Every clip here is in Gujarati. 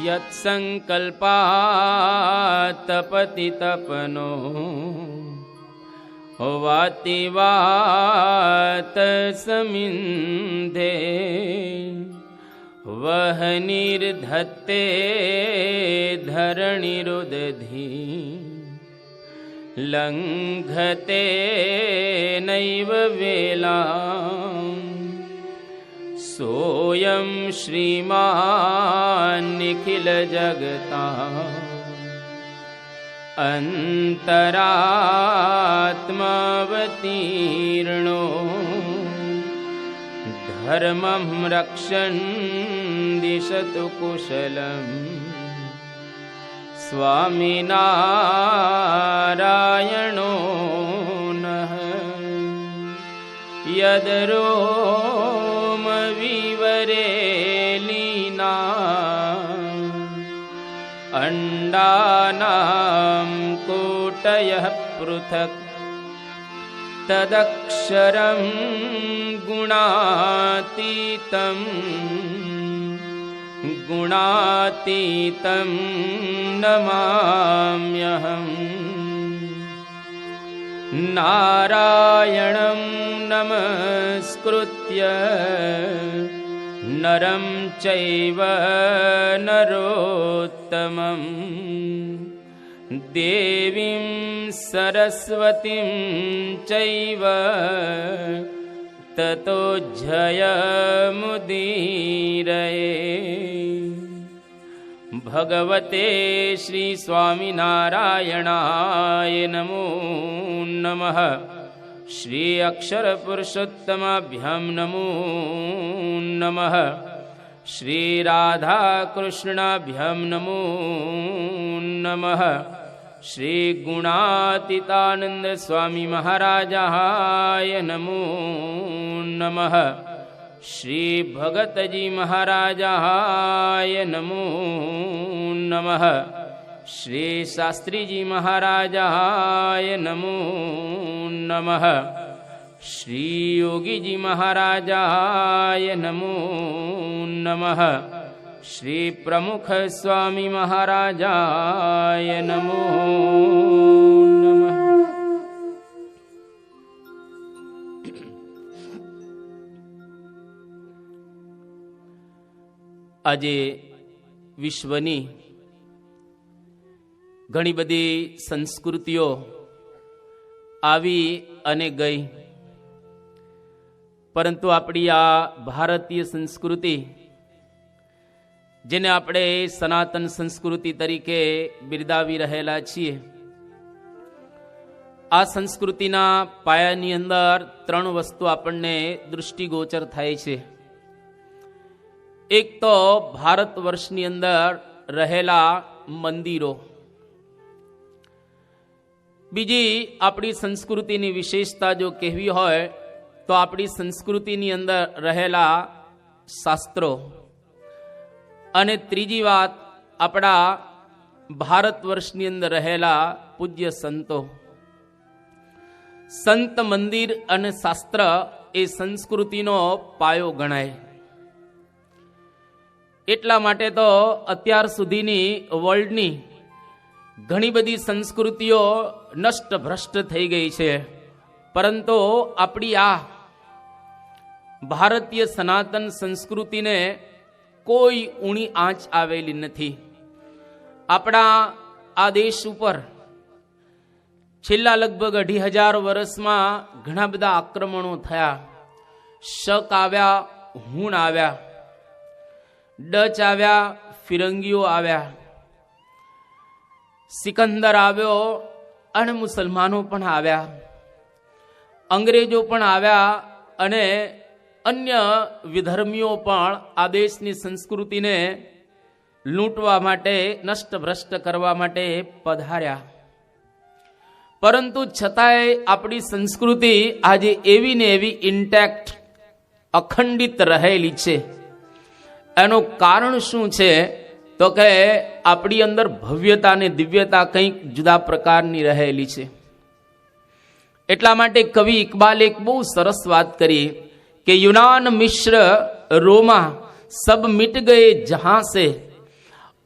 यत्संकल्पात् तपति तपनो वाति वात समिन्धे वह्निर्धत्ते धरणिरुदधी लंघते नैव वेलाम् सोऽयं श्रीमान् निखिल जगता अन्तरात्मावतीर्णो धर्मं रक्षन् दिशतु कुशलम् स्वामिनारायणो नः यदरोम विवरे लीना अंडानां कोटयः पृथक् तदक्षरं गुणातीतं नमाम्यहम् नारायणं नमस्कृत्य नरं चैव नरोत्तमं देवीं सरस्वतीं चैव ततो जयमुदीरये। भगवते श्री स्वामिनारायणाय नमो नमः। श्री अक्षर पुरुषोत्तमाभ्यां नमो नमः। श्री राधा कृष्णाभ्यां नमो नमः। श्री गुणातीतानंद स्वामी महाराजाय नमो नमः। श्री भगतजी महाराजाय नमो नमः। श्री शास्त्रीजी महाराजाय नमो नमः। श्री योगीजी महाराजाय नमो नमः। श्री प्रमुख स्वामी महाराजाय नमो नमः। આજે વિશ્વની ઘણી બધી સંસ્કૃતિઓ આવી અને ગઈ, પરંતુ આપણી આ ભારતીય સંસ્કૃતિ, જેને આપણે સનાતન સંસ્કૃતિ તરીકે બિરદાવી રહેલા છીએ, આ સંસ્કૃતિના પાયાની અંદર ત્રણ વસ્તુ આપણને દૃષ્ટિગોચર થાય છે. એક તો ભારત વર્ષની અંદર રહેલા મંદિરો, બીજી આપણી સંસ્કૃતિની વિશેષતા જો કહેવી હોય તો આપણી સંસ્કૃતિની અંદર રહેલા શાસ્ત્રો, અને ત્રીજી વાત આપણા ભારત વર્ષની અંદર રહેલા પૂજ્ય સંતો. સંત, મંદિર અને શાસ્ત્ર એ સંસ્કૃતિનો પાયો ગણાય. એટલા માટે તો અત્યાર સુધીની વર્લ્ડની ઘણી બધી સંસ્કૃતિઓ નષ્ટ ભ્રષ્ટ થઈ ગઈ છે, પરંતુ આપણી આ ભારતીય સનાતન સંસ્કૃતિને કોઈ ઊણી આંચ આવેલી નથી. આપણા આ દેશ ઉપર છેલ્લા લગભગ 2,500 વર્ષમાં ઘણા બધા આક્રમણો થયા. શક આવ્યા, હુણ આવ્યા, ડચ આવ્યા, ફિરંગીઓ આવ્યા, સિકંદર આવ્યો અને મુસલમાનો પણ આવ્યા, અંગ્રેજો પણ આવ્યા અને અન્ય વિધર્મીઓ પણ આ દેશની સંસ્કૃતિને લૂંટવા માટે, નષ્ટ ભ્રષ્ટ કરવા માટે પધાર્યા. પરંતુ છતાંય આપણી સંસ્કૃતિ આજે એવી ને એવી ઇન્ટેક્ટ, અખંડિત રહેલી છે. એનું કારણ શું છે તો કે આપણી અંદર ભવ્યતા અને દિવ્યતા કંઈક જુદા પ્રકારની રહેલી છે. એટલા માટે કવિ ઇકબાલે એક બહુ સરસ વાત કરી કે યુનાન મિશ્ર રોમા સબ મિટ ગયે જહાં સે,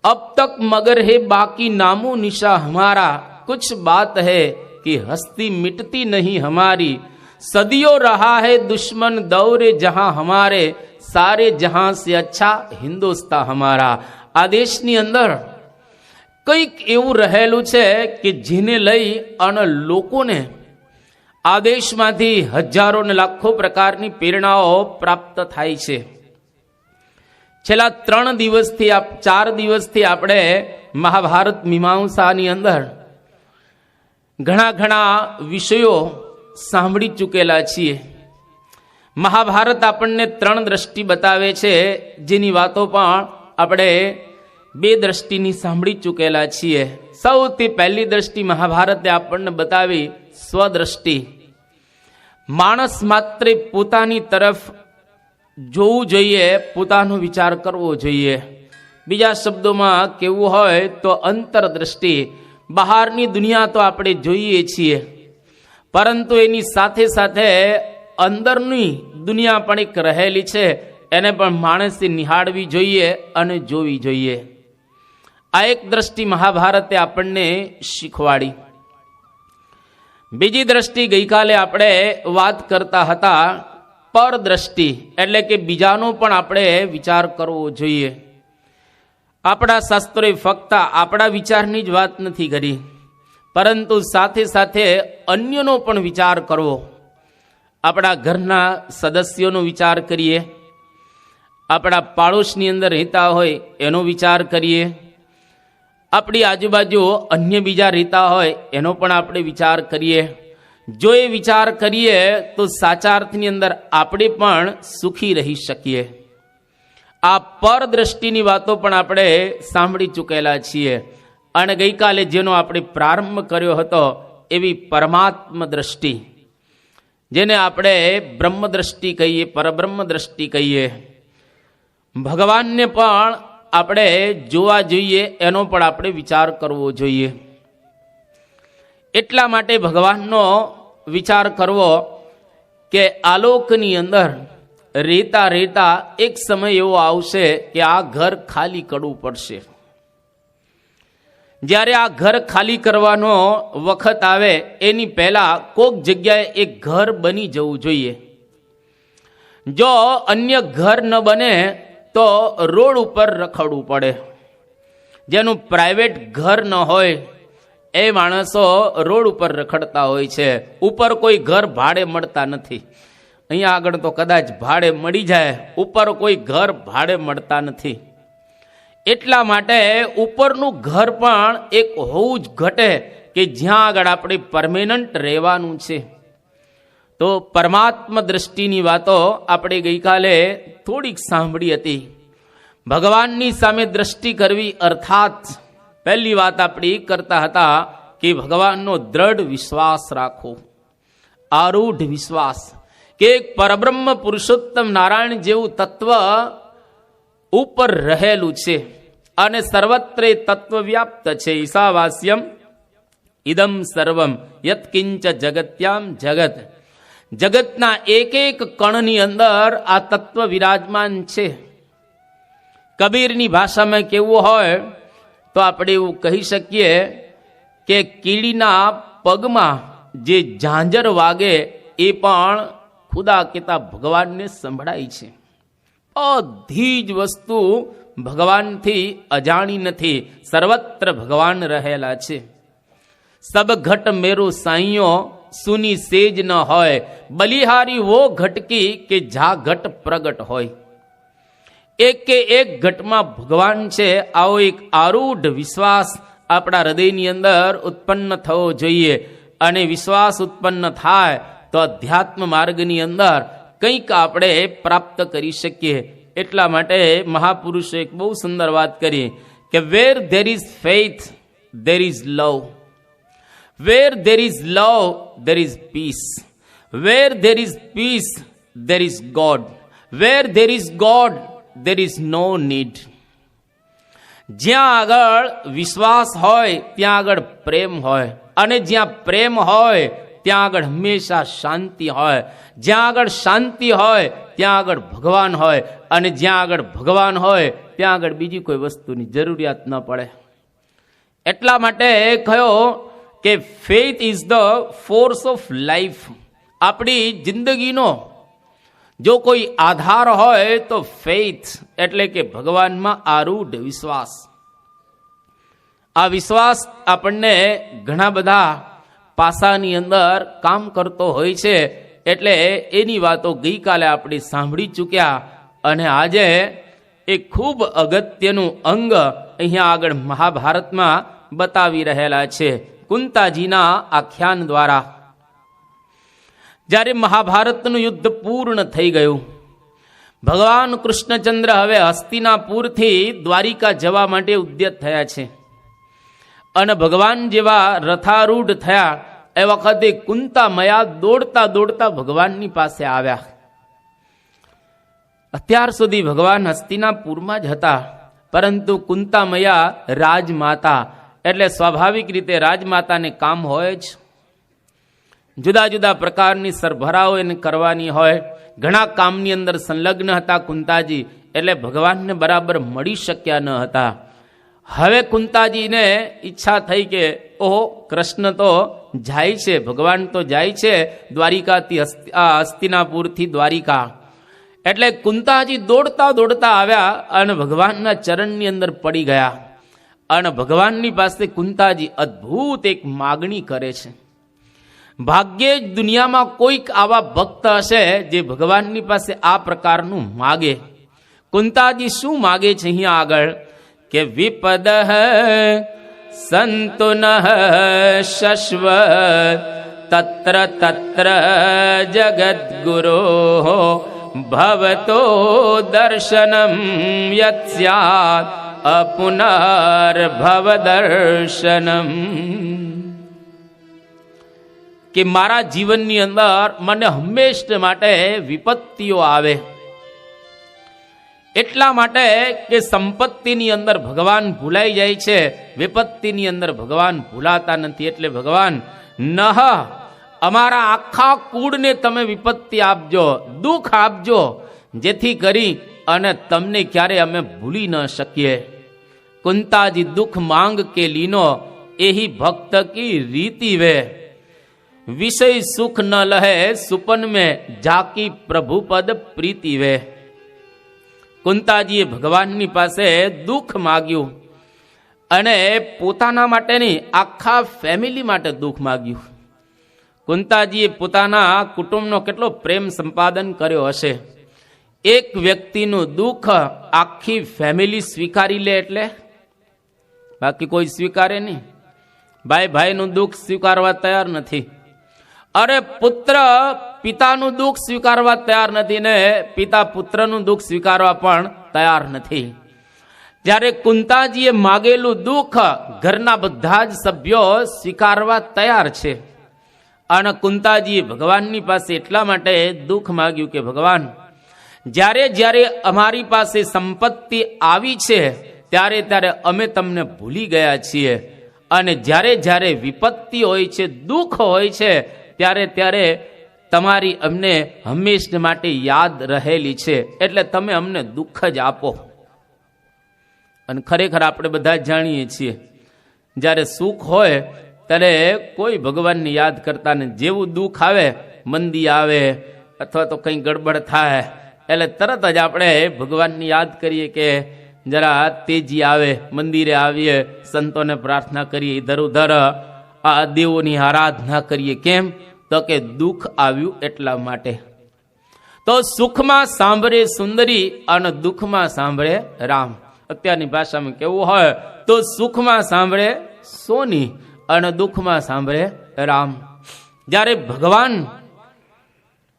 अब तक मगर है बाकी नामो निशा हमारा, कुछ बात है कि हस्ती मिटती नहीं हमारी। सदियों रहा है दुश्मन दौरे जहां हमारे, सारे जहां से अच्छा हिंदुस्तान हमारा। આ દેશની અંદર કંઈક એવું રહેલું છે કે જેને લઈ અને લોકોને આ દેશમાંથી હજારો ને લાખો પ્રકારની પ્રેરણાઓ પ્રાપ્ત થાય છે. છેલ્લા 3 દિવસથી 4 દિવસથી આપણે મહાભારત મીમાંસાની અંદર ઘણા વિષયો સાંભળી ચૂકેલા છીએ. મહાભારત આપણને 3 દ્રષ્ટિ બતાવે છે, જેની વાતો પણ આપણે 2 દ્રષ્ટિની સાંભળી ચૂકેલા છીએ. સૌથી પહેલી દ્રષ્ટિ મહાભારતે આપણને બતાવી સ્વદ્રષ્ટિ. માણસ માત્ર પોતાની તરફ જોવું જોઈએ, પોતાનો વિચાર કરવો જોઈએ. બીજા શબ્દોમાં કેવું હોય તો અંતરદ્રષ્ટિ. બહારની દુનિયા તો આપણે જોઈએ છીએ, પરંતુ એની સાથે સાથે અંદરની દુનિયા પણ એક રહેલી છે, એને પણ માણસે નિહાળવી જોઈએ અને જોવી જોઈએ. આ એક દ્રષ્ટિ મહાભારતે આપણને શીખવાડી. બીજી દ્રષ્ટિ ગઈકાલે આપણે વાત કરતા હતા પરદ્રષ્ટિ, એટલે કે બીજાનો પણ આપણે વિચાર કરવો જોઈએ. આપણા શાસ્ત્રોએ ફક્ત આપણા વિચારની જ વાત નથી કરી, પરંતુ સાથે સાથે અન્યનો પણ વિચાર કરવો. આપણા ઘરના સદસ્યોનો વિચાર કરીએ, આપણા પાડોશની અંદર રહેતા હોય એનો વિચાર કરીએ, આપણી આજુબાજુ અન્ય બીજા રહેતા હોય એનો પણ આપણે વિચાર કરીએ. જો એ વિચાર કરીએ તો સાચા અર્થની અંદર આપણે પણ સુખી રહી શકીએ. આ પરદ્રષ્ટિની વાતો પણ આપણે સાંભળી ચૂકેલા છીએ. અને ગઈકાલે જેનો આપણે પ્રારંભ કર્યો હતો એવી પરમાત્મ દ્રષ્ટિ, જેને આપણે બ્રહ્મ દ્રષ્ટિ કહીએ, પરબ્રહ્મ દ્રષ્ટિ કહીએ. ભગવાનને પણ આપણે જોવા જોઈએ, એનો પણ આપણે વિચાર કરવો જોઈએ. એટલા માટે ભગવાનનો વિચાર કરવો કે આલોકની અંદર રહેતા રહેતા એક સમય એવો આવશે કે આ ઘર ખાલી કરવું પડશે. જ્યારે આ ઘર ખાલી કરવાનો વખત આવે એની પહેલા કોક જગ્યાએ એક ઘર બની જવું જોઈએ. જો અન્ય ઘર ન બને તો રોડ ઉપર રખડવું પડે. જેનું પ્રાઇવેટ ઘર ન હોય એ માણસો રોડ ઉપર રખડતા હોય છે. ઉપર કોઈ ઘર ભાડે મળતા નથી. અહીંયા આગળ તો કદાચ ભાડે મળી જાય, ઉપર કોઈ ઘર ભાડે મળતા નથી. એટલા માટે ઉપરનું ઘર પણ એક હોવું જ ઘટે કે જ્યાં આગળ આપણે પરમેનન્ટ રહેવાનું છે. તો પરમાત્મ દ્રષ્ટિની વાતો આપણે ગઈકાલે થોડીક સાંભળી હતી. ભગવાનની સામે દ્રષ્ટિ કરવી અર્થાત પહેલી વાત આપણે એ કરતા હતા કે ભગવાનનો દ્રઢ વિશ્વાસ રાખો, આરૂઢ વિશ્વાસ કે એક પરબ્રહ્મ પુરુષોત્તમ નારાયણ જેવું તત્વ ઉપર રહેલું છે અને સર્વત્રે તત્વ વ્યાપ્ત છે. ઈશાવાસ્યમ ઇદમ સર્વમ યત્કિંચ જગત્યામ જગત. જગતના એક એક કણની અંદર આ તત્વ વિરાજમાન છે. કબીરની ભાષામાં કેવું હોય તો આપણે એવું કહી શકીએ કે કીડીના પગમાં જે ઝાંઝર વાગે એ પણ ખુદા કહેતા ભગવાનને સંભળાય છે. બધી જ વસ્તુ ભગવાનથી અજાણી નથી, સર્વત્ર ભગવાન રહેલા છે. સબ ઘટ મેરો સાઈયો સુની સેજ ન હોય, બલિહારી વો ઘટકી કે જા ઘટ પ્રગટ હોય. એક કે એક ઘટમાં ભગવાન છે. આવો એક આરૂઢ વિશ્વાસ આપણા હૃદયની અંદર ઉત્પન્ન થવો જોઈએ. અને વિશ્વાસ ઉત્પન્ન થાય તો અધ્યાત્મ માર્ગની અંદર કંઈક આપણે પ્રાપ્ત કરી શકીએ. એટલા માટે મહાપુરુષે એક બહુ સુંદર વાત કરી કે where there is faith there is love, where there is love there is peace, where there is peace there is God, where there is God there is no need. જ્યાં આગળ વિશ્વાસ હોય ત્યાં આગળ પ્રેમ હોય, અને જ્યાં પ્રેમ હોય ત્યાં આગળ હંમેશા શાંતિ હોય. જ્યાં આગળ શાંતિ હોય ત્યાં આગળ ભગવાન હોય, અને જ્યાં આગળ ભગવાન હોય ત્યાં આગળ બીજી કોઈ વસ્તુની જરૂરિયાત ન પડે. એટલા માટે કહ્યો કે faith is the force of life. આપણી જિંદગીનો જો કોઈ આધાર હોય તો ફેથ એટલે કે ભગવાનમાં આરૂઢ વિશ્વાસ. આ વિશ્વાસ આપણને ઘણા બધા પાસાની અંદર કામ કરતો હોય છે. એટલે એની વાતો ગઈકાલે આપણે સાંભળી ચૂક્યા, અને આજે એ ખૂબ અગત્યનું અંગ અહીંયા આગળ મહાભારતમાં બતાવી રહેલા છે કુંતાજીના આખ્યાન દ્વારા. જ્યારે મહાભારતનું યુદ્ધ પૂર્ણ થઈ ગયું, ભગવાન કૃષ્ણચંદ્ર હવે હસ્તિનાપુરથી દ્વારિકા જવા માટે ઉદ્યત થયા છે, અને ભગવાન જેવા રથારૂઢ થયા એ વખતે કુંતા મયા દોડતા દોડતા ભગવાનની પાસે આવ્યા. અત્યાર સુધી ભગવાન હસ્તિનાપુરમાં જ હતા, પરંતુ કુંતા મયા રાજમાતા, એટલે સ્વાભાવિક રીતે રાજમાતાને કામ હોય જ, જુદા જુદા પ્રકારની સરભરાઓ એને કરવાની હોય. ઘણા કામની અંદર સંલગ્ન હતા કુંતાજી, એટલે ભગવાનને બરાબર મળી શક્યા ન હતા. હવે કુંતાજીને ઈચ્છા થઈ કે ઓહો, કૃષ્ણ તો જાય છે, ભગવાન તો જાય છે દ્વારિકાથી હસ્તિનાપુરથી દ્વારિકા. એટલે કુંતાજી દોડતા દોડતા આવ્યા અને ભગવાનના ચરણની અંદર પડી ગયા, અને ભગવાનની પાસે કુંતાજી અદ્ભુત એક માગણી કરે છે. ભાગ્યે જ દુનિયામાં કોઈક આવા ભક્ત હશે જે ભગવાનની પાસે આ પ્રકારનું માગે. કુંતાજી શું માગે છે અહીંયા આગળ કે વિપદ સંતુ નઃ શશ્વ તત્ર તત્ર જગદ્ગુરો ભવતો દર્શનમ યત સ્યાત અપુનર્ભવ દર્શનમ. કે મારા જીવનની અંદર મને હંમેશા માટે વિપત્તિઓ આવે, એટલા માટે કે સંપત્તિની અંદર ભગવાન ભૂલાઈ જાય છે, વિપત્તિની અંદર ભગવાન ભૂલાતા નથી. એટલે ભગવાન નહ, અમારા આખા કુળને તમે વિપત્તિ આપજો, દુઃખ આપજો, જેથી કરી અને તમને ક્યારે અમે ભૂલી ન શકીએ. કુંતાજી દુઃખ માંગ કે લીનો એહી ભક્ત કી રીતિ વે, વિષય સુખ ન લહે સુપન में જાકી પ્રભુ પદ પ્રીતિ વે. કુંતાજીએ ભગવાનની પાસે દુઃખ માગ્યું, અને પોતાના માટે નહીં, આખા ફેમિલી માટે દુઃખ માગ્યું. કુંતાજીએ પોતાના કુટુંબનો કેટલો પ્રેમ સંપાદન કર્યો હશે. એક વ્યક્તિનું દુઃખ આખી ફેમિલી સ્વીકારી લે એટલે, બાકી કોઈ સ્વીકારે નહીં. ભાઈ ભાઈનું દુઃખ સ્વીકારવા તૈયાર નથી. અરે પુત્ર પિતાનું દુઃખ સ્વીકારવા તૈયાર નથી, ને પિતા પુત્રનું દુઃખ સ્વીકારવા પણ તૈયાર નથી. જ્યારે કુંતાજીએ માગેલું દુઃખ ઘરના બધા જ સભ્યો સ્વીકારવા તૈયાર છે, અને કુંતાજીએ ભગવાનની પાસે એટલા માટે દુઃખ માગ્યું કે ભગવાન, જ્યારે જ્યારે અમારી પાસે સંપત્તિ આવી છે ત્યારે ત્યારે અમે તમને ભૂલી ગયા છીએ, અને જ્યારે જ્યારે વિપત્તિ હોય છે, દુઃખ હોય છે, ત્યારે ત્યારે તમારી અમને હંમેશા માટે યાદ રહેલી છે. એટલે તમે અમને દુઃખ જ આપો. અને ખરેખર આપણે બધા જાણીએ છીએ, જ્યારે સુખ હોય ત્યારે કોઈ ભગવાનને યાદ કરતા ને, જેવું દુઃખ આવે, મંદી આવે અથવા તો કંઈ ગડબડ થાય એટલે તરત જ આપણે ભગવાનને યાદ કરીએ કે જરા તેજી આવે, મંદિરે આવીએ, સંતોને પ્રાર્થના કરીએ, ઇધર ઉધર આ દેવોની આરાધના કરીએ. કેમ? તો કે દુઃખ આવ્યું એટલા માટે. તો સુખમાં સાંભળે સુંદરી અને દુઃખમાં સાંભળે રામ. અત્યારની ભાષામાં કેવું હોય તો સુખમાં સાંભળે સોની અને દુઃખમાં સાંભળે રામ. જ્યારે ભગવાન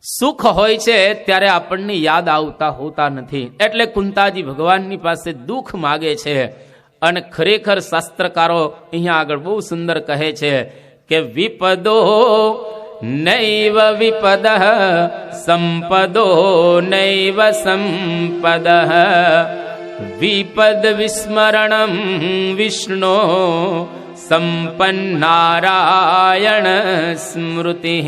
સુખ હોય છે ત્યારે આપણને યાદ આવતા હોતા નથી. એટલે કુંતાજી ભગવાનની પાસે દુઃખ માગે છે. અને ખરેખર શાસ્ત્રકારો અહીંયા આગળ બહુ સુંદર કહે છે કે વિપદો નૈવ વિપદ સંપદો નૈવ સંપદ વિપદ વિસ્મરણમ વિષ્ણુ સંપન્નારાયણ સ્મૃતિ.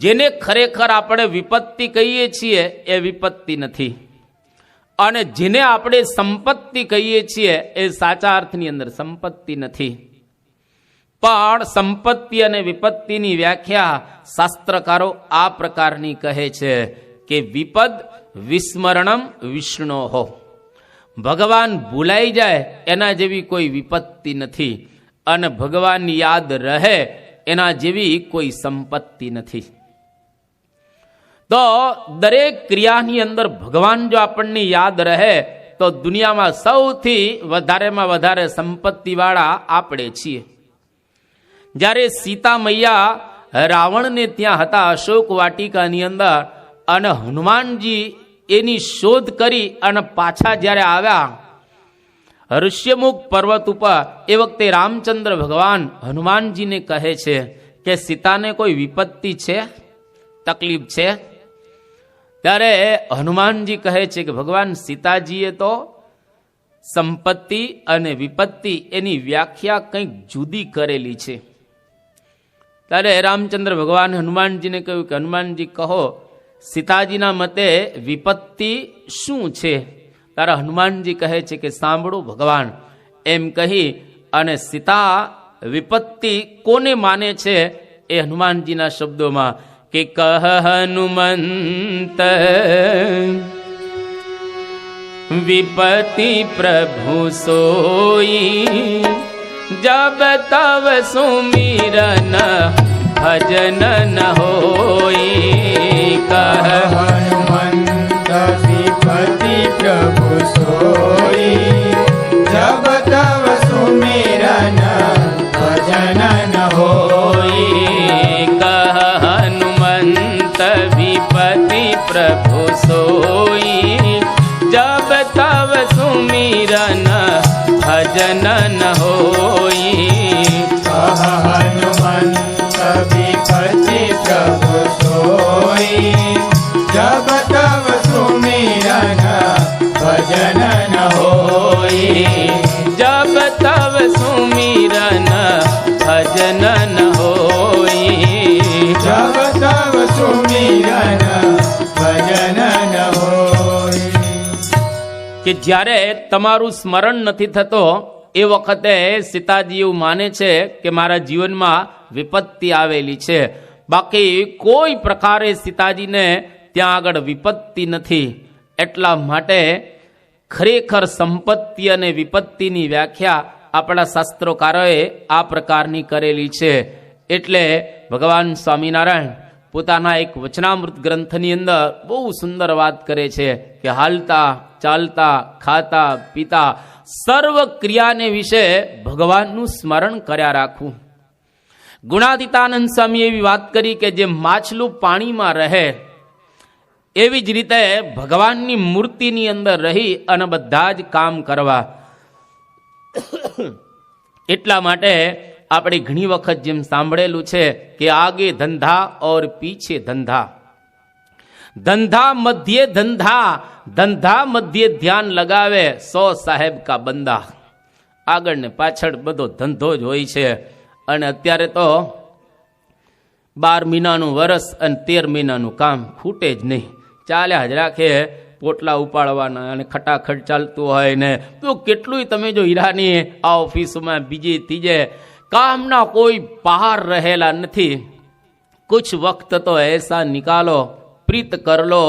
જેને ખરેખર આપણે વિપત્તિ કહીએ છીએ એ વિપત્તિ નથી, અને જેને આપણે સંપત્તિ કહીએ છીએ એ સાચા અર્થની અંદર સંપત્તિ નથી. પણ સંપત્તિ અને વિપત્તિની વ્યાખ્યા શાસ્ત્રકારો આ પ્રકારની કહે છે કે વિપદ વિસ્મરણમ વિષ્ણોહો, ભગવાન ભૂલાઈ જાય એના જેવી કોઈ વિપત્તિ નથી, અને ભગવાન યાદ રહે એના જેવી કોઈ સંપત્તિ નથી. તો દરેક ક્રિયાની અંદર ભગવાન જો આપણને યાદ રહે તો દુનિયામાં સૌથી વધારેમાં વધારે સંપત્તિવાળા આપણે છીએ. જ્યારે સીતા મૈયા રાવણને ત્યાં હતા અશોક વાટિકાની અંદર, અને હનુમાનજી એની શોધ કરી અને પાછા જ્યારે આવ્યા ઋષ્યમુખ પર્વત ઉપર, એ વખતે રામચંદ્ર ભગવાન હનુમાનજીને કહે છે કે સીતાને કોઈ વિપત્તિ છે, તકલીફ છે? ત્યારે હનુમાનજી કહે છે કે ભગવાન સીતાજીએ તો સંપત્તિ અને વિપત્તિ એની વ્યાખ્યા કંઈક જુદી કરેલી છે. ત્યારે રામચંદ્ર ભગવાન હનુમાનજીને કહ્યું કે હનુમાનજી કહો, સીતાજીના મતે વિપત્તિ શું છે? ત્યારે હનુમાનજી કહે છે કે સાંભળો ભગવાન, એમ કહી અને સીતા વિપત્તિ કોને માને છે એ હનુમાનજીના શબ્દોમાં કે કહ હનુમંત વિપત્તિ પ્રભુ સોઈ, જબ તવ સુમિરન ભજન ન હોઈ. કહ હનુમંત વિપત્તિ પ્રભુ સોઈ, જબ તવ સુમિરન ભજન ન હોઈ. કહ હનુમંત વિપત્તિ પ્રભુ સોઈ, જબ તવ સુમિરન ભજન ન હોઈ. કહ હનુમંત વિપત્તિ પ્રભુ સોઈ, જબ તવ સુમિરન ભજન ન હોઈ. જબ તવ સુમિરન ભજન ન હોઈ. જબ તવ સુમિરન ભજન ન હોઈ. કે જ્યારે તમારું સ્મરણ નથી થતો એ વખતે સીતાજી એવું માને છે કે મારા જીવનમાં વિપત્તિ આવેલી છે. બાકી કોઈ પ્રકારે સીતાજીને ત્યાં આગળ વિપત્તિ નથી. એટલા માટે ખરેખર સંપત્તિ અને વિપત્તિની વ્યાખ્યા આપણા શાસ્ત્રોકારોએ આ પ્રકારની કરેલી છે. એટલે ભગવાન સ્વામિનારાયણ પોતાના એક વચનામૃત ગ્રંથની અંદર બહુ સુંદર વાત કરે છે કે હાલતા ચાલતા ખાતા પીતા સર્વ ક્રિયાને વિશે ભગવાનનું સ્મરણ કર્યા રાખવું. ગુણાતીતાનંદ સ્વામી એવી વાત કરી કે જે માછલું પાણીમાં રહે એવી જ રીતે ભગવાનની મૂર્તિની અંદર રહી અને બધા જ કામ કરવા. એટલા માટે આપણે ઘણી વખત જેમ સાંભળેલું છે કે આગે ધંધા ઓર પીછે ધંધા, ધંધા મધ્ય ધંધા, ધંધા મધ્ય ધ્યાન લગાવે 100 સાહેબ કા બંદા. આગળ ને પાછળ બધો ધંધો જ હોય છે. અને અત્યારે તો 12 મહિનાનું વરસ અને 13 મહિનાનું કામ ખૂટે જ નહીં, ચાલ્યા જ રાખે. પોટલા ઉપાડવાના અને ખટાખટ ચાલતું હોય ને તો કેટલું તમે જો હીરાની આ ઓફિસમાં બીજે ત્રીજે કામના કોઈ પાર રહેલા નથી. કુછ વક્ત તો એસા નિકાલો પ્રીત કર લો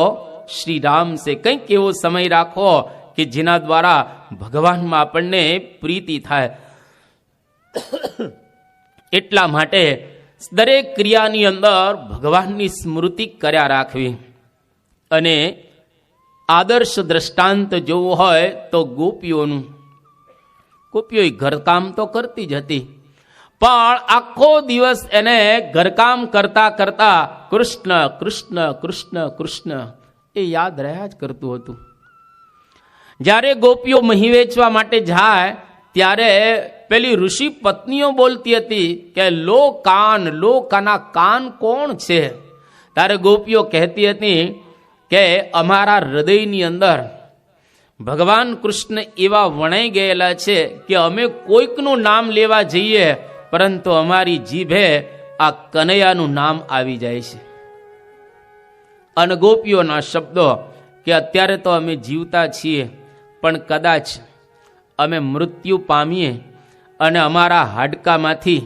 શ્રી રામ સે, કંઈક એવો સમય રાખો કે જેના દ્વારા ભગવાનમાં આપણને પ્રીતિ થાય. એટલા માટે દરેક ક્રિયાની અંદર ભગવાનની સ્મૃતિ કર્યા રાખવી. અને આદર્શ દ્રષ્ટાંત જોવું હોય તો ગોપીઓનું. ગોપીઓ ઘરકામ તો કરતી જ હતી, પણ આખો દિવસ એને ઘરકામ કરતા કરતા કૃષ્ણ કૃષ્ણ કૃષ્ણ કૃષ્ણ એ યાદ રહ્યા જ કરતું હતું. જ્યારે ગોપીઓ મહી વેચવા માટે જાય ત્યારે પેલી ઋષિ પત્નીઓ બોલતી હતી કે લો કાન, લો કાના કાન કોણ છે? ત્યારે ગોપીઓ કહેતી હતી કે અમારા હૃદયની અંદર ભગવાન કૃષ્ણ એવા વણાઈ ગયેલા છે કે અમે કોઈકનું નામ લેવા જઈએ પરંતુ અમારી જીભે આ કનૈયાનું નામ આવી જાય છે. અને ગોપીઓના શબ્દો કે અત્યારે તો અમે જીવતા છીએ, પણ કદાચ અમે મૃત્યુ પામીએ અને અમારા હાડકામાંથી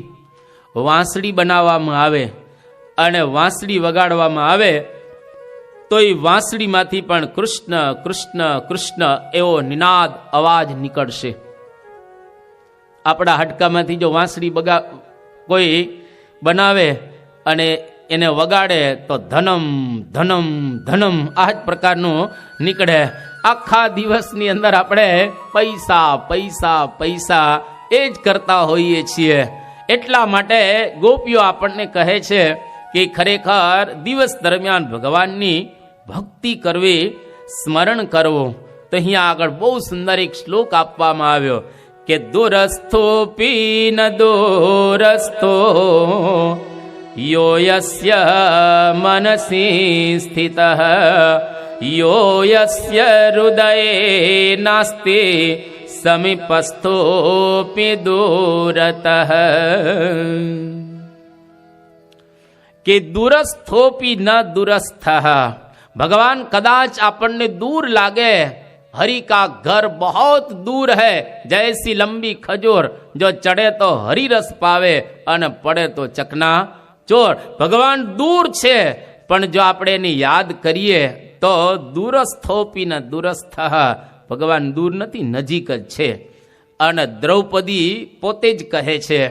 વાંસળી બનાવવામાં આવે અને વાંસળી વગાડવામાં આવે તો એ વાંસળીમાંથી પણ કૃષ્ણ કૃષ્ણ કૃષ્ણ એવો નિનાદ અવાજ નીકળશે. આપણા હાડકામાંથી જો વાંસળી કોઈ બનાવે અને એને વગાડે તો ધનમ ધનમ ધનમ આ જ પ્રકારનું નીકળે. આખા દિવસની અંદર આપણે પૈસા પૈસા પૈસા એ જ કરતા હોઈએ છીએ. એટલા માટે ગોપીઓ આપણને કહે છે કે ખરેખર દિવસ દરમિયાન ભગવાનની ભક્તિ કરવી, સ્મરણ કરવું. તો અહીંયા આગળ બહુ સુંદર એક શ્લોક આપવામાં આવ્યો કે દુરસ્થો પી ન દુરસ્થો યો યસ્ય મનસી સ્થિતઃ યો યસ્ય હૃદયે નાસ્તિ સમીપસ્થોપી દૂરતઃ. કે દૂરસ્થોપી ન દૂરસ્થ. ભગવાન કદાચ આપણને દૂર લાગે, હરિ કા ઘર બહોત દૂર है, जैसी लंबी खजूर, जो चढ़े तो हरि रस पावे અને પડે તો ચકના ચોર. ભગવાન દૂર છે, પણ જો આપણે એને યાદ કરીએ તો દૂરસ્થોપી ન દૂરસ્થ. ભગવાન દૂર નથી, નજીક જ છે. અને દ્રૌપદી પોતે જ કહે છે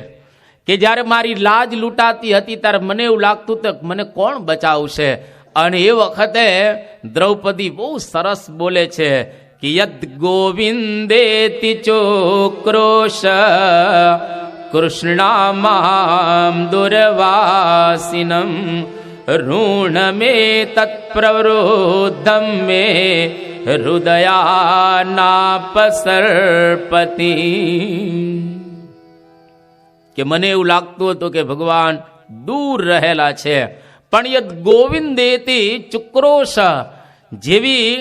કે જ્યારે મારી લાજ લૂંટાતી હતી ત્યારે મને એવું લાગતું કે મને કોણ બચાવશે. અને એ વખતે દ્રૌપદી બહુ સરસ બોલે છે કે યદ ગોવિંદેતિ ચોક્રોશ કૃષ્ણામામ દુર્વાસિનમ ઋણ મે તત્પ્રવૃદ્ધમ મે હૃદયાનાપસર્પતિ. કે મને એવું લાગતું હતું કે ભગવાન દૂર રહેલા છે, પણ યદ ગોવિંદેતી ચુક્રોશ, જેવી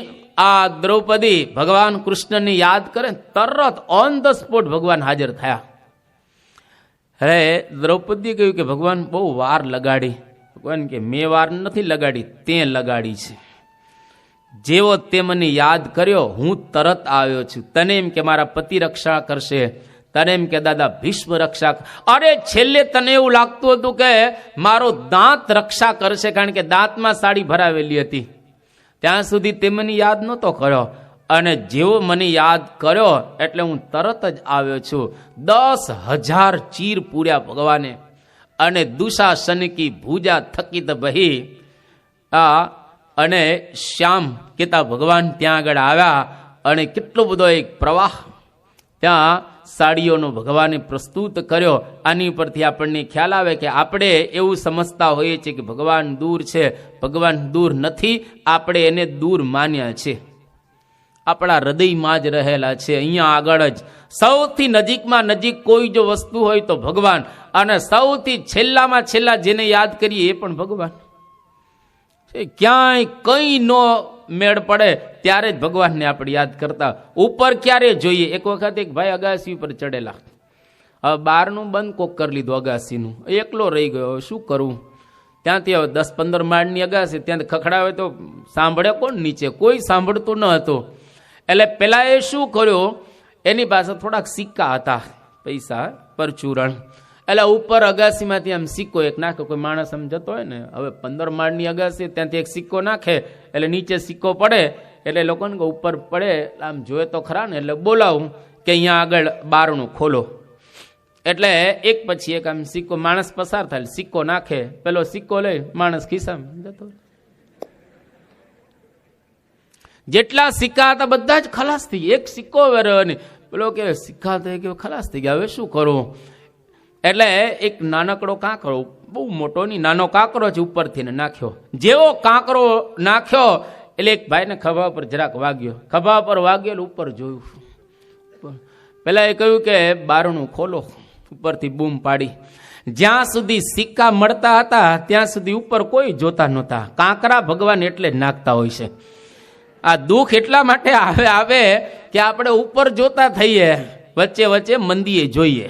આ દ્રૌપદી ભગવાન કૃષ્ણને યાદ કરે તરત ઓન ધ સ્પોટ ભગવાન હાજર થયા. અરે દ્રૌપદીએ કહ્યું કે ભગવાન બહુ વાર લગાડી. ભગવાન કે મેં વાર નથી લગાડી, તે લગાડી છે. જેવો તે મને યાદ કર્યો હું તરત આવ્યો છું. તને એમ કે મારા પતિ રક્ષા કરશે, તને એમ કે દાદા ભીષ્મ રક્ષા. અરે છેલ્લે તને એવું લાગતું હતું કે મારો દાંત રક્ષા કરશે, કારણ કે દાંતમાં સાડી ભરાવેલી હતી. ત્યાં સુધી તે મને યાદ નહોતો કર્યો, અને જેવો મને યાદ કર્યો એટલે હું તરત જ આવ્યો છું. 10,000 ચીર પૂર્યા ભગવાને. અને દુશાસન કી ભૂજા થકિત બહી. અને શ્યામ કેતા ભગવાન ત્યાં આગળ આવ્યા અને કેટલો બધો એક પ્રવાહ ત્યાં સાડીઓનો ભગવાને પ્રસ્તુત કર્યો. આની પરથી આપણને ખ્યાલ આવે કે આપણે એવું સમજતા હોઈએ છીએ કે ભગવાન દૂર છે. ભગવાન દૂર નથી, આપણે એને દૂર માન્યા છે. આપણા હૃદયમાં જ રહેલા છે. અહીંયા આગળ જ સૌથી નજીકમાં નજીક કોઈ જો વસ્તુ હોય તો ભગવાન, અને સૌથી છેલ્લામાં છેલ્લા જેને યાદ કરીએ એ પણ ભગવાન. ક્યાંય કંઈ નો મેળ પડે ત્યારે જ ભગવાનને આપણે યાદ કરતા. ઉપર ક્યારે જોઈએ? એક વખત એક ભાઈ અગાસી ઉપર ચડેલા, હવે બારનું બંધ કોક કરી લીધું અગાસીનું, એકલો રહી ગયો. શું કરવું? ત્યાંથી હવે 10-15 માળની અગાસી, ત્યાં ખખડાવે તો સાંભળે કોણ? નીચે કોઈ સાંભળતું ન હતું. એટલે પેલા એ શું કર્યું, એની પાસે થોડાક સિક્કા હતા, પૈસા પરચુરણ. એટલે ઉપર અગાસીમાંથી આમ સિક્કો એક નાખે. કોઈ માણસ આમ જતો હોય ને, હવે 15 માળની અગાસી, ત્યાંથી એક સિક્કો નાખે એટલે નીચે સિક્કો પડે. એટલે લોકોને ઉપર પડે આમ જોયે તો ખરા ને, એટલે બોલાવું કે અહીંયા આગળ બારણું ખોલો. એટલે એક પછી એક આમ સિક્કો, માણસ પસાર થાય, સિક્કો નાખે, પેલો સિક્કો લઈ માણસ ખિસ્સામાં જતો. જેટલા સિક્કા હતા બધા જ ખલાસ થઈ. એક સિક્કો રહ્યો નહીં. પેલો કે સિક્કા થઈ ગયો, ખલાસ થઈ ગયા, હવે શું કરવું? એટલે એક નાનકડો કાંકરો, બહુ મોટો નહીં, નાનો કાંકરો છે, ઉપરથી ને નાખ્યો. જેવો કાંકરો નાખ્યો એટલે એક ભાઈને ખભા પર જરાક વાગ્યો. ખભા પર વાગ્યો એટલે ઉપર જોયું. પેલા એ કહ્યું કે બારણું ખોલો. ઉપરથી બૂમ પાડી. જ્યાં સુધી સિક્કા મળતા હતા ત્યાં સુધી ઉપર કોઈ જોતા નહોતા. કાંકરા ભગવાન એટલે જ નાખતા હોય છે. આ દુઃખ એટલા માટે આવે કે આપણે ઉપર જોતા થઈએ, વચ્ચે વચ્ચે મંદીએ જોઈએ.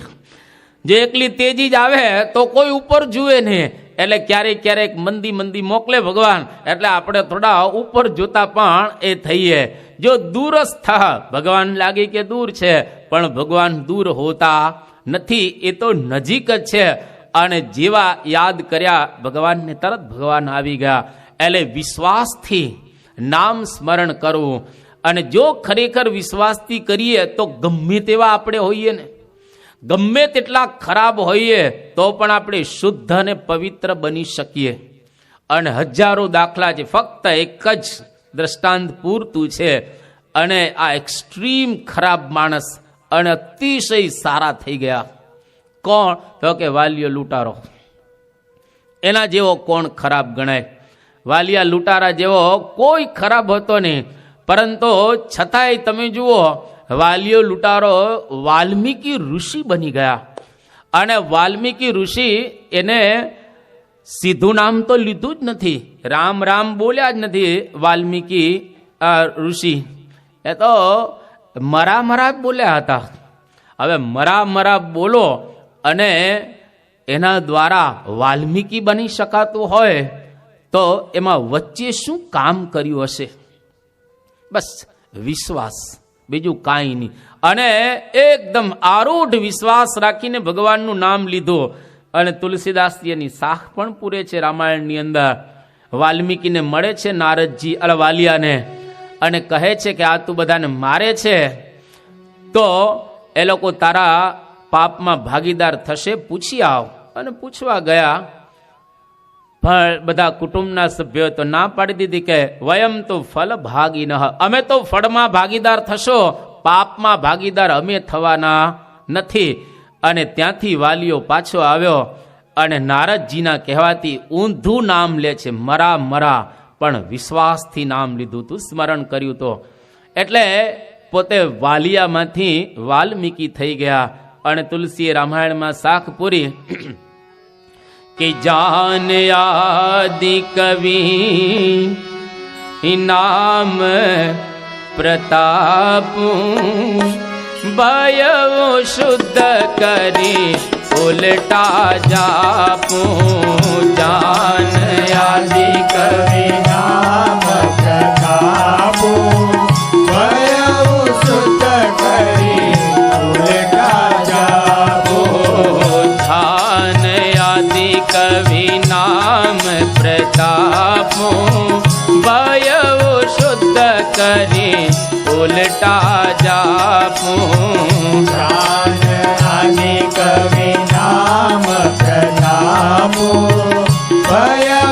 જો એકલી તેજી જ આવે તો કોઈ ઉપર જુએ નહીં. એટલે ક્યારેક ક્યારેક મંદી મંદી મોકલે ભગવાન, એટલે આપણે થોડા ઉપર જોતા પણ એ થઈએ. જો દૂરસ્થ ભગવાન લાગે કે દૂર છે, પણ ભગવાન દૂર હોતા નથી, એ તો નજીક જ છે. અને જેવા યાદ કર્યા ભગવાનને તરત ભગવાન આવી ગયા. એટલે વિશ્વાસથી નામ સ્મરણ કરવું. અને જો ખરેખર વિશ્વાસથી કરીએ તો ગમે તેવા આપણે હોઈએ ને, ગમે તેટલા ખરાબ હોઈએ તો પણ આપણે શુદ્ધ અને પવિત્ર બની શકીએ. અને હજારો દાખલા છે, ફક્ત એક જ દ્રષ્ટાંત પૂરતું છે. અને આ એક્સ્ટ્રીમ ખરાબ માણસ અને અતિશય સારા થઈ ગયા. કોણ? તો કે વાલિયો લૂંટારો. એના જેવો કોણ ખરાબ ગણાય? વાલિયા લૂંટારા જેવો કોઈ ખરાબ હતો નહીં, પરંતુ છતાંય તમે જુઓ, વાલિયો લૂંટારો વાલ્મીકી ઋષિ બની ગયા. અને વાલ્મીકી ઋષિ એને સીધું નામ તો લીધું જ નથી, રામ રામ બોલ્યા જ નથી. વાલ્મીકી ઋષિ એ તો મરા મરા બોલ્યા હતા. હવે મરા મરા બોલો અને એના દ્વારા વાલ્મીકી બની શકાતું હોય તો એમાં વચ્ચે શું કામ કર્યું હશે? બસ વિશ્વાસ, બીજું કાંઈ નહીં. અને એકદમ આરૂઢ વિશ્વાસ રાખીને ભગવાનનું નામ લીધું. અને તુલસીદાસજી એની શાખ પણ પૂરે છે રામાયણની અંદર. વાલ્મીકીને મળે છે નારદજી વાલિયાને, અને કહે છે કે આ તું બધાને મારે છે તો એ લોકો તારા પાપમાં ભાગીદાર થશે, પૂછી આવ. અને પૂછવા ગયા, પણ બધા કુટુંબના સભ્યો તો ના પાડી દીધી કે વયમ તો ફલ ભાગી ન, અમે તો ફળમાં ભાગીદાર થશો, પાપમાં ભાગીદાર અમે થવાના નથી. અને ત્યાંથી વાલીઓ પાછો આવ્યો અને નારદજીના કહેવાથી ઊંધું નામ લે છે, મરા મરા, પણ વિશ્વાસથી નામ લીધું તું, સ્મરણ કર્યું તો. એટલે પોતે વાલિયામાંથી વાલ્મીકી થઈ ગયા. અને તુલસીએ રામાયણમાં શાખ પૂરી કે જાન આદિ કવિ નામ પ્રતાપ ભય શુદ્ધ કરી ઉલટા જાપું. જાન આદિ કવિ નામ પ્રતાપો ભય શુદ્ધ કરી ઉલટા જાપો. જાન આદિ કવિ નામ પ્રતાપો ભય શુદ્ધ કરી ઉલટા જાપું. જાન આદિ કવિ નામ પ્રતાપો ભય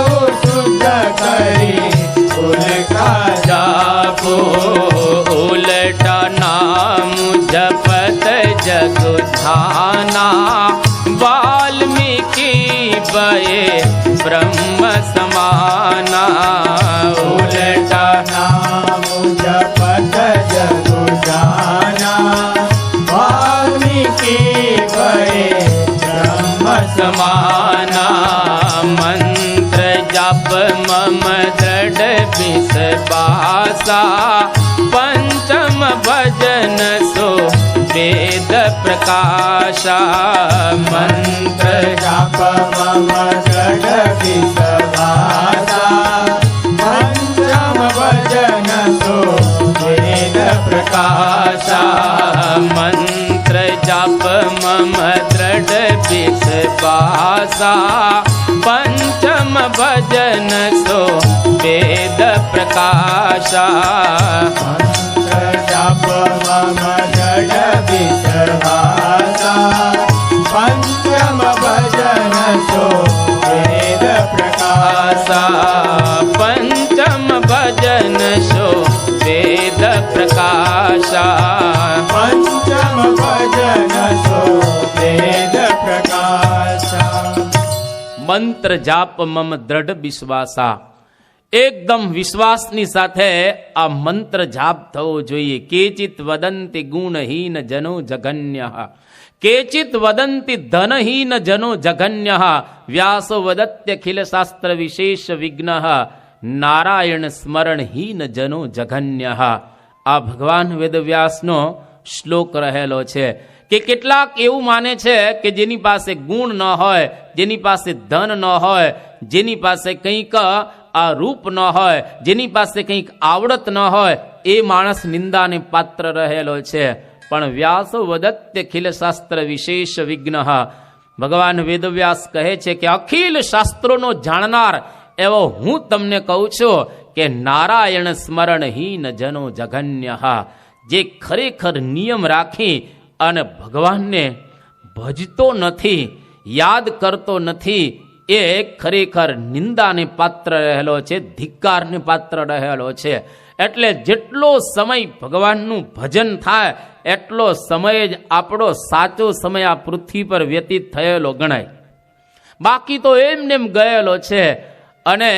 શુદ્ધ કરી ઉલટા જાપો. ઉલટા નામ જપત જગુ ધાના વાલ્મીકી બયે બ્રહ્મ સમાના. ઉલટા નામ જપત જગુ જાના વાલ્મીકી બયે બ્રહ્મ સમાના. મંત્ર જપ મમ દ્રઢ વિશ્વાસા પંચમ ભજન સો વેદ પ્રકાશા. મંત્ર જાપ મમ દ્રઢ વિશ્વાસા પંચમ ભજન સો વેદ પ્રકાશા. મંત્ર જાપ મમ દ્રઢ વિશ્વાસા પંચમ ભજન સો વેદ પ્રકાશા. મંત્ર જાપ મમ દ્રઢ વિશ્વાસા પંચમ ભજન સો વેદ પ્રકાશા. પંચમ ભજન સો વેદ પ્રકાશા. પંચમ ભજન સો વેદ પ્રકાશા. મંત્ર જાપ મમ દ્રઢ વિશ્વાસા, એકદમ વિશ્વાસની સાથે આ મંત્ર જાપ થવો જોઈએ. કેચિત વદંતી ગુણહીન જનો જઘન્ય, કેચિત વદંતી ધનહીન જનો જઘન્ય, વ્યાસો વદત્યખિલ શાસ્ત્ર વિશેષ વિઘ્ન, નારાયણ સ્મરણહીન જનો જઘન્ય. આ ભગવાન વેદવ્યાસનો શ્લોક રહેલો છે કે કેટલાક એવું માને છે કે જેની પાસે ગુણ ન હોય, જેની પાસે ધન ન હોય, જેની પાસે કંઈક આ રૂપ ન હોય, જેની પાસે કંઈક આવડત ન હોય, એ માણસ નિંદાને પાત્ર રહેલો છે. પણ વ્યાસો વદત્ય ખિલ શાસ્ત્ર વિશેષ વિઘ્ન, ભગવાન વેદવ્યાસ કહે છે કે અખિલ શાસ્ત્રોનો જાણનાર એવો હું તમને કહું છું કે નારાયણ સ્મરણહીન જનો જઘન્ય, જે ખરેખર નિયમ રાખી અને ભગવાનને ભજતો નથી, યાદ કરતો નથી, એ ખરેખર નિંદાને પાત્ર રહેલો છે, ધિક્કારને પાત્ર રહેલો છે. એટલે જેટલો સમય ભગવાનનું ભજન થાય એટલો સમય જ આપણો સાચો સમય આ પૃથ્વી પર વ્યતીત થયેલો ગણાય. બાકી તો એમને એમ ગયેલો છે. અને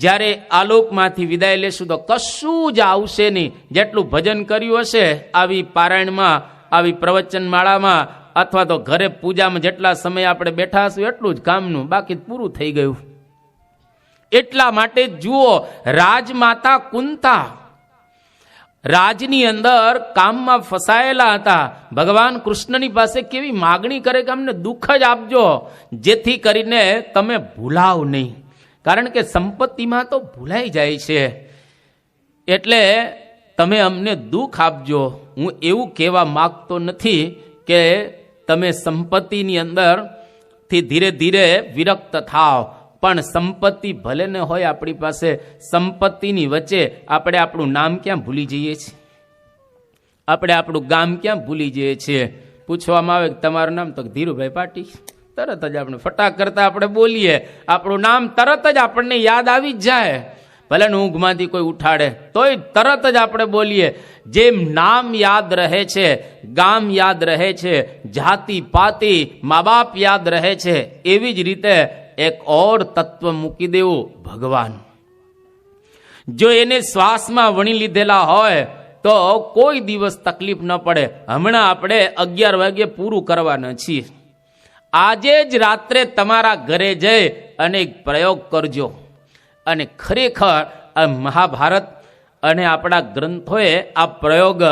જ્યારે આલોકમાંથી વિદાય લેશું તો કશું જ આવશે નહીં. જેટલું ભજન કર્યું હશે આવી પારાયણમાં, આવી પ્રવચનમાળામાં, અથવા તો ઘરે પૂજામાં જેટલા સમય આપણે બેઠા હશું એટલું જ કામનું, બાકી પૂરું થઈ ગયું. એટલા માટે જુઓ, રાજમાતા કુંતા રાજની અંદર કામમાં ફસાયેલા હતા. ભગવાન કૃષ્ણની પાસે કેવી માગણી કરે કે અમને દુઃખ જ આપજો, જેથી કરીને તમે ભૂલાવ નહીં. કારણ કે સંપત્તિમાં તો ભૂલાઈ જાય છે, એટલે તમે અમને દુઃખ આપજો. હું એવું કહેવા માગતો નથી કે તમે સંપત્તિની અંદરથી ધીરે ધીરે વિરક્ત થાવ, પણ સંપત્તિ ભલે ને હોય આપણી પાસે, સંપત્તિની વચ્ચે આપણે આપણું નામ ક્યાં ભૂલી જઈએ છીએ, આપણે આપણું ગામ ક્યાં ભૂલી જઈએ છીએ. પૂછવામાં આવે કે તમારું નામ, તો ધીરુભાઈ પાટી, તરત જ આપણે ફટાક કરતા આપણે બોલીએ, આપણું નામ તરત જ આપણને યાદ આવી જ જાય. ભલે ને ઊંઘમાંથી કોઈ ઉઠાડે તોય તરત જ આપણે બોલીએ. જેમ નામ યાદ રહે છે, ગામ યાદ રહે છે, જાતિ પાતિ મા બાપ યાદ રહે છે, એવી જ રીતે એક ઓર તત્વ મૂકી દેવું, ભગવાન. જો એને શ્વાસમાં વણી લીધેલા હોય તો કોઈ દિવસ તકલીફ ન પડે. હમણાં આપણે 11 વાગે પૂરું કરવાના છીએ. આજે જ રાત્રે તમારા ઘરે જઈ અને એક પ્રયોગ કરજો. અને ખરેખર આ મહાભારત અને આપણા ગ્રંથોએ આ પ્રયોગ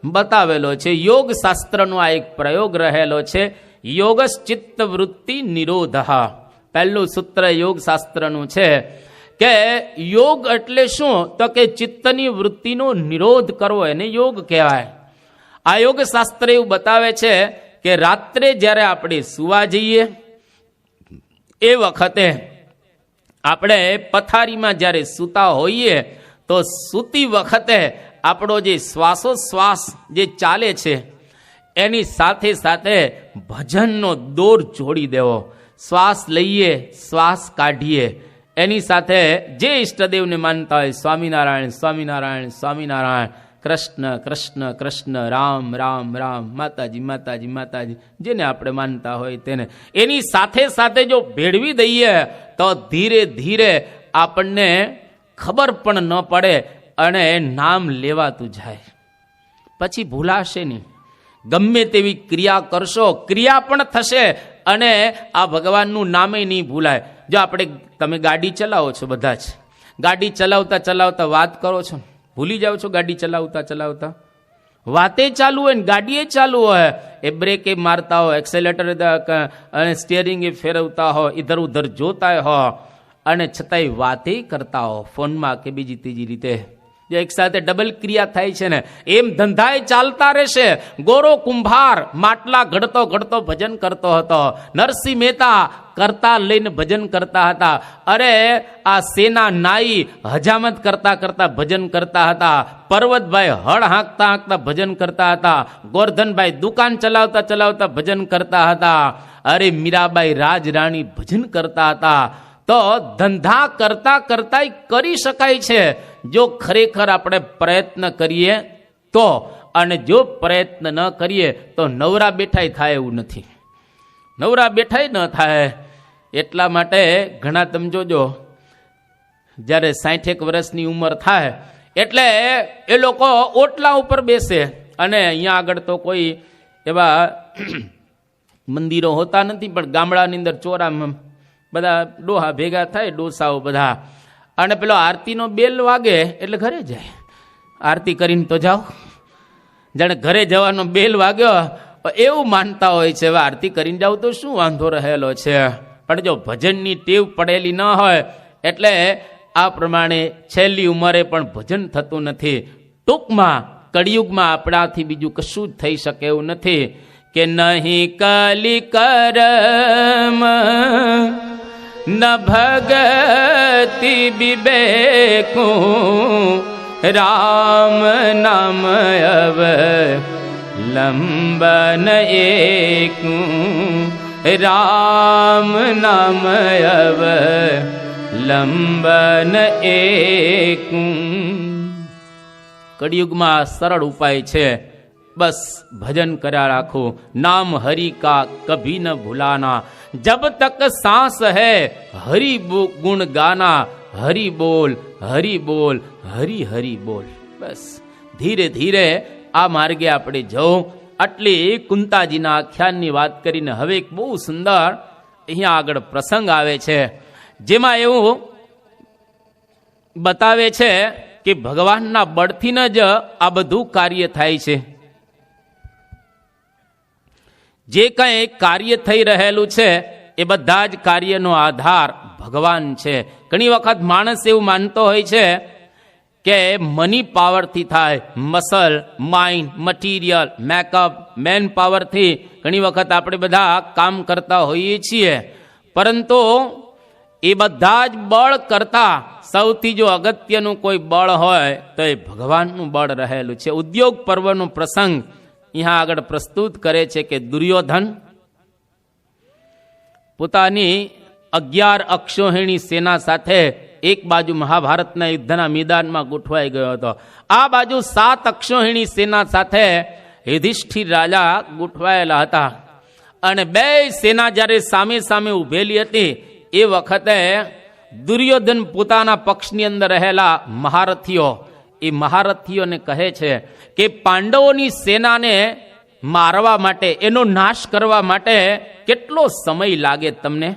બતાવેલો છે. યોગ શાસ્ત્રનો આ એક પ્રયોગ રહેલો છે. યોગશ્ચિત્ત વૃત્તિ નિરોધ. પહેલું સૂત્ર યોગ શાસ્ત્રનું છે કે યોગ એટલે શું, તો કે ચિત્તની વૃત્તિનો નિરોધ કરવો, એને યોગ કહેવાય. આ યોગ શાસ્ત્ર એવું બતાવે છે કે રાત્રે જ્યારે આપણે સુવા જઈએ એ વખતે આપણે પથારીમાં જ્યારે સૂતા હોઈએ તો સૂતી વખતે આપણો જે શ્વાસોશ્વાસ જે ચાલે છે એની સાથે સાથે ભજનનો દોર જોડી દેવો. શ્વાસ લઈએ, શ્વાસ કાઢીએ, એની સાથે જે ઈષ્ટદેવને માનતા હોય, સ્વામિનારાયણ સ્વામિનારાયણ સ્વામિનારાયણ, કૃષ્ણ કૃષ્ણ કૃષ્ણ, રામ રામ રામ, માતાજી માતાજી માતાજી, જેને આપણે માનતા હોય તેને એની સાથે સાથે જો ભેળવી દઈએ તો ધીરે ધીરે આપણને ખબર પણ ન પડે અને નામ લેવાતું જાય. પછી ભૂલાશે નહીં. ગમે તેવી ક્રિયા કરશો, ક્રિયા પણ થશે અને આ ભગવાનનું નામે નહીં ભૂલાય. જો આપણે, તમે ગાડી ચલાવો છો, બધા જ ગાડી ચલાવતા ચલાવતા વાત કરો છો, ભૂલી જાઓ છો. ગાડી ચલાવતા ચલાવતા વાતે ચાલુ હોય ને ગાડીએ ચાલુ હોય, એ બ્રેક એ મારતા હો, એક્સેલેટર અને સ્ટિયરિંગ એ ફેરવતા હો, ઇધર ઉધર જોતા હો, અને છતાંય વાતે કરતા હો ફોનમાં કે બીજી ત્રીજી રીતે. જે એક સાથે ડબલ ક્રિયા થાય છે ને, એમ ધંધાએ ચાલતા રહેશે. ગોરો કુંભાર માટલા ઘડતો ઘડતો ભજન કરતો હતો. નરસિંહ મહેતા કરતા લઈને ભજન કરતા હતા. અરે આ સેના નાઈ હજામત કરતા કરતા ભજન કરતા હતા. પર્વતભાઈ હળ હાંકતા હાંકતા ભજન કરતા હતા. ગોરધનભાઈ દુકાન ચલાવતા ચલાવતા ભજન કરતા હતા. અરે મીરાબાઈ રાજ રાણી ભજન કરતા હતા. તો ધંધા કરતા કરતા કરી શકાય છે જો ખરેખર આપણે પ્રયત્ન કરીએ તો. અને જો પ્રયત્ન ન કરીએ તો નવરા બેઠાય થાય એવું નથી. નવરા બેઠાય ન થાય. એટલા માટે ઘણા તમે જોજો, જ્યારે 60 વર્ષની ઉંમર થાય એટલે એ લોકો ઓટલા ઉપર બેસે. અને અહીંયા આગળ તો કોઈ એવા મંદિરો હોતા નથી, પણ ગામડાની અંદર ચોરામાં બધા ડોહા ભેગા થાય, ડોસાઓ બધા, અને પેલો આરતીનો બેલ વાગે એટલે ઘરે જાય. આરતી કરીને તો જાઓ. જાણે ઘરે જવાનો બેલ વાગ્યો એવું માનતા હોય છે, હવે આરતી કરીને જાવ તો શું વાંધો રહેલો છે. પણ જો ભજનની ટેવ પડેલી ન હોય એટલે આ પ્રમાણે છેલ્લી ઉંમરે પણ ભજન થતું નથી. ટૂંકમાં કળિયુગમાં આપણાથી બીજું કશું જ થઈ શકે એવું નથી કે નહીં કલી કરમ ન ભગતિ વિવેકું રામ નામ અવ લંબન એકું રામ નામ અવ લંબન એકું. કળિયુગમાં સરળ ઉપાય છે, બસ ભજન કર્યા રાખો. નામ હરિ કા કભી ન ભૂલાના, જબ તક सांस है हरि गुण गाना, हरि बोल हरि बोल हरि हरि बोल. બસ ધીરે ધીરે આ માર્ગે આપણે જવું. આટલી કુંતાજીના આખ્યાનની વાત કરીને હવે એક બહુ સુંદર અહીંયા આગળ પ્રસંગ આવે છે, જેમાં એવું બતાવે છે કે ભગવાનના બળથી જ આ બધું કાર્ય થાય છે. જે કંઈ કાર્ય થઈ રહેલું છે એ બધા જ કાર્યનો આધાર ભગવાન છે. ઘણી વખત માણસ એવું માનતો હોય છે કે મની પાવરથી થાય, muscle, mind, material, makeup, man પાવરથી ઘણી વખત આપણે બધા કામ કરતા હોઈએ છીએ. પરંતુ એ બધા જ બળ કરતા સૌથી જો અગત્યનું કોઈ બળ હોય તો એ ભગવાનનું બળ રહેલું છે. ઉદ્યોગ પર્વનો પ્રસંગ અહીંયા આગળ પ્રસ્તુત કરે છે કે દુર્યોધન પોતાની 11 અક્ષોહિણી સેના સાથે એક બાજુ મહાભારતના યુદ્ધના મેદાનમાં ગોઠવાઈ ગયો હતો, આ બાજુ 7 અક્ષોહિણી સેના સાથે યુધિષ્ઠિર રાજા ગોઠવાયેલા હતા. અને બે સેના જ્યારે સામે સામે ઉભેલી હતી એ વખતે દુર્યોધન પોતાના પક્ષની અંદર રહેલા મહારથીઓ, એ મહારથીઓને કહે છે કે પાંડવોની સેનાને મારવા માટે, એનો નાશ કરવા માટે કેટલો સમય લાગે તમને?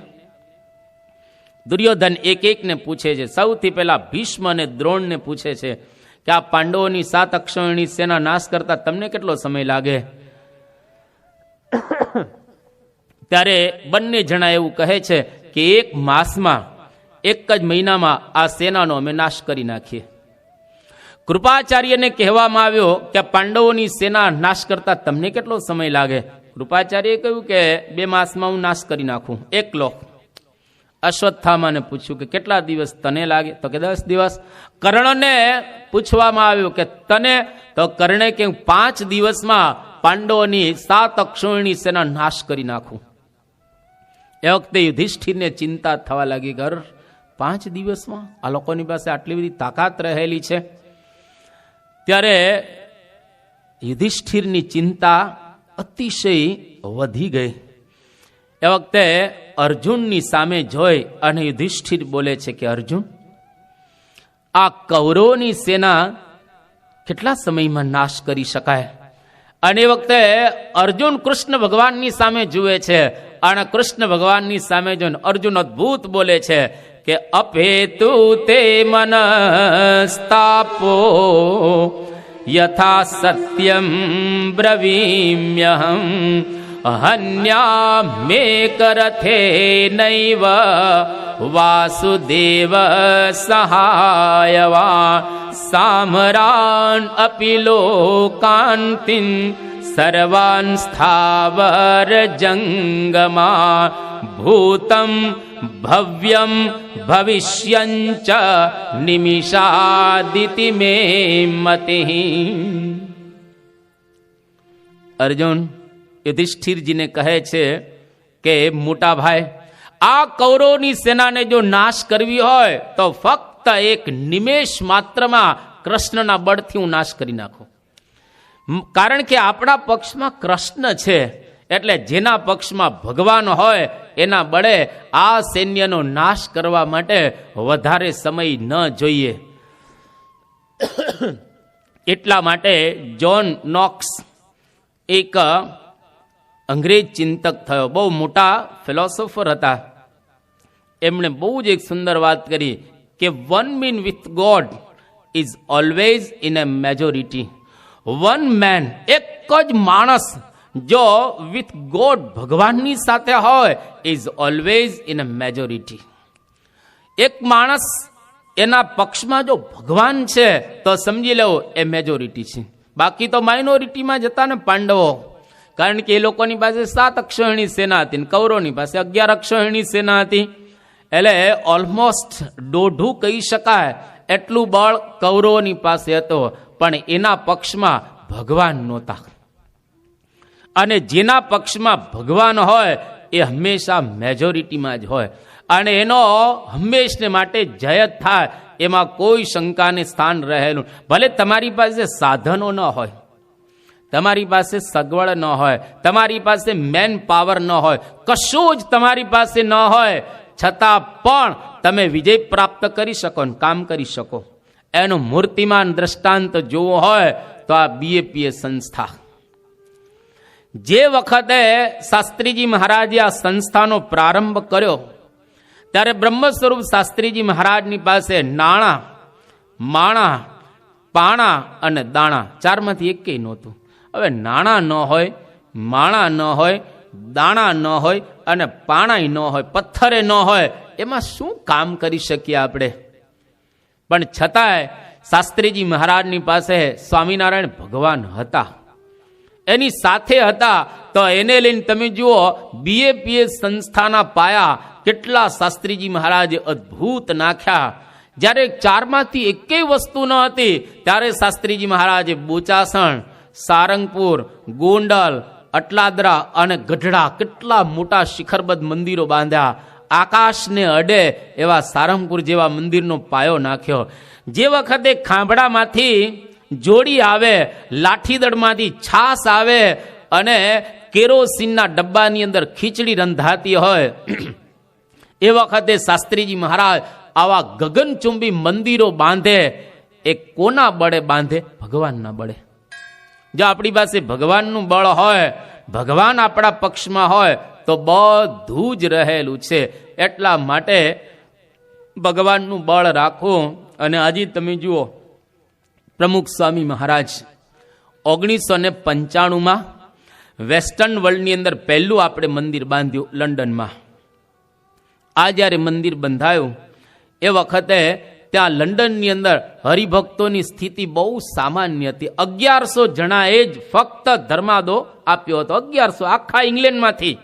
દુર્યોધન એક એકને પૂછે છે. સૌથી પહેલા ભીષ્મ અને દ્રોણને પૂછે છે કે આ પાંડવોની 7 અક્ષોહિણી સેના નાશ કરતા તમને કેટલો સમય લાગે? ત્યારે બંને જણા એવું કહે છે કે 1 માસમાં, 1 જ મહિનામાં આ સેનાનો અમે નાશ કરી નાખીએ. કૃપાચાર્યને કહેવામાં આવ્યો કે પાંડવોની સેના નાશ કરતા તમને કેટલો સમય લાગે? કૃપાચાર્યએ કહ્યું કે 2 માસમાં હું નાશ કરી નાખું એકલો. અશ્વત્થામાને પૂછ્યું કે કેટલા દિવસ તને લાગે? તો કે 10 દિવસ. કર્ણને પૂછવામાં આવ્યું કે તને? તો કર્ણે કે 5 દિવસમાં પાંડવોની 7 અક્ષોહિણી સેના નાશ કરી નાખું. એ વખતે યુધિષ્ઠિરને ચિંતા થવા લાગી, ઘર 5 દિવસમાં આ લોકોની પાસે આટલી બધી તાકાત રહેલી છે. ત્યારે યુધિષ્ઠિરની ચિંતા અતિશય વધી ગઈ. એ વખતે અર્જુનની સામે જોઈ અને યુધિષ્ઠિર બોલે છે કે અર્જુન, આ કૌરવોની સેના કેટલા સમયમાં નાશ કરી શકાય? અને એ વખતે અર્જુન કૃષ્ણ ભગવાનની સામે જુએ છે અને કૃષ્ણ ભગવાનની સામે જોઈને અર્જુન અદ્ભુત બોલે છે કે અપેતુ તે મનસ્તાપો યથા સત્યમ બ્રવીમ્યહમ હન્યા મે કરથે નૈવ વાસુદેવ સહાયવા સામરાન અપી લોકાંતિન સર્વાન સ્થાવર જંગમા ભૂતમ ભવ્યમ ભવિષ્યંચ નિમિષાદિતિ મે મતિઃ. અર્જુન યુધિષ્ઠિરજીને કહે છે કે મોટા ભાઈ, આ કૌરવની સેનાને જો નાશ કરવી હોય તો ફક્ત એક નિમેષ માત્રમાં કૃષ્ણના બળથી હું નાશ કરી નાખું. કારણ કે આપણા પક્ષમાં કૃષ્ણ છે, એટલે જેના પક્ષમાં ભગવાન હોય એના બળે આ સૈન્યનો નાશ કરવા માટે વધારે સમય ન જોઈએ. એટલા માટે જોન નોક્સ એક અંગ્રેજ ચિંતક થયો, બહુ મોટા ફિલોસોફર હતા. એમણે બહુ જ એક સુંદર વાત કરી કે one man with God is always in a majority. One man, એક જ માણસ જો વિથ ગોડ ભગવાનની સાથે હોય is always in a majority. એક માણસ એના પક્ષમાં જો ભગવાન છે તો સમજી લેવો એ મેજોરિટી છે. બાકી તો માઇનોરિટીમાં જતા ને પાંડવો, કારણ કે એ લોકોની પાસે 7 અક્ષોહિણી સેના હતી ને કૌરવની પાસે 11 અક્ષોહિણી સેના હતી. એટલે ઓલમોસ્ટ દોઢું કહી શકાય એટલું બળ કૌરવોની પાસે હતો, પણ એના પક્ષમાં ભગવાન નહોતા. અને જેના પક્ષમાં ભગવાન હોય એ હંમેશા મેજોરિટીમાં જ હોય, અને એનો હંમેશને માટે જય જ થાય, એમાં કોઈ શંકાને સ્થાન રહેલું. ભલે તમારી પાસે સાધનો ન હોય, તમારી પાસે સગવડ ન હોય, તમારી પાસે મેન પાવર ન હોય, કશું જ તમારી પાસે ન હોય, છતાં પણ તમે વિજય પ્રાપ્ત કરી શકો ને કામ કરી શકો. એનું મૂર્તિમાન દ્રષ્ટાંત જોવો હોય તો આ BAPS સંસ્થા. જે વખતે શાસ્ત્રીજી મહારાજે આ સંસ્થાનો પ્રારંભ કર્યો ત્યારે બ્રહ્મ સ્વરૂપ શાસ્ત્રીજી મહારાજની પાસે નાણાં, માણા, પાણા અને દાણા, 4માંથી એકેય નહોતું. હવે નાણાં ન હોય, માણા ન હોય, દાણા ન હોય અને પાણાય ન હોય, પથ્થરે ન હોય, એમાં શું કામ કરી શકીએ આપણે? પણ છતાંય શાસ્ત્રીજી મહારાજની પાસે સ્વામિનારાયણ ભગવાન હતા, એની સાથે હતા. તો એને લઈને તમે જુઓ BAPS સંસ્થાના પાયા કેટલા શાસ્ત્રીજી મહારાજે અદ્ભુત નાખ્યા. જ્યારે 4માંથી એકેય વસ્તુ ન હતી ત્યારે શાસ્ત્રીજી મહારાજે બોચાસણ, સારંગપુર, ગોંડલ, અટલાદરા અને ગઢડા કેટલા મોટા શિખરબદ્ધ મંદિરો બાંધ્યા. આકાશને અડે એવા સારંગપુર જેવા મંદિરનો પાયો નાખ્યો. જે વખતે ખાંભડામાંથી જોડી આવે, લાઠીદળમાંથી છાસ આવે અને કેરોસીનના ડબ્બાની અંદર ખીચડી રંધાતી હોય, એ વખતે શાસ્ત્રીજી મહારાજ આવા ગગનચુંબી મંદિરો બાંધે. એ કોના બળે બાંધે? ભગવાનના બળે. જો આપણી પાસે ભગવાનનું બળ હોય, ભગવાન આપણા પક્ષમાં હોય તો બધું જ રહેલું છે. એટલા માટે ભગવાનનું બળ રાખવું. અને આજે તમે જુઓ પ્રમુખ સ્વામી મહારાજ 1995માં વેસ્ટર્ન વર્લ્ડની અંદર પહેલું આપણે મંદિર બાંધ્યું લંડનમાં. આ જ્યારે મંદિર બંધાયું એ વખતે ત્યાં લંડનની અંદર હરિભક્તોની સ્થિતિ બહુ સામાન્ય હતી. 1100 જણાએ જ ફક્ત ધર્માદો આપ્યો હતો, 1100 આખા ઇંગ્લેન્ડમાંથી.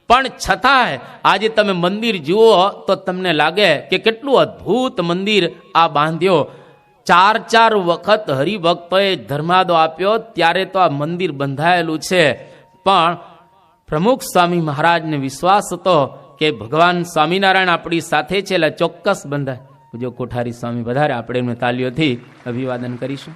પણ છતાંય આજે તમે મંદિર જુઓ તો તમને લાગે કે કેટલું અદ્ભુત મંદિર આ બાંધ્યો. 4 વખત હરિભક્તોએ ધર્માદો આપ્યો ત્યારે તો આ મંદિર બંધાયેલું છે. પણ પ્રમુખ સ્વામી મહારાજને વિશ્વાસ હતો કે ભગવાન સ્વામિનારાયણ આપણી સાથે છે એટલે ચોક્કસ બંધાય. જો કોઠારી સ્વામી વધારે આપણે એમને તાલીઓથી અભિવાદન કરીશું.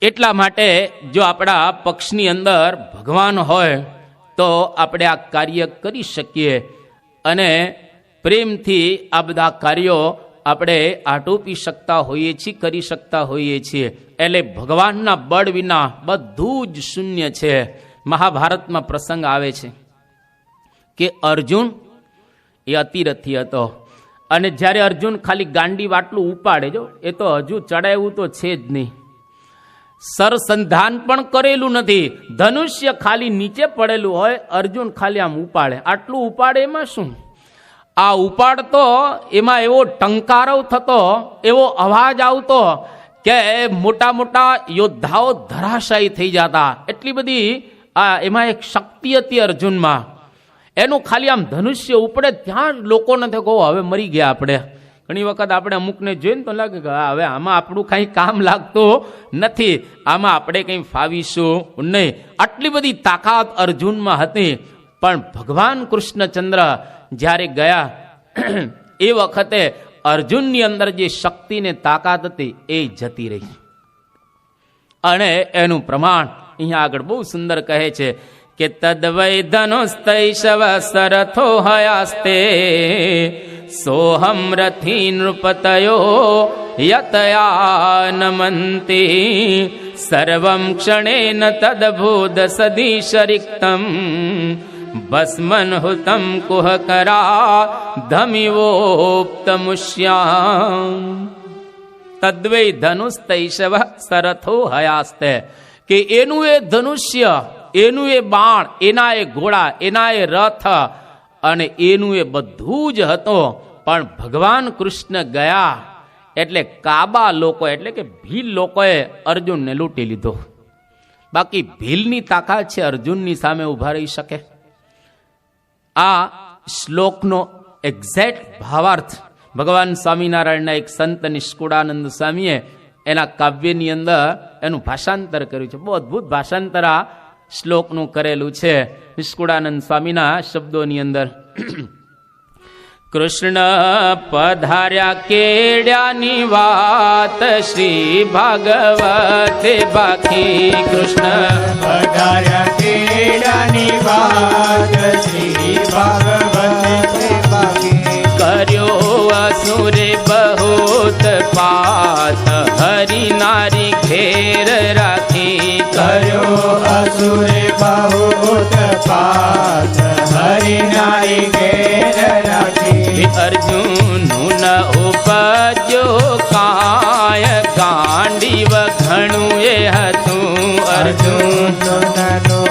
એટલા માટે જો આપણા પક્ષની અંદર ભગવાન હોય તો આપણે આ કાર્ય કરી શકીએ અને પ્રેમથી આ બધા કાર્યો આપણે આટોપી શકતા હોઈએ છીએ, કરી શકતા હોઈએ છીએ. એટલે ભગવાનના બળ વિના બધું જ શૂન્ય છે. મહાભારતમાં પ્રસંગ આવે છે કે અર્જુન એ અતિરથી હતો અને જ્યારે અર્જુન ખાલી ગાંડી વાટલું ઉપાડે, જો એ તો હજુ ચડાવ્યું તો છે જ નહીં, સરસંધાન પણ કરેલું નથી, ધનુષ્ય ખાલી નીચે પડેલું હોય, અર્જુન ખાલી આમ ઉપાડે, આટલું ઉપાડે એમાં શું? આ ઉપાડતો એમાં એવો ટંકારવ થતો, એવો અવાજ આવતો કે મોટા મોટા યોદ્ધાઓ ધરાશાયી થઈ જતા. એટલી બધી એમાં એક શક્તિ હતી અર્જુનમાં. એનું ખાલી આમ ધનુષ્ય ઉપડે ત્યાં જ લોકોને કહો હવે મરી ગયા આપણે. ઘણી વખત આપણે અમુકને જોઈને તો લાગે કે હવે આમાં આપણું કંઈ કામ લાગતું નથી, આમાં આપણે કંઈ ફાવીશું નહીં. આટલી બધી તાકાત અર્જુનમાં હતી. પણ ભગવાન કૃષ્ણચંદ્ર જ્યારે ગયા એ વખતે અર્જુનની અંદર જે શક્તિ ને તાકાત હતી એ જતી રહી. અને એનું પ્રમાણ અહીંયા આગળ બહુ સુંદર કહે છે કે તદ્વૈ ધનુસ્તૈષવ સરથો હયાસ્તે સોહમ રથી નૃપતયો યતયાનમંતિ સર્વં ક્ષણેન તદભૂત સદીશ રિક્તમ ભસ્મન હુતમ કુહકરા ધમિવોપ્તમુષ્યામ તદ્વૈ ધનુસ્તૈષવ સરથો હયાસ્તે, કે એનું એ ધનુષ્ય, એનું એ બાણ, એના એ ઘોડા, એના એ રથ અને એનું એ બધું જ હતો. પણ ભગવાન કૃષ્ણ ગયા એટલે કાબા લોકો એટલે કે ભીલ લોકોએ અર્જુનને લૂંટી લીધો. બાકી ભીલની તાકાત છે અર્જુનની સામે ઊભા રહી શકે? આ શ્લોકનો એક્ઝેક્ટ ભાવાર્થ ભગવાન સ્વામિનારાયણના એક સંત નિષ્કુળાનંદ સ્વામીએ એના કાવ્યની અંદર એનું ભાષાંતર કર્યું છે. બહુ અદભુત ભાષાંતર આ શ્લોકનું કરેલું છે નિષ્કુળાનંદ સ્વામીના શબ્દોની અંદર. કૃષ્ણ પધાર્યા કેડ્યાની વાત શ્રી ભાગવતે બાકી. કૃષ્ણ પધાર્યા કેડાની વાત શ્રી ભાગવતે બાકી. કર્યો અસુરે બહુત પાત હરિ નારી ઘેર રાખી. કર્યો અસુરે બહુત પાત હરિ નારી ઘેર રાખી. અર્જુનનું ન ઉપજ્યો કાય ગાંડીવ ઘણું એ હતું. અર્જુન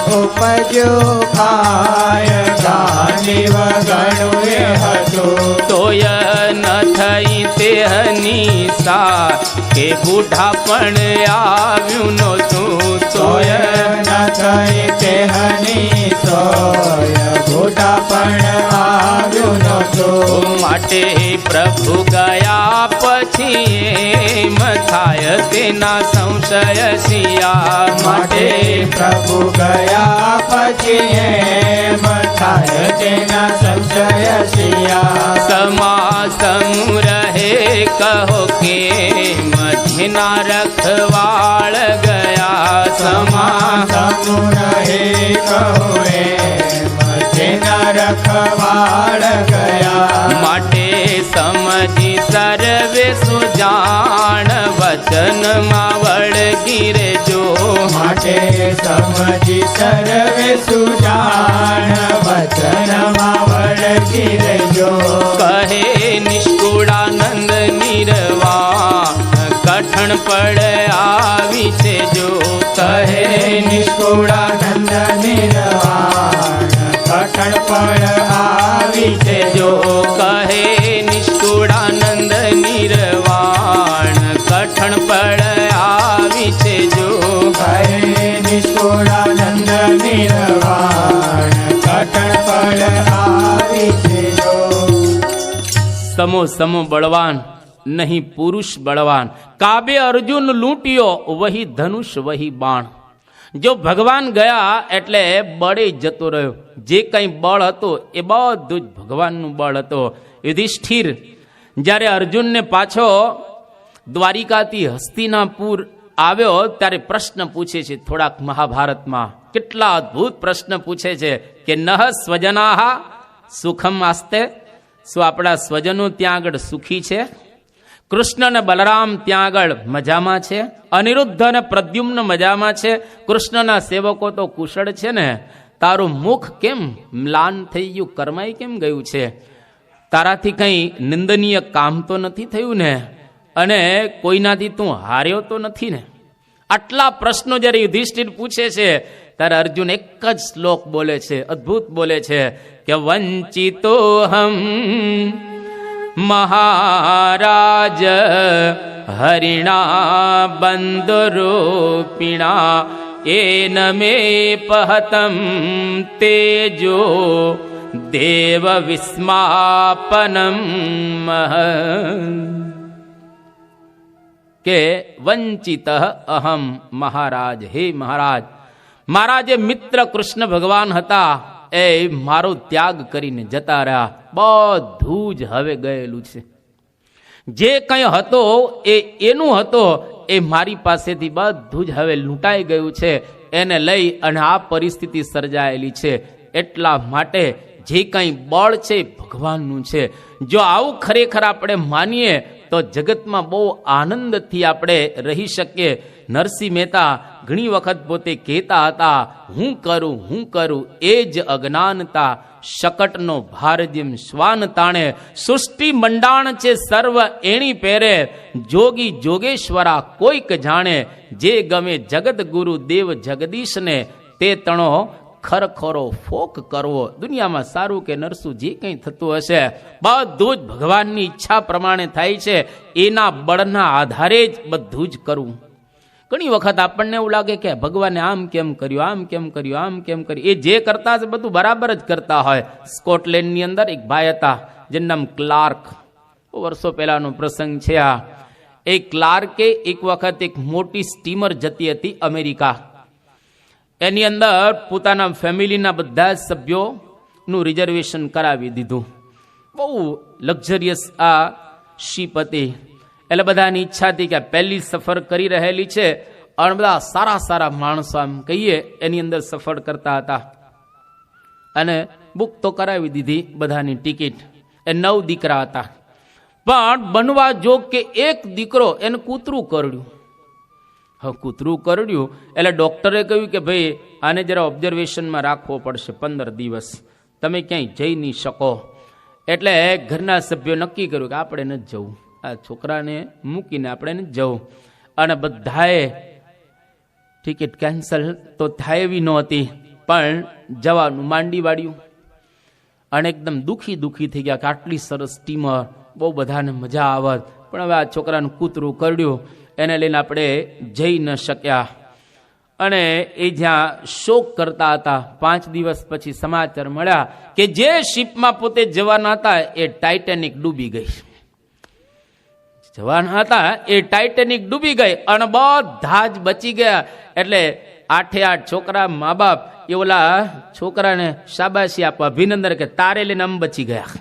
ઉપજ્યો કાય ગાંડીવ ઘણું એ હતું. તોય ન થઈ તેહની સા કે બુઢા પણ આવ્યું નહોતું. સોય ન થઈ તેહની સોય બુઢા પણ આવ્યું નહોતું. માટે પ્રભુ ગયા પછી એમ થાય તેના સંશય સિયા. માટે પ્રભુ ગયા પછી એમ થાય તેના સંશય સિયા. સમાસમ રહે કહો કે મધ્યના રખવાળ ગયા. સમાસમ રહે કહો એમ જેના રખવાળ ગયા. માટે સમજી સર્વે સુજાણ વચનમાં વળગી રેજો. માટે સમજી સર્વે સુજાણ વચનમાં વળગી રહેજો. કહે નિષ્કુળાનંદ નિર્વા કઠણ પડ આવી છે જો. કહે નિષ્કુળાનંદ નિર્વાણ કઠણ પણ આવી છે જો. કહે નિષ્કુળાનંદ નિર્વાણ કઠણ પડ આવી છે જો. કહે નિષ્કુળાનંદ નિર્વાણ કઠણ પણ આવી છે જો. સમો સમો બળવાન નહીં પુરુષ બળવાન. કાબે અર્જુન લૂંટ્યો વહી ધનુષ વહી બાણ. જો ભગવાન ગયા એટલે બળે જતો રહ્યો. જે કંઈ બળ હતો એ બધું જ ભગવાનનું બળ હતો. યુધિષ્ઠિર જ્યારે અર્જુનને પાછો દ્વારિકાથી હસ્તિનાપુર આવ્યો ત્યારે પ્રશ્ન પૂછે છે. થોડાક મહાભારતમાં કેટલા અદ્ભુત પ્રશ્ન પૂછે છે કે નહ સ્વજનાહ સુખમ આસ્તે. શું આપણા સ્વજનો ત્યાં આગળ સુખી છે? કૃષ્ણ અને બલરામ ત્યાં આગળ મજામાં છે? અનિરુદ્ધ અને પ્રદ્યુમ્ન મજામાં છે? કૃષ્ણના સેવકો તો કુશળ છે ને? તારું મુખ કેમ મ્લાન થઈ ગયું, કરમાઈ કેમ ગયું છે? તારાથી કંઈ નિંદનીય કામ તો નથી થયું ને? અને કોઈનાથી તું હાર્યો તો નથી ને? આટલા પ્રશ્નો જ્યારે યુધિષ્ઠિર પૂછે છે ત્યારે અર્જુન એક જ શ્લોક બોલે છે, અદ્ભુત બોલે છે કે વંચિતો હમ મહારાજ હરિણા બંદરૂપિણા એન મે પહતમ તેજો દેવ વિસ્માપનમ કે વંચિત અહમ મહારાજ. હે મહારાજ, મારા જે મિત્ર કૃષ્ણ ભગવાન હતા એ મારો ત્યાગ કરીને જતા રહ્યા. બધું જ હવે ગયેલું છે. જે કંઈ હતો એ એનું હતો એ મારી પાસેથી બધું જ હવે લૂંટાઈ ગયું છે. એને લઈ અને આ પરિસ્થિતિ સર્જાયેલી છે. એટલા માટે જે કંઈ બળ છે ભગવાનનું છે. જો આવું ખરેખર આપણે માનીએ તો જગતમાં બહુ આનંદથી આપણે રહી શકીએ. નરસિંહ મહેતા ઘણી વખત પોતે કહેતા હતા, હું કરું એ જ અજ્ઞાનતા, શકટનો ભાર જેમ શ્વાન તાણે, સૃષ્ટિ મંડાણ છે સર્વ એણી પહેરે, જોગી જોગેશ્વરા કોઈક જાણે, જે ગમે જગત ગુરુ દેવ જગદીશને, તે તણો ખરખરો ફોક કરવો. દુનિયામાં સારું કે નરસું જે કંઈ થતું હશે બધું જ ભગવાનની ઈચ્છા પ્રમાણે થાય છે. એના બળના આધારે જ બધું જ કરવું. ઘણી વખત આપણને એવું લાગે કે ભગવાને આમ કેમ કર્યું, આમ કેમ કર્યું, આમ કેમ કર્યું. એ જે કરતા છે બધું બરાબર જ કરતા હોય. સ્કોટલેન્ડની અંદર એક ભાઈ હતા જેનું નામ ક્લાર્ક. વર્ષો પહેલાનો પ્રસંગ છે આ. એ ક્લાર્કે એક વખત એક મોટી સ્ટીમર જતી હતી અમેરિકા. એની અંદર પોતાના ફેમિલીના બધા જ સભ્યોનું રિઝર્વેશન કરાવી દીધું. બહુ લક્ઝરિયસ આ શિપ હતી. એટલે બધાની ઈચ્છા હતી કે પહેલી સફર કરી રહેલી છે અને બધા સારા સારા માણસો આમ કહીએ એની અંદર સફર કરતા હતા. અને બુક તો કરાવી દીધી બધાની ટિકિટ. એ 9 દીકરા હતા. પણ બનવા જોગ કે એક દીકરો એને કૂતરું કરડ્યું. હવે કૂતરું કરડ્યું એટલે ડૉક્ટરે કહ્યું કે ભાઈ આને જરા ઓબ્ઝર્વેશનમાં રાખવો પડશે 15 દિવસ, તમે ક્યાંય જઈ નહીં શકો. એટલે ઘરના સભ્યો નક્કી કર્યું કે આપણે નથી જવું, આ છોકરાને મૂકીને આપણે નથી જવું. અને બધાએ ટિકિટ કેન્સલ તો થાય એવી નહોતી, પણ જવાનું માંડી વાળ્યું. અને એકદમ દુઃખી થઈ ગયા કે આટલી સરસ સ્ટીમર, બહુ બધાને મજા આવત, પણ હવે આ છોકરાનું કૂતરું કરડ્યું, એને લઈને આપણે જઈ ન શક્યા. અને એ જ્યાં શોક કરતા હતા 5 દિવસ પછી સમાચાર મળ્યા કે જે શિપમાં પોતે જવાના હતા એ ટાઇટેનિક ડૂબી ગઈ. જવાના હતા એ ટાઇટેનિક ડૂબી ગઈ અને બધા જ બચી ગયા. એટલે 8 છોકરા મા બાપ એ ઓલા છોકરાને શાબાશી આપવા અભિનંદન કે તારે લઈને આમ બચી ગયા.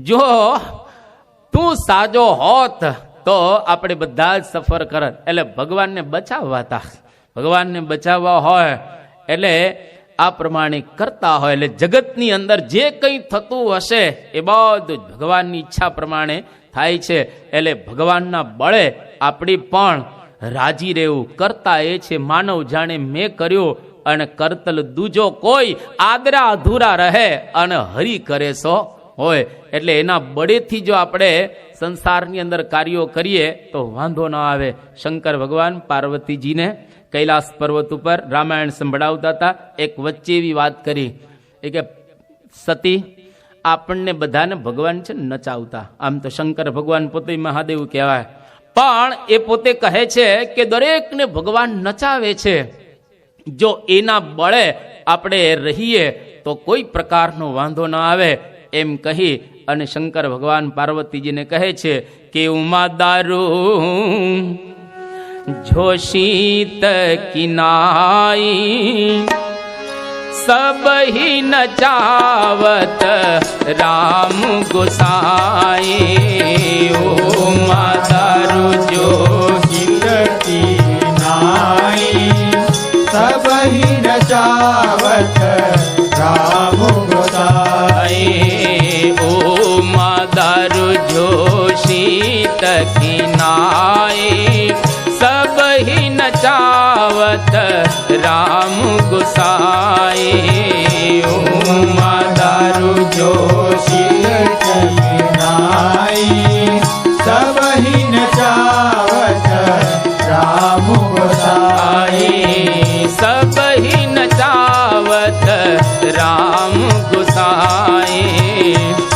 જો તું સાજો હોત તો આપણે બધા જ સફર કરત. એટલે ભગવાનને બચાવવા હતા. ભગવાનને બચાવવા હોય એટલે આ પ્રમાણે કરતા હોય. એટલે જગતની અંદર જે કંઈ થતું હશે એ બધું જ ભગવાનની ઈચ્છા પ્રમાણે થાય છે. એટલે ભગવાનના બળે આપણે પણ રાજી રહેવું. કરતા એ છે માનવ જાણે મેં કર્યું, અને કરતલ દૂજો કોઈ, આદરા અધૂરા રહે અને હરી કરે સો હોય. એટલે એના બળેથી જો આપણે સંસારની અંદર કાર્યો કરીએ તો વાંધો ન આવે. શંકર ભગવાન પાર્વતીજીને કૈલાસ પર્વત ઉપર રામાયણ સંભળાવતા હતા. એક વચ્ચે એવી વાત કરી એ કે સતી આપણને બધાને ભગવાન છે નચાવતા. આમ તો શંકર ભગવાન પોતે મહાદેવ કહેવાય, પણ એ પોતે કહે છે કે દરેકને ભગવાન નચાવે છે. જો એના બળે આપણે રહીએ તો કોઈ પ્રકારનો વાંધો ન આવે એમ કહી અને શંકર ભગવાન પાર્વતીજીને કહે છે કે ઉમા દારૂ જોશીત કિનાઈ, सब ही नचावत राम गोसाई. ओ मातारू जो हित की नाई, सब ही नचावत राम गोसाई. ओ मातारू जो शीत की नाई, सब ही नचावत राम गोसाई. ओ मातारू जो शीत की नाई, सब ही नचावत राम गोसाई. सब ही नचावत राम गोसाई.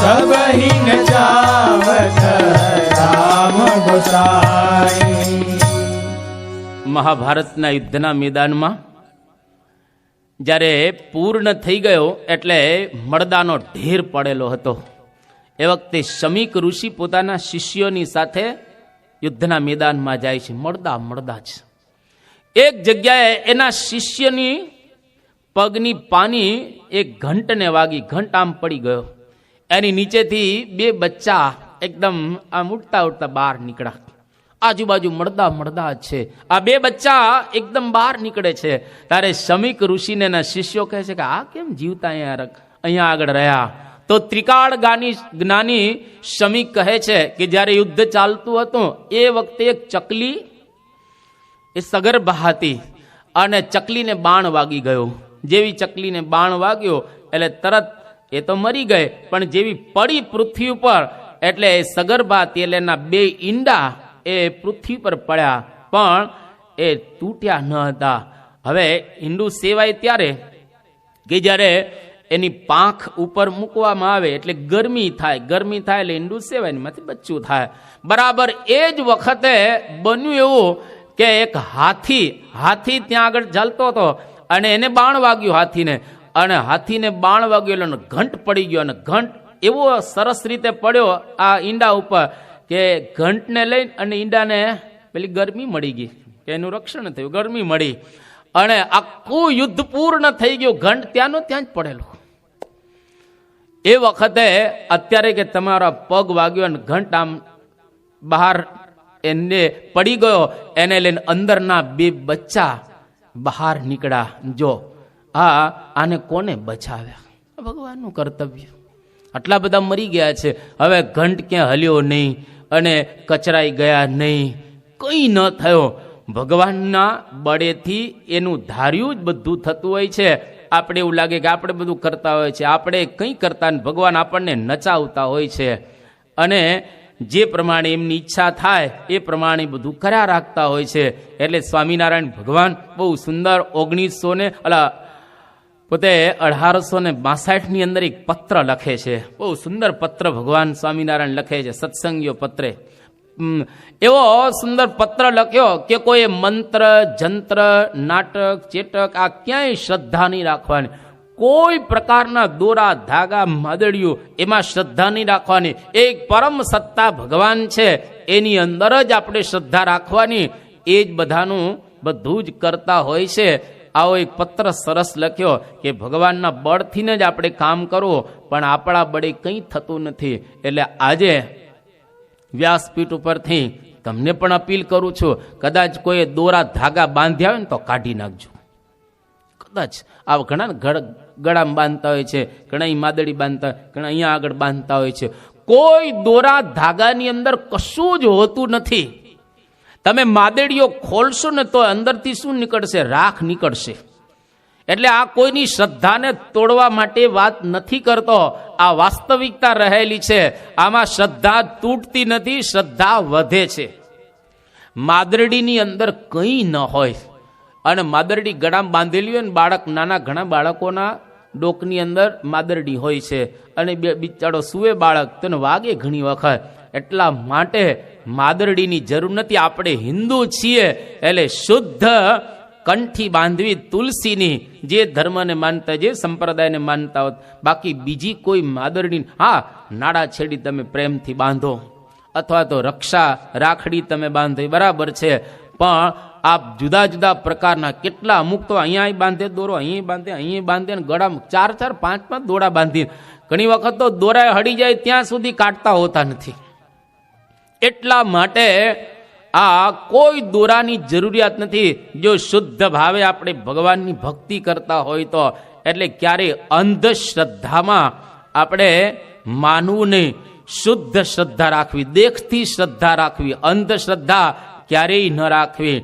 सब ही नचावत राम गोसाई. મહાભારતના યુદ્ધના મેદાનમાં જ્યારે પૂર્ણ થઈ ગયો એટલે મળદાનો ઢેર પડેલો હતો. એ વખતે શમીક ઋષિ પોતાના શિષ્યોની સાથે યુદ્ધના મેદાનમાં જાય છે. મળદા જ એક જગ્યાએ એના શિષ્યની પગની પાની એક ઘંટને વાગી. ઘંટ આમ પડી ગયો. એની નીચેથી 2 બચ્ચા એકદમ આમ ઉડતા બહાર નીકળ્યા. આજુબાજુ મળદા છે. આ 2 બચ્ચા એકદમ બહાર નીકળે છે. ત્યારે શમીક ઋષિને એના શિષ્યો કહે છે કે આ કેમ જીવતા અહીંયા આગળ રહ્યા? તો ત્રિકાળ જ્ઞાની શમીક કહે છે કે જ્યારે યુદ્ધ ચાલતું હતું એ વખતે એક ચકલી એ સગર્ભા હતી અને ચકલીને બાણ વાગી ગયો. જેવી ચકલીને બાણ વાગ્યો એટલે તરત એ તો મરી ગઈ, પણ જેવી પડી પૃથ્વી ઉપર એટલે એ સગર્ભા હતી એટલે એના 2 ઈંડા એ પૃથ્વી પર પડ્યા, પણ એ તૂટ્યા ન હતા. હવે ઈંડું સેવાય ત્યારે કે જ્યારે એની પાંખ ઉપર મૂકવામાં આવે એટલે ગરમી થાય એટલે ઈંડું સેવાય, એમાંથી બચ્ચું થાય. બરાબર એ જ વખતે બન્યું એવું કે એક હાથી ત્યાં આગળ ચાલતો હતો અને એને બાણ વાગ્યું હાથીને બાણ વાગ્યું એટલે ઘંટ પડી ગયો, અને ઘંટ એવો સરસ રીતે પડ્યો આ ઈંડા ઉપર કે ઘંટને લઈને અને ઈંડાને પેલી ગરમી મળી ગઈ, કે એનું રક્ષણ થયું, ગરમી મળી અને આખું યુદ્ધ પૂર્ણ થઈ ગયું. ઘંટ ત્યાંનો ત્યાં જ પડેલો. એ વખતે અત્યારે કે તમારા પગ વાગ્યો અને ઘંટ આમ બહાર એને પડી ગયો, એને લઈને અંદરના 2 બચ્ચા બહાર નીકળ્યા. જો આને કોને બચાવ્યા? ભગવાનનું કર્તવ્ય. આટલા બધા મરી ગયા છે, હવે ઘંટ ક્યાં હલ્યો નહીં અને કચરાઈ ગયા નહીં, કંઈ ન થયો. ભગવાનના બળેથી એનું ધાર્યું જ બધું થતું હોય છે. આપણે એવું લાગે કે આપણે બધું કરતા હોય છે, આપણે કંઈ કરતા ને ભગવાન આપણને નચાવતા હોય છે, અને જે પ્રમાણે એમની ઈચ્છા થાય એ પ્રમાણે બધું કર્યા રાખતા હોય છે. એટલે સ્વામિનારાયણ ભગવાન બહુ સુંદર 1862 અંદર એક પત્ર લખે છે. બહુ સુંદર પત્ર ભગવાન સ્વામિનારાયણ લખે છે, સત્સંગીઓ પત્રે. એવો સુંદર પત્ર લખ્યો કે કોઈ મંત્ર જંત્ર નાટક ચેટક આ ક્યાંય શ્રદ્ધા નહીં રાખવાની, કોઈ પ્રકારના દોરા ધાગા માદડિયું એમાં શ્રદ્ધા નહીં રાખવાની. એક પરમ સત્તા ભગવાન છે એની અંદર જ આપણે શ્રદ્ધા રાખવાની. એ જ બધું જ કરતા હોય છે. આવો એક પત્ર સરસ લખ્યો કે ભગવાનના બળથી જ આપણે કામ કરવું, પણ આપણા બળે કંઈ થતું નથી. એટલે આજે વ્યાસપીઠ ઉપરથી તમને પણ અપીલ કરું છું, કદાચ કોઈ દોરા ધાગા બાંધ્યા હોય ને તો કાઢી નાખજો. કદાચ આ ઘણા ગળામાં બાંધતા હોય છે, ઘણા અહીં માદડી બાંધતા હોય, ઘણા અહીંયા આગળ બાંધતા હોય છે. કોઈ દોરા ધાગાની અંદર કશું જ હોતું નથી. તમે માદડીઓ ખોલશો ને તો અંદરથી શું નીકળશે? રાખ નીકળશે. એટલે આ કોઈની શ્રદ્ધાને તોડવા માટે વાત નથી કરતો, આ વાસ્તવિકતા રહેલી છે. આમાં શ્રદ્ધા તૂટતી નથી, શ્રદ્ધા વધે છે. માદરડીની અંદર કંઈ ન હોય અને માદરડી ગળામાં બાંધેલી હોય ને બાળક, નાના ઘણા બાળકોના ડોકની અંદર માદરડી હોય છે અને બિચારો સુવે બાળક તેને વાગે ઘણી વખત. એટલા માટે માદરડીની જરૂર નથી. આપણે હિન્દુ છીએ એટલે શુદ્ધ કંઠી બાંધવી તુલસીની, જે ધર્મને માનતા, જે સંપ્રદાયને માનતા હોત. બાકી બીજી કોઈ માદરડી, હા નાડા છેડી તમે પ્રેમથી બાંધો અથવા તો રક્ષા રાખડી તમે બાંધો બરાબર છે, પણ આપ જુદા જુદા પ્રકારના કેટલા અમુક તો અહીંયા બાંધે દોરો, અહીં બાંધે ને ગળામાં 4-4, 5-5 દોડા બાંધી ઘણી વખત તો દોરા હડી જાય ત્યાં સુધી કાઢતા હોતા નથી. એટલા માટે આ કોઈ દોરાની જરૂરિયાત નથી. જો શુદ્ધ ભાવે આપણે ભગવાનની ભક્તિ કરતા હોય તો. એટલે ક્યારેય અંધશ્રદ્ધામાં આપણે માનવું નહીં. શુદ્ધ શ્રદ્ધા રાખવી, દેખથી શ્રદ્ધા રાખવી, અંધશ્રદ્ધા ક્યારેય ન રાખવી.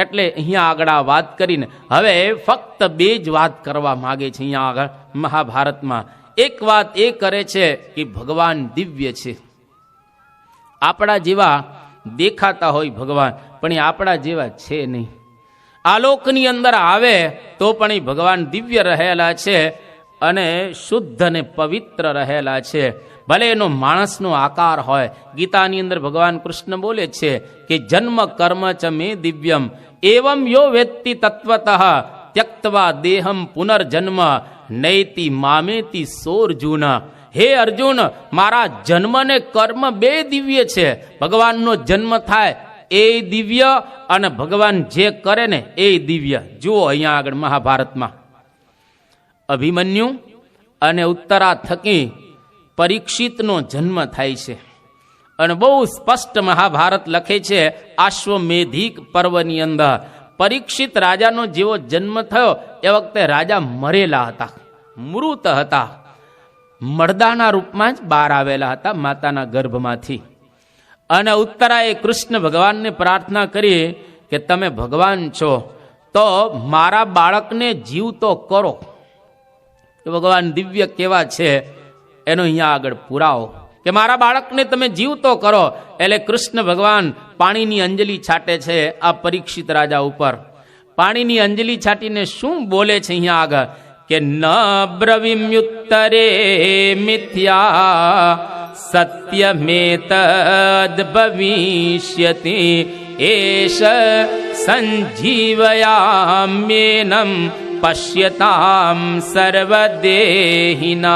એટલે અહીંયા આગળ આ વાત કરીને હવે ફક્ત 2 જ વાત કરવા માગે છે. અહીંયા આગળ મહાભારતમાં એક વાત એ કરે છે કે ભગવાન દિવ્ય છે. આપણા જેવા દેખાતા હોય ભગવાન, પણ એ આપણા જેવા છે નહીં. આલોકની અંદર આવે તો પણ એ ભગવાન દિવ્ય રહેલા છે અને શુદ્ધ અને પવિત્ર રહેલા છે. ભલે એનો માણસનો આકાર હોય. ગીતાની અંદર ભગવાન કૃષ્ણ બોલે છે કે જન્મ કર્મ ચ મે દિવ્યમ એવમ યો વેત્તિ તત્વતઃ ત્યક્તવા દેહમ પુનર્જન્મ નૈતિ મામેતિ સોર્જુન. હે અર્જુન, મારા જન્મ ને કર્મ 2 દિવ્ય છે. ભગવાનનો જન્મ થાય એ દિવ્ય અને ભગવાન જે કરે ને એ દિવ્ય. જુઓ અહીંયા આગળ મહાભારતમાં અભિમન્યુ અને ઉત્તરા થકી પરીક્ષિતનો જન્મ થાય છે અને બહુ સ્પષ્ટ મહાભારત લખે છે આશ્વમેધિક પર્વની અંદર. પરીક્ષિત રાજાનો જેવો જન્મ થયો એ વખતે રાજા મરેલા હતા, મૃત હતા, મરદાના રૂપમાં જ બહાર આવેલા હતા માતાના ગર્ભમાંથી. અને ઉત્તરાએ કૃષ્ણ ભગવાનને પ્રાર્થના કરી કે તમે ભગવાન છો તો મારા બાળકને જીવતો કરો. ભગવાન દિવ્ય કેવા છે એનો અહીંયા આગળ પુરાવો કે મારા બાળકને તમે જીવતો કરો. એટલે કૃષ્ણ ભગવાન પાણીની અંજલિ છાટે છે આ પરીક્ષિત રાજા ઉપર. પાણીની અંજલિ છાટીને શું બોલે છે અહીંયા આગળ કે ન બ્રવીમ્યુત્તરે મિથ્યા સત્યમેતદ ભવિષ્યતિ એષ સંજીવયામ્યેનમ પશ્યતામ સર્વદેહિના.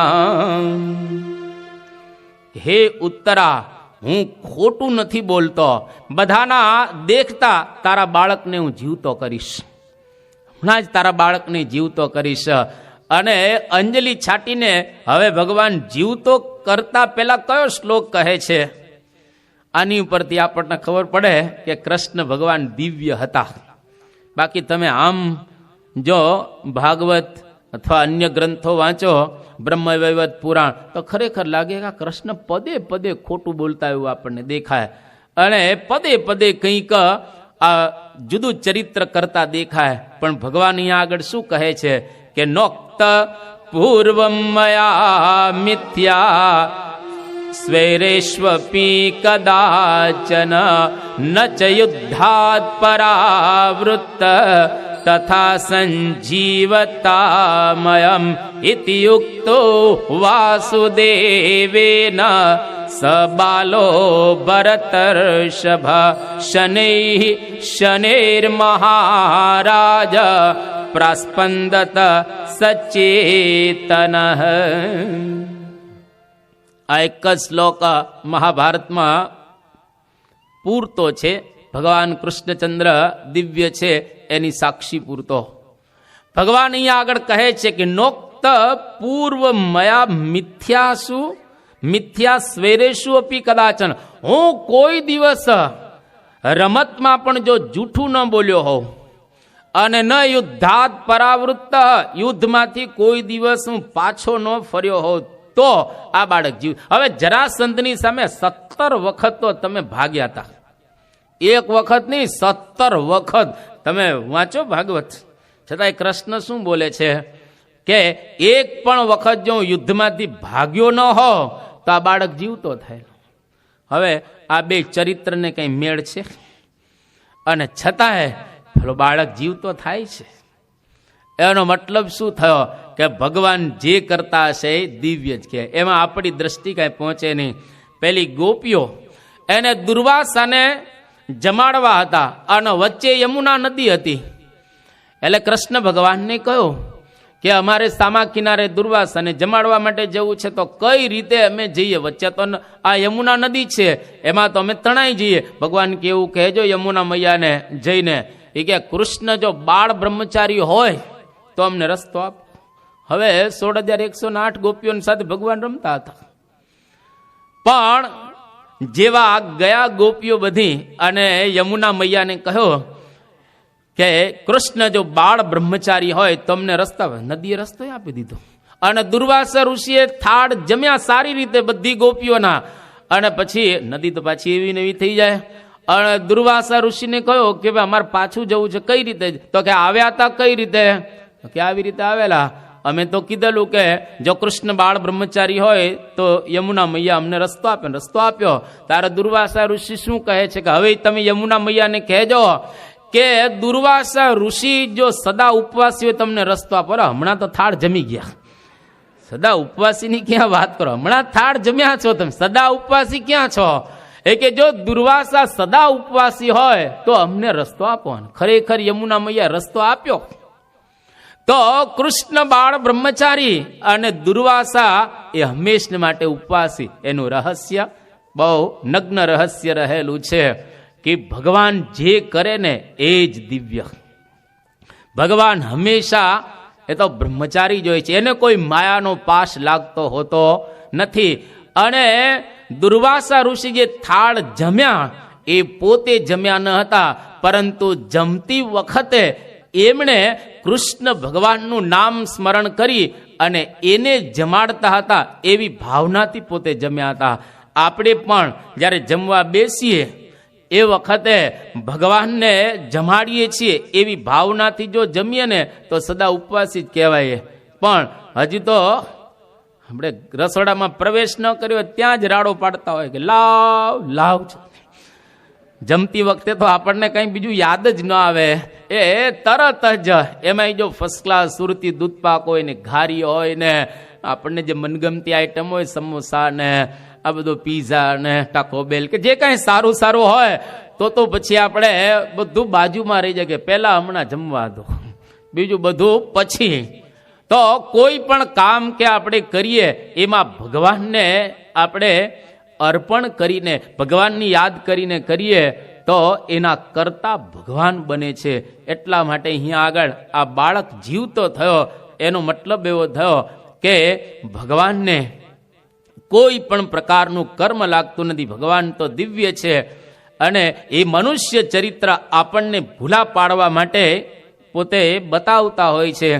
હે ઉત્તરા, હું ખોટું નથી બોલતો. બધાના દેખતા તારા બાળકને હું જીવતો કરીશ. હમણાં જ તારા બાળકને જીવતો કરીશ. અને અંજલિ છાટીને હવે ભગવાન જીવતો કરતા પહેલા કયો શ્લોક કહે છે? આની ઉપરથી આપણને ખબર પડે કે કૃષ્ણ ભગવાન દિવ્ય હતા. બાકી તમે આમ જો ભાગવત અથવા અન્ય ગ્રંથો વાંચો, બ્રહ્મવૈવર્ત પુરાણ, તો ખરેખર લાગે કે કૃષ્ણ પદે પદે ખોટું બોલતા એવું આપણને દેખાય અને પદે પદે કંઈક જુદું ચરિત્ર કરતા દેખાય. પણ ભગવાન અહીંયા આગળ શું કહે છે કે નોક્ત પૂર્વમ મયા મિથ્યા સ્વૈરેષ્વપી કદાચન ન ચ યુદ્ધાત પરાવૃત્ત તથા સંજીવતામયમ ઇતિ યુક્તો વાસુદેવેન સ બાલો ભરતર્ષભ શનૈઃ શનૈર્મહારાજ પ્રસ્પંદત સચેતન. આ એક જ શ્લોક મહાભારતમાં પૂરતો છે. ભગવાન કૃષ્ણચંદ્ર દિવ્ય છે એની સાક્ષી પૂરતો. ભગવાન અહીંયા આગળ કહે છે કે નોક્ત પૂર્વ મયા મિથ્યાસુ મિથ્યા સ્વૈરેષુ અપી કદાચન. હું કોઈ દિવસ રમતમાં પણ જો જૂઠું ન બોલ્યો હોઉં અને ન યુદ્ધાત પરાવૃત્ત, યુદ્ધમાંથી કોઈ દિવસ હું પાછો ન ફર્યો હોઉં તો આ બાળક જીવ. હવે જરાસંધની સામે 17 વખત તો તમે ભાગ્યા હતા. એક વખત નહીં, 17 વખત. તમે વાંચો ભાગવત. છતાંય કૃષ્ણ શું બોલે છે કે એક પણ વખત જો યુદ્ધમાંથી ભાગ્યો ન હો તો આ બાળક જીવતો થાય. હવે આ બે ચરિત્રને કઈ મેળ છે? અને છતાંય પેલો બાળક જીવતો થાય છે. એનો મતલબ શું થયો કે ભગવાન જે કરતા હશે એ દિવ્ય જ કે એમાં આપણી દ્રષ્ટિ કાંઈ પહોંચે નહીં. પેલી ગોપીઓ એને દુર્વાસાને જમાડવા હતા અને વચ્ચે યમુના નદી હતી. એટલે કૃષ્ણ ભગવાનને કહ્યું કે અમારે સામા કિનારે દુર્વાસાને જમાડવા માટે જવું છે, તો કઈ રીતે અમે જઈએ? વચ્ચે તો આ યમુના નદી છે, એમાં તો અમે તણાઈ જઈએ. ભગવાન કે એવું કહેજો યમુના મૈયાને જઈને એ કે કૃષ્ણ જો બાળ બ્રહ્મચારી હોય તો અમને રસ્તો આપ. હવે 16,108 ગોપીઓની સાથે ભગવાન રમતા હતા. પણ જેવા ગયા ગોપીઓ બધી અને યમુના મૈયાને કહ્યો કે કૃષ્ણ જો બાળ બ્રહ્મચારી હોય તો અમને રસ્તા, નદીએ રસ્તો આપી દીધો. અને દુર્વાસા ઋષિએ થાળ જમ્યા સારી રીતે બધી ગોપીઓના. અને પછી નદી તો પાછી એવી ને એવી થઈ જાય. અને દુર્વાસા ઋષિને કહ્યો કે ભાઈ અમારે પાછું જવું છે. કઈ રીતે? તો કે આવ્યા હતા કઈ રીતે? કે આવી રીતે આવેલા. અમે તો કીધેલું કે જો કૃષ્ણ બાળ બ્રહ્મચારી હોય તો યમુના મૈયા અમને રસ્તો આપે. રસ્તો આપ્યો. તારા દુર્વાસા ઋષિ શું કહે છે કે હવે તમે યમુના મૈયાને કહેજો કે દુર્વાસા ઋષિ જો સદા ઉપવાસી હોય તમને રસ્તો આપો. હમણાં તો થાળ જમી ગયા. સદા ઉપવાસીની ક્યાં વાત કરો? હમણાં થાળ જમ્યા છો તમે, સદા ઉપવાસી ક્યાં છો? એ કે જો દુર્વાસા સદા ઉપવાસી હોય તો અમને રસ્તો આપો. ખરેખર યમુના મૈયા રસ્તો આપ્યો. તો કૃષ્ણ બાળ બ્રહ્મચારી અને દુર્વાસા એ હંમેશને માટે ઉપવાસી. એનું રહસ્ય બહુ નગ્ન રહસ્ય રહેલું છે કે ભગવાન જે કરે ને એ જ દિવ્ય. ભગવાન હંમેશા એ તો બ્રહ્મચારી જ હોય છે. એને કોઈ માયાનો પાશ લાગતો હોતો નથી. અને દુર્વાસા ઋષિ જે થાળ જમ્યા એ પોતે જમ્યા ન હતા, પરંતુ જમતી વખતે એમણે કૃષ્ણ ભગવાનનું નામ સ્મરણ કરી અને એને જમાડતા હતા. એવી ભાવનાથી પોતે જમ્યા હતા. આપણે પણ જ્યારે જમવા બેસીએ એ વખતે ભગવાનને જમાડીએ છીએ એવી ભાવનાથી જો જમીએ ને તો સદા ઉપવાસી જ કહેવાય. પણ હજી તો આપણે રસોડામાં પ્રવેશ ન કર્યો ત્યાં જ રાડો પાડતા હોય કે લાવ લાવ. જમતી વખતે તો આપણને કંઈ બીજું યાદ જ ન આવે, એ તરત જ એમાં જો ફર્સ્ટ ક્લાસ સુરતી દૂધપાક હોય ને ઘારી હોય ને આપણને જે મનગમતી આઈટમ હોય સમોસા ને આ બધું પીઝા ને ટાકો બેલ કે જે કાંઈ સારું સારું હોય તો પછી આપણે બધું બાજુમાં રહી જાય કે પહેલા હમણાં જમવા દો, બીજું બધું પછી. તો કોઈ પણ કામ કે આપણે કરીએ એમાં ભગવાનને આપણે અર્પણ કરીને ભગવાનની યાદ કરીને કરીએ તો એના કરતા ભગવાન બને છે. એટલા માટે અહીંયા આગળ આ બાળક જીવતો થયો એનો મતલબ એવો થયો કે ભગવાનને કોઈ પણ પ્રકારનું કર્મ લાગતું નથી. ભગવાન તો દિવ્ય છે અને એ મનુષ્ય ચરિત્ર આપણને ભૂલા પાડવા માટે પોતે બતાવતા હોય છે.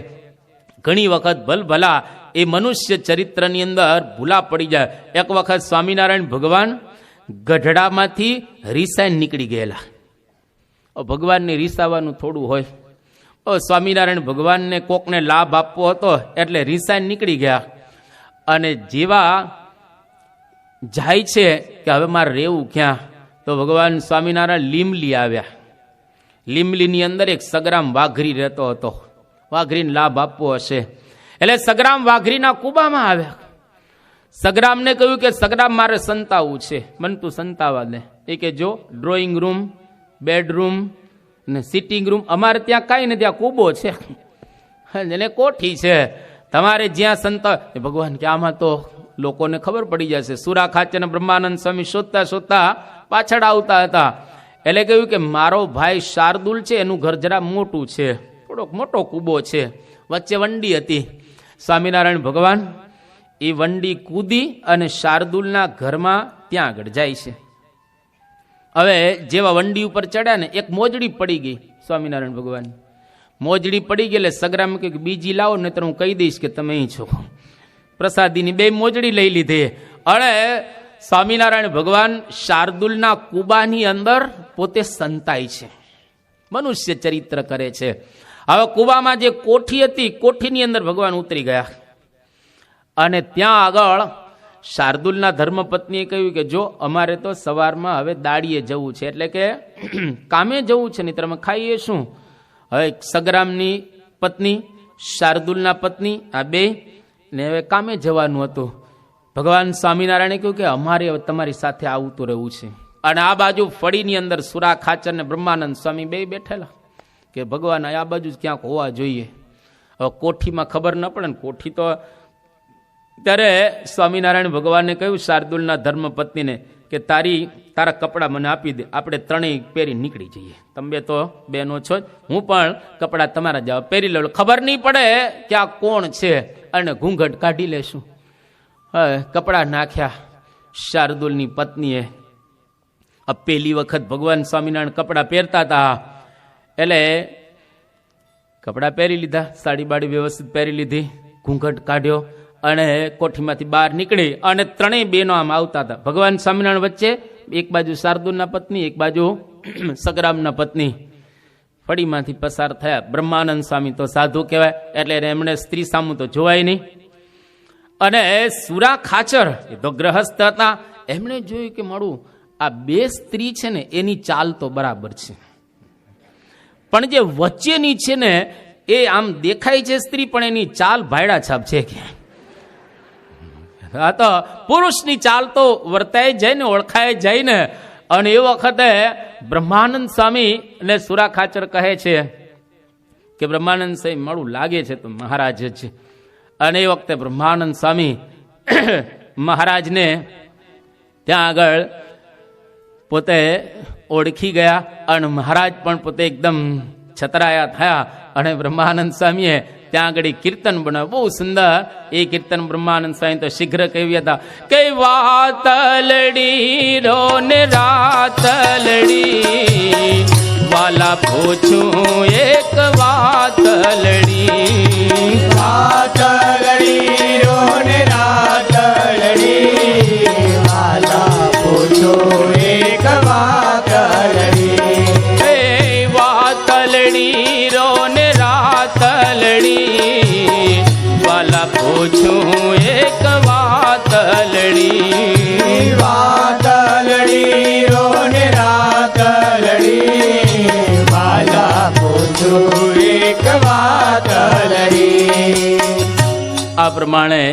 ઘણી વખત ભલભલા એ મનુષ્ય ચરિત્રની અંદર ભૂલા પડી જાય. એક વખત સ્વામિનારાયણ ભગવાન ગઢડામાંથી રીસાઈને નીકળી ગયેલા. ભગવાનને રીસાવાનું થોડું હોય. સ્વામિનારાયણ ભગવાનને કોકને લાભ આપવો હતો એટલે રીસાઈને નીકળી ગયા. અને જેવા જાય છે કે હવે મારે રહેવું ક્યાં, તો ભગવાન સ્વામિનારાયણ લીમલી આવ્યા. લીમલીની અંદર એક સગ્રામ વાઘરી રહેતો હતો. વાઘરીને લાભ આપવો હશે એટલે સગ્રામ વાઘરીના કુબામાં આવ્યા. સગ્રામને કહ્યું કે સગ્રામ મારે સંતાવવું છે, મને તું સંતાવા દે. એ કે જો ડ્રોઈંગ રૂમ, બેડરૂમ ને સિટિંગ રૂમ અમારે ત્યાં કાંઈ નથી, આ કુબો છે એને કોઠી છે, તમારે જ્યાં સંતાવ. ભગવાન કે આમાં તો લોકોને ખબર પડી જશે. સુરા ખાચર અને બ્રહ્માનંદ સ્વામી શોધતા શોધતા પાછળ આવતા હતા. એટલે કહ્યું કે મારો ભાઈ શાર્દુલ છે એનું ઘર જરા મોટું છે, થોડોક મોટો કૂબો છે, વચ્ચે વંડી હતી. સ્વામિનારાયણ ભગવાન એ વંડી કૂદી અને શાર્દુલના ઘરમાં ત્યાં આગળ જાય છે. હવે જેવા વંડી ઉપર ચડ્યા ને એક મોજડી પડી ગઈ સ્વામિનારાયણ ભગવાન. મોજડી પડી ગઈ એટલે સગ્રામ કે બીજી લાવો ને તો હું કહી દઈશ કે તમે અહીં છો. પ્રસાદીની બે મોજડી લઈ લીધી અને સ્વામિનારાયણ ભગવાન શાર્દુલના કુબાની અંદર પોતે સંતાય છે, મનુષ્ય ચરિત્ર કરે છે. હવે કુબામાં જે કોઠી હતી કોઠીની અંદર ભગવાન ઉતરી ગયા અને ત્યાં આગળ શાર્દુલના ધર્મપત્નીએ કહ્યું કે જો અમારે તો સવારમાં હવે દાડીએ જવું છે, એટલે કે કામે જવું છે, નહીં તમે ખાઈએ શું. હવે સગ્રામની પત્ની શાર્દુલના પત્ની આ બે ને હવે કામે જવાનું હતું. ભગવાન સ્વામિનારાયણે કહ્યું કે અમારે હવે તમારી સાથે આવતું રહેવું છે. અને આ બાજુ ફળીની અંદર સુરા ખાચર ને બ્રહ્માનંદ સ્વામી બે બેઠેલા કે ભગવાન આ બાજુ જ ક્યાંક હોવા જોઈએ. હવે કોઠીમાં ખબર ન પડે ને, કોઠી તો ત્યારે સ્વામિનારાયણ ભગવાને કહ્યું શાર્દુલના ધર્મપત્નીને કે તારા કપડાં મને આપી દે, આપણે ત્રણેય પહેરી નીકળી જઈએ. તમે તો બહેનો છો, હું પણ કપડાં તમારા જવા પહેરી લઉં, ખબર નહીં પડે કે આ કોણ છે, અને ઘૂંઘટ કાઢી લેશું. હવે કપડાં નાખ્યા શાર્દુલની પત્નીએ. પહેલી વખત ભગવાન સ્વામિનારાયણ કપડાં પહેરતા હતા એટલે કપડાં પહેરી લીધા, સાડી બાડી વ્યવસ્થિત પહેરી લીધી, ઘૂંઘટ કાઢ્યો અને કોઠીમાંથી બહાર નીકળી અને ત્રણેય બહેનો આમ આવતા હતા. ભગવાન સ્વામિનારાયણ વચ્ચે, એક બાજુ શાર્દુલના પત્ની, એક બાજુ સગ્રામના પત્ની ફળીમાંથી પસાર થયા. બ્રહ્માનંદ સ્વામી તો સાધુ કહેવાય એટલે એમણે સ્ત્રી સામું તો જોવાય નહીં. અને સુરા ખાચર એ તો ગ્રહસ્થ હતા, એમણે જોયું કે મારું આ બે સ્ત્રી છે ને એની ચાલ તો બરાબર છે, પણ જે વચ્ચેની છે ને એ આમ દેખાય છે સ્ત્રી પણ એની ચાલ ભાયડા છાપ છે કે આ તો પુરુષની ચાલ તો વર્તાય જાય ને, ઓળખાય જાય ને. અને એ વખતે બ્રહ્માનંદ સ્વામી ને સુરા ખાચર કહે છે કે બ્રહ્માનંદ સ્વામી મારું લાગે છે તો મહારાજ જ છે. અને એ વખતે બ્રહ્માનંદ સ્વામી મહારાજને ત્યાં આગળ પોતે ઓળખી ગયા અને મહારાજ પણ પોતે એકદમ છતરાયા થયા. અને બ્રહ્માનંદ સ્વામીએ ત્યાં આગળ કીર્તન બનાવ્યું, બહુ સુંદર. એ કીર્તન બ્રહ્માનંદ સ્વામી તો શીઘ્ર કહ્યું હતા કે વાતલડી રો ને રાતલડી વાલા પૂછું એક વાતલડી, વાતલડી રો ને રાતલડી વાલા પૂછો એક વાતલડી. વાતલડી રોને રાતલડી વાલા પૂછું એક વાતલડી. આ પ્રમાણે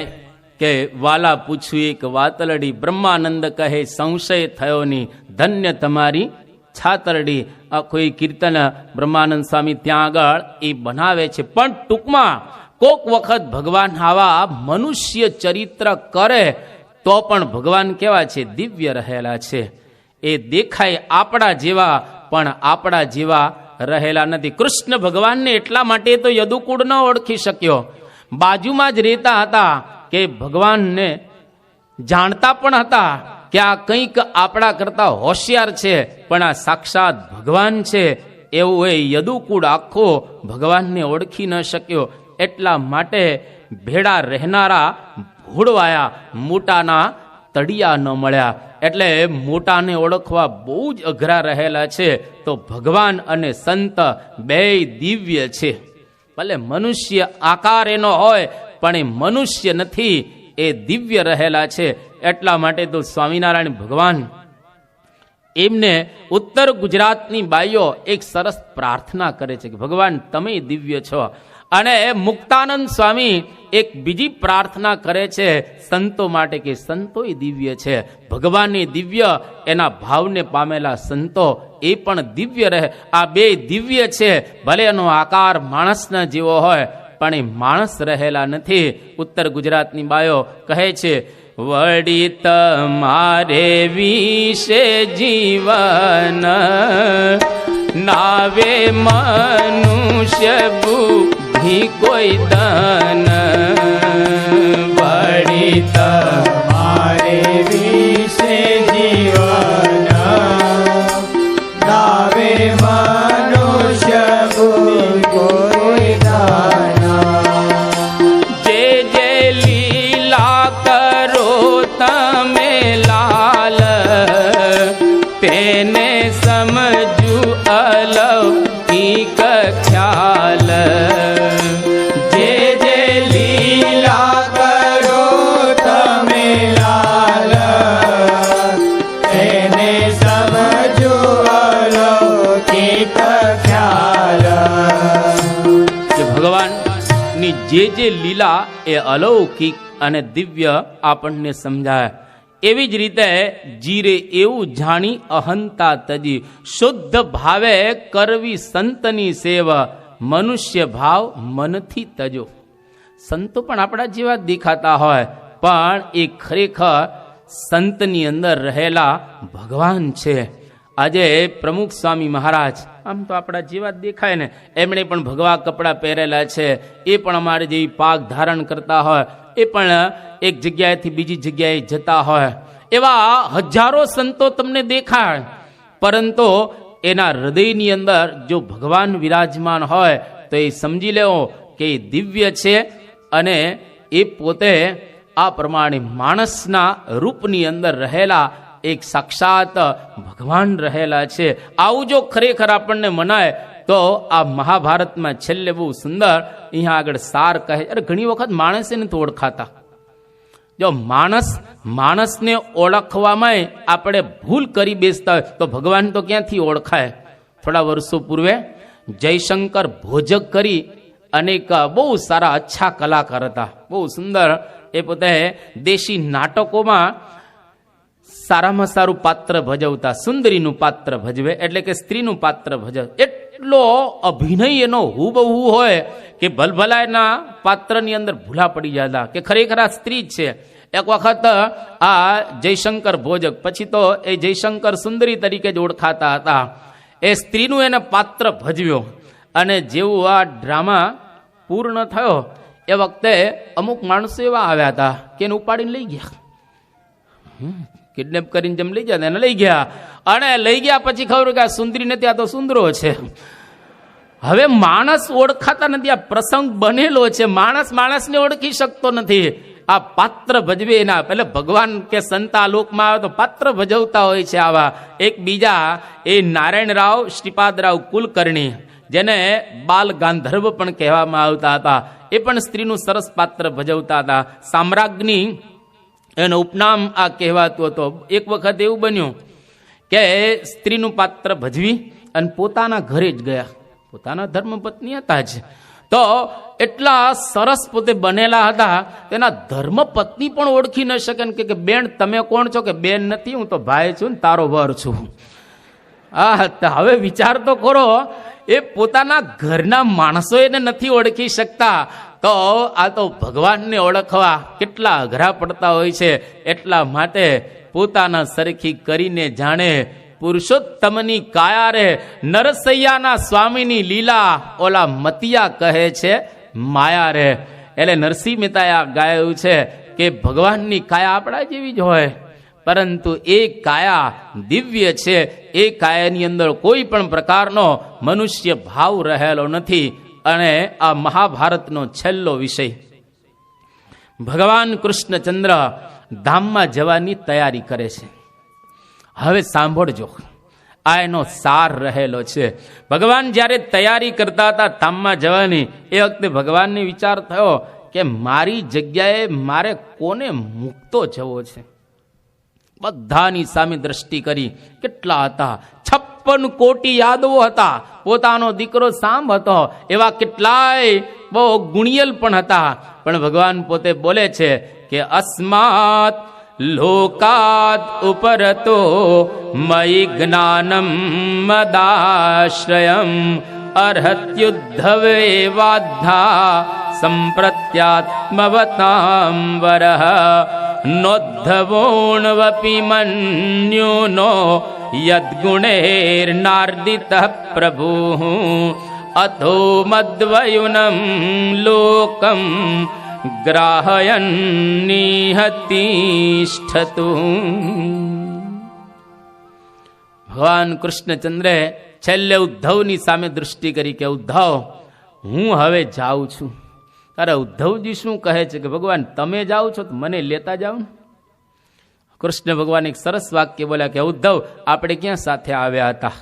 કે વાલા પૂછ્યું એક વાતલડી, બ્રહ્માનંદ કહે સંશય થયો ની, ધન્ય તમારી છાતરડી. આ કોઈ કીર્તન બ્રહ્માનંદ સ્વામી ત્યાં આગળ એ બનાવે છે. પણ ટૂંકમાં કોક વખત ભગવાન આવા મનુષ્ય ચરિત્ર કરે તો પણ ભગવાન કેવા છે? દિવ્ય રહેલા છે. એ દેખાય આપણા જેવા, પણ આપણા જેવા રહેલા નથી. કૃષ્ણ ભગવાનને એટલા માટે તો યદુકુળ ન ઓળખી શક્યો. બાજુમાં જ રહેતા હતા કે ભગવાનને જાણતા પણ હતા કે આ કંઈક આપણા કરતા હોશિયાર છે, પણ આ સાક્ષાત ભગવાન છે એવું એ યદુકુળ આખો ભગવાનને ઓળખી ન શક્યો. એટલા માટે ભેડા રહેનારા ભૂડવાયા, મોટાના તળિયા ન મળ્યા. એટલે મોટાને ઓળખવા બહુ જ અઘરા રહેલા છે. તો ભગવાન અને સંત બેય દિવ્ય છે. ભલે મનુષ્ય આકાર એનો હોય, પણ એ મનુષ્ય નથી, એ દિવ્ય રહેલા છે. એટલા માટે તો સ્વામિનારાયણ ભગવાન એમને ઉત્તર ગુજરાતની બાઈઓ એક સરસ પ્રાર્થના કરે છે કે ભગવાન તમે દિવ્ય છો. અને મુક્તાનંદ સ્વામી એક બીજી પ્રાર્થના કરે છે સંતો માટે કે સંતોય દિવ્ય છે. ભગવાનની દિવ્ય, એના ભાવને પામેલા સંતો એ પણ દિવ્ય રહે. આ બે દિવ્ય છે. ભલે એનો આકાર માણસના જેવો હોય, પણ એ માણસ રહેલા નથી. ઉત્તર ગુજરાતની બાયો કહે છે વળી તમારે વિશે જીવન નાવે મનુષ્ય બુદ્ધિ કોઈ દન. વળી તમારે વિશે જીવન નાવે મનુષ્ય કોઈ દાના. જે જે લીલા કરો તમે લાલ, તેને સમજુ અલૌકિક ખ્યાલ. જે જે લીલા કરો તમે લાલ, એને સમજો અલૌકિક ખ્યાલ. કે ભગવાનની જે લીલા એ અલૌકિક અને દિવ્ય આપણને સમજાય. એવી જ રીતે જીરે એવું જાણી અહંતા તજી, શુદ્ધ ભાવે કરવી સંતની સેવા, મનુષ્ય ભાવ મનથી તજો. સંતો પણ આપણા જેવા દેખાતા હોય, પણ એ ખરેખર સંતની અંદર રહેલા ભગવાન છે. આજે પ્રમુખ સ્વામી મહારાજ આમ તો આપણા જેવા દેખાય ને, એમણે પણ ભગવા કપડાં પહેરેલા છે. એ પણ અમારે જેવી પાક ધારણ કરતા હોય, એ પણ એક જગ્યાએથી બીજી જગ્યાએ જતા હોય. એવા હજારો સંતો તમને દેખાય, પરંતુ એના હૃદયની અંદર જો ભગવાન વિરાજમાન હોય તો એ સમજી લેવો કે એ દિવ્ય છે. અને એ પોતે આ પ્રમાણે માણસના રૂપની અંદર રહેલા એક સાક્ષાત ભગવાન રહેલા છે. આવું જો ખરેખર આપણને મનાય તો આ મહાભારતમાં છેલ્લે બહુ સુંદર અહીંયા આગળ સાર કહે. અરે ઘણી વખત માણસે નથી ઓળખાતા. જો માણસને ઓળખવામાં આપણે ભૂલ કરી બેસતા હોય તો ભગવાન તો ક્યાંથી ઓળખાય. થોડા વર્ષો પૂર્વે જયશંકર ભોજક કરી અનેક બહુ સારા અચ્છા કલાકાર હતા, બહુ સુંદર. એ પોતે દેશી નાટકોમાં સારામાં સારું પાત્ર ભજવતા, સુંદરીનું પાત્ર ભજવે એટલે કે સ્ત્રીનું પાત્ર ભજવે. એટલો અભિનય એનો હુબહુ હોય કે ભલભલા એના પાત્રની અંદર ભૂલા પડી જતા કે ખરેખર આ સ્ત્રી જ છે. એક વખત આ જયશંકર ભોજક, પછી તો એ જયશંકર સુંદરી તરીકે જ ઓળખાતા હતા, એ સ્ત્રીનું એને પાત્ર ભજવ્યો. અને જેવું આ ડ્રામા પૂર્ણ થયો એ વખતે અમુક માણસો એવા આવ્યા હતા કે એને ઉપાડીને લઈ ગયા, કિડનેપ કરીને જેમ લઈ ગયા એને લઈ ગયા. અને લઈ ગયા પછી ખબર કે આ સુંદરી નથી, આ તો સુંદરો છે. હવે માણસ ઓળખાતા નથી. આ પ્રસંગ બનેલો છે, માણસને ઓળખી શકતો નથી. આ પાત્ર ભજવે એના એટલે ભગવાન કે સંતા લોકમાં આવે તો પાત્ર ભજવતા હોય છે આવા. એક બીજા એ નારાયણરાવ શ્રીપાદરાવ કુલકર્ણી, જેને બાલ ગાંધર્વ પણ કહેવામાં આવતા હતા, એ પણ સ્ત્રીનું સરસ પાત્ર ભજવતા હતા. સામ્રાજ્ઞી એનું ઉપનામ આ કહેવાતું હતો. એક વખત એવું બન્યું કે સ્ત્રીનું પાત્ર ભજવી અને પોતાના ઘરે જ ગયા, પોતાના ધર્મપત્ની હતા જ, તો એટલા સરસ પોતે બનેલા હતા, તેના ધર્મપત્ની પણ ઓળખી ન શકે ને કે બેન તમે કોણ છો? કે બેન નથી, હું તો ભાઈ છું ને તારો વર છું. હવે વિચાર તો કરો, એ પોતાના ઘરના માણસો એને નથી ઓળખી શકતા, તો આ તો ભગવાનને ઓળખવા કેટલા અઘરા પડતા હોય છે. એટલા માટે પોતાના સરખી કરીને જાણે પુરુષોત્તમની કાયા રે, નરસૈયાના સ્વામીની લીલા ઓલા મતિયા કહે છે માયા રે. એટલે નરસિંહ મહેતાએ આ ગાયું છે કે ભગવાનની કાયા આપણા જેવી જ હોય, પરંતુ એ કાયા દિવ્ય છે. એ કાયાની અંદર કોઈ પણ પ્રકારનો મનુષ્ય ભાવ રહેલો નથી. અને આ મહાભારતનો છેલ્લો વિષય, ભગવાન કૃષ્ણચંદ્ર ધામમાં જવાની તૈયારી કરે છે. હવે સાંભળજો, આ એનો સાર રહેલો છે. ભગવાન જ્યારે તૈયારી કરતા હતા ધામમાં જવાની, એ વખતે ભગવાનને વિચાર થયો કે મારી જગ્યાએ મારે કોને મૂકતો જવો છે. બધાની સામે દ્રષ્ટિ કરી, કેટલા હતા, 56 કોટી યાદવો હતા, પોતાનો દીકરો સાંભ હતો, એવા કેટલાય બહુ ગુણિયલ પણ હતા. પણ ભગવાન પોતે બોલે છે કે અસ્માત લોકાત ઉપરતો મયી જ્ઞાનમ મદાશ્રયમ અર્હત્યુદ્ધવે વાધા સંપ્રત્યાત્મવતામ વરહ નોદ્ધવોણવપી મન્યુનો યદ્ગુણૈર્નાર્દિતઃ પ્રભુઃ અથો મદ્વયુનમ લોકમ ગ્રાહયન નિહતિષ્ઠતુ. ભગવાન કૃષ્ણચંદ્રે છેલ્લે ઉદ્ધવની સામે દૃષ્ટિ કરી કે ઉદ્ધવ, હું હવે જાઉં છું. તારે ઉદ્ધવજી શું કહે છે કે ભગવાન તમે જાઓ છો તો મને લેતા જાઓ ને. કૃષ્ણ ભગવાન એક સરસ વાક્ય બોલ્યા કે ઉદ્ધવ, આપણે ક્યાં સાથે આવ્યા હતા?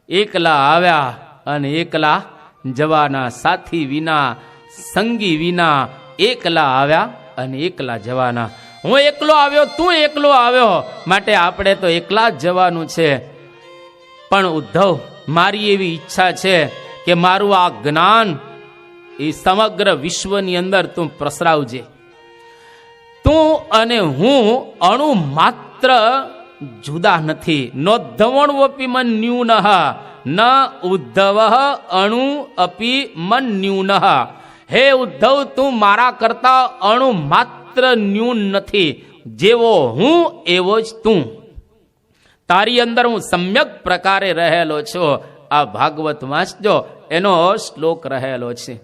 એકલા આવ્યા અને એકલા જવાના, સાથી વિના, સંગી વિના એકલા આવ્યા અને એકલા જવાના. હું એકલો આવ્યો, તું એકલો આવ્યો, માટે આપણે તો એકલા જ જવાનું છે. પણ ઉદ્ધવ, મારી એવી ઈચ્છા છે કે મારું આ જ્ઞાન એ સમગ્ર વિશ્વની અંદર તું પ્રસરાવજે. તું અને હું અણુ માત્ર જુદા નથી. નોદ્ધવણવપી મન્યુનઃ ન ઉદ્ધવ અણુ અપી મન્યુનઃ. હે ઉદ્ધવ, તું મારા કરતા અણુ માત્ર ન્યૂન નથી. જેવો હું એવો જ તું. તારી અંદર હું સમ્યક પ્રકારે રહેલો છું. આ ભાગવત વાંચજો, એનો શ્લોક રહેલો છે.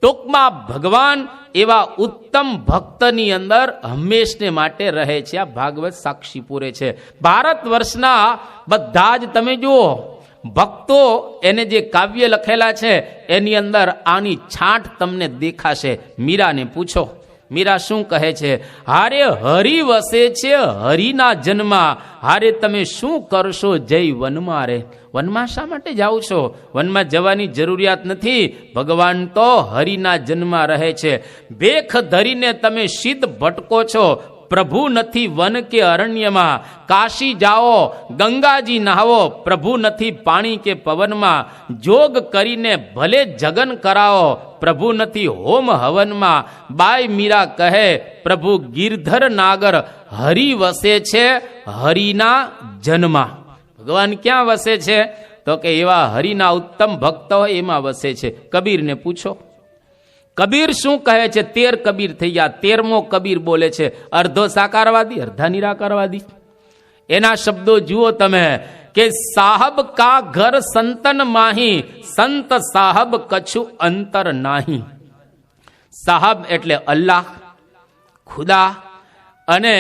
ટૂંકમાં ભગવાન એવા ઉત્તમ ભક્તની અંદર હંમેશને માટે રહે છે. આ ભાગવત સાક્ષી પૂરે છે. ભારત વર્ષના બધા જ તમે જુઓ ભક્તો, એને જે કાવ્ય લખેલા છે એની અંદર આની છાંટ તમને દેખાશે. મીરાને પૂછો, મીરા શું કહે છે? હારે હરિ વસે છે હરિના જન્મા, હારે તમે શું કરશો જય વનમાં રે. વનમાં શા માટે જાઓ છો? વનમાં જવાની જરૂરિયાત નથી. ભગવાન તો હરિના જન્મમાં રહે છે. ભેખ ધરીને તમે સિદ્ધ ભટકો છો. પ્રભુ નથી વન કે અરણ્યમાં. કાશી જાઓ, ગંગાજી નહાવો, પ્રભુ નથી પાણી કે પવનમાં. જોગ કરીને ભલે જગન કરાવો, પ્રભુ નથી હોમ હવનમાં. બાઈ મીરા કહે પ્રભુ ગિરધર નાગર, હરિ વસે છે હરિના જન્મમાં. ભગવાન ક્યાં વસે છે? તો કે એવા હરિના ઉત્તમ ભક્ત હોય એમાં વસે છે. કબીરને પૂછો, કબીર શું કહે છે? 13 કબીર થઈ ગયા. 13મો કબીર બોલે છે અર્ધો સાકારવાદી, અર્ધા નિરાકારવાદી. એના શબ્દો જુઓ તમે કે સાહબ કા ઘર સંતન માહી, સંત સાહબ કछु અંતર નાહી. સાહબ એટલે અલ્લાહ, ખુદા, અને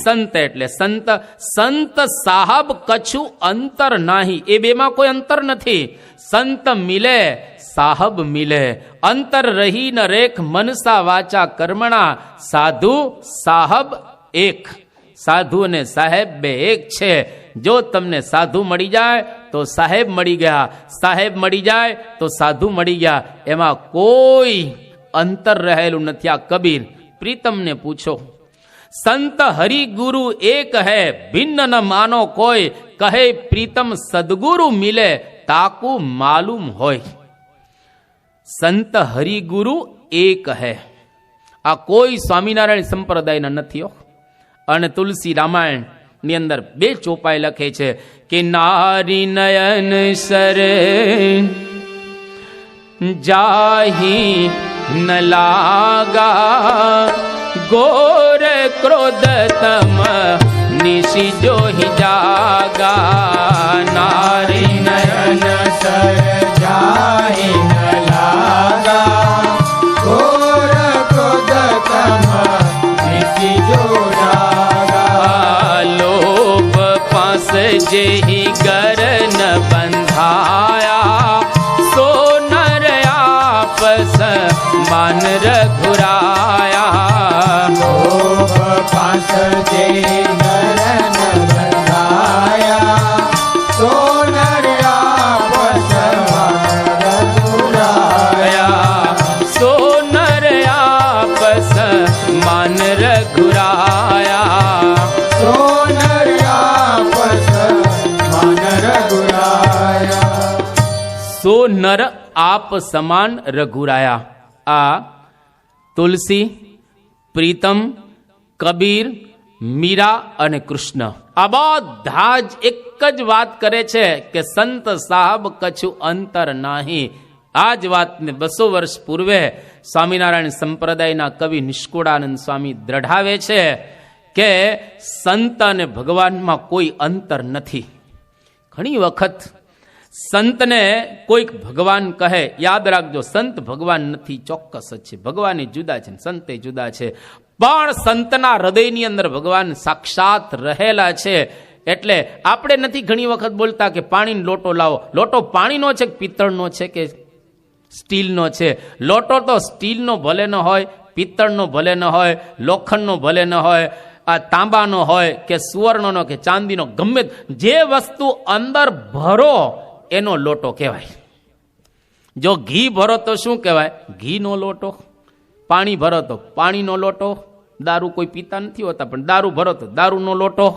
સંત એટલે સંત. સંત સાહબ કछु અંતર નાહી, એ બેમાં કોઈ અંતર નથી. સંત મિલે સાહબ મિલે, અંતર રહી ન રેખ મનસા વાચા કર્મણા. સાધુ સાહબ એક, સાધુ અને સાહેબ બે એક છે. જો તમને સાધુ મળી જાય તો સાહેબ મળી ગયા, સાહેબ મળી જાય તો સાધુ મળી ગયા. એમાં કોઈ અંતર રહેલું નથી. આ કબીર. પ્રીતમને પૂછો, संत हरि गुरु एक है, भिन्न न मानो कोई, कहे प्रीतम सदगुरु मिले, ताकू मालूम होय। संत हरि गुरु एक है, आ कोई स्वामीनारायण संप्रदायना नथी हो। अने तुलसी रामायण ની અંદર બે ચોપાઈ લખે છે કે નારી નયન સરે જાહી ન લાગા, ઘોર ક્રોધ તમ નિશી જોહી જાગા। નારી नयन सर जाहि न लागा, घोर क्रोध तम निशि जो जागा। लोभ पास जेहि गर न बंधाया, सो नर आपस मान रघुराया। लोभ पास जे नर न बंधाया, सो नर आपस मान रघुराया। सो नर आपस मान रघुराया। सो नर आपस मान रघुराया। सो नर आप समान रघुराया। आ तुलसी, प्रीतम, कबीर, मीरा અને કૃષ્ણ આ બધા જ એક જ વાત કરે છે કે સંત સાહબ કછું અંતર નાહી। આ જ વાતને 200 વર્ષ પૂર્વે સ્વામિનારાયણ સંપ્રદાયના કવિ નિષ્કુળાનંદ સ્વામી દ્રઢાવે છે કે સંત અને ભગવાનમાં કોઈ અંતર નથી। ઘણી વખત સંતને કોઈક ભગવાન કહે, યાદ રાખજો સંત ભગવાન નથી, ચોક્કસ જ છે, ભગવાન જુદા છે, સંતે જુદા છે, પણ સંતના હૃદયની અંદર ભગવાન સાક્ષાત રહેલા છે। એટલે આપણે નથી ઘણી વખત બોલતા કે પાણીનો લોટો લાવો, લોટો પાણીનો છે કે પિત્તળનો છે કે સ્ટીલનો છે? લોટો તો સ્ટીલનો ભલે ન હોય, પિત્તળનો ભલે ન હોય, લોખંડનો ભલે ન હોય, આ તાંબાનો હોય કે સુવર્ણનો કે ચાંદીનો, ગમે જે વસ્તુ અંદર ભરો એનો લોટો કહેવાય। જો ઘી ભરો તો શું કહેવાય? ઘીનો લોટો। પાણી ભરો તો પાણીનો લોટો। દારૂ કોઈ પીતા નથી હોતા, પણ દારૂ ભરો તો દારૂનો લોટો।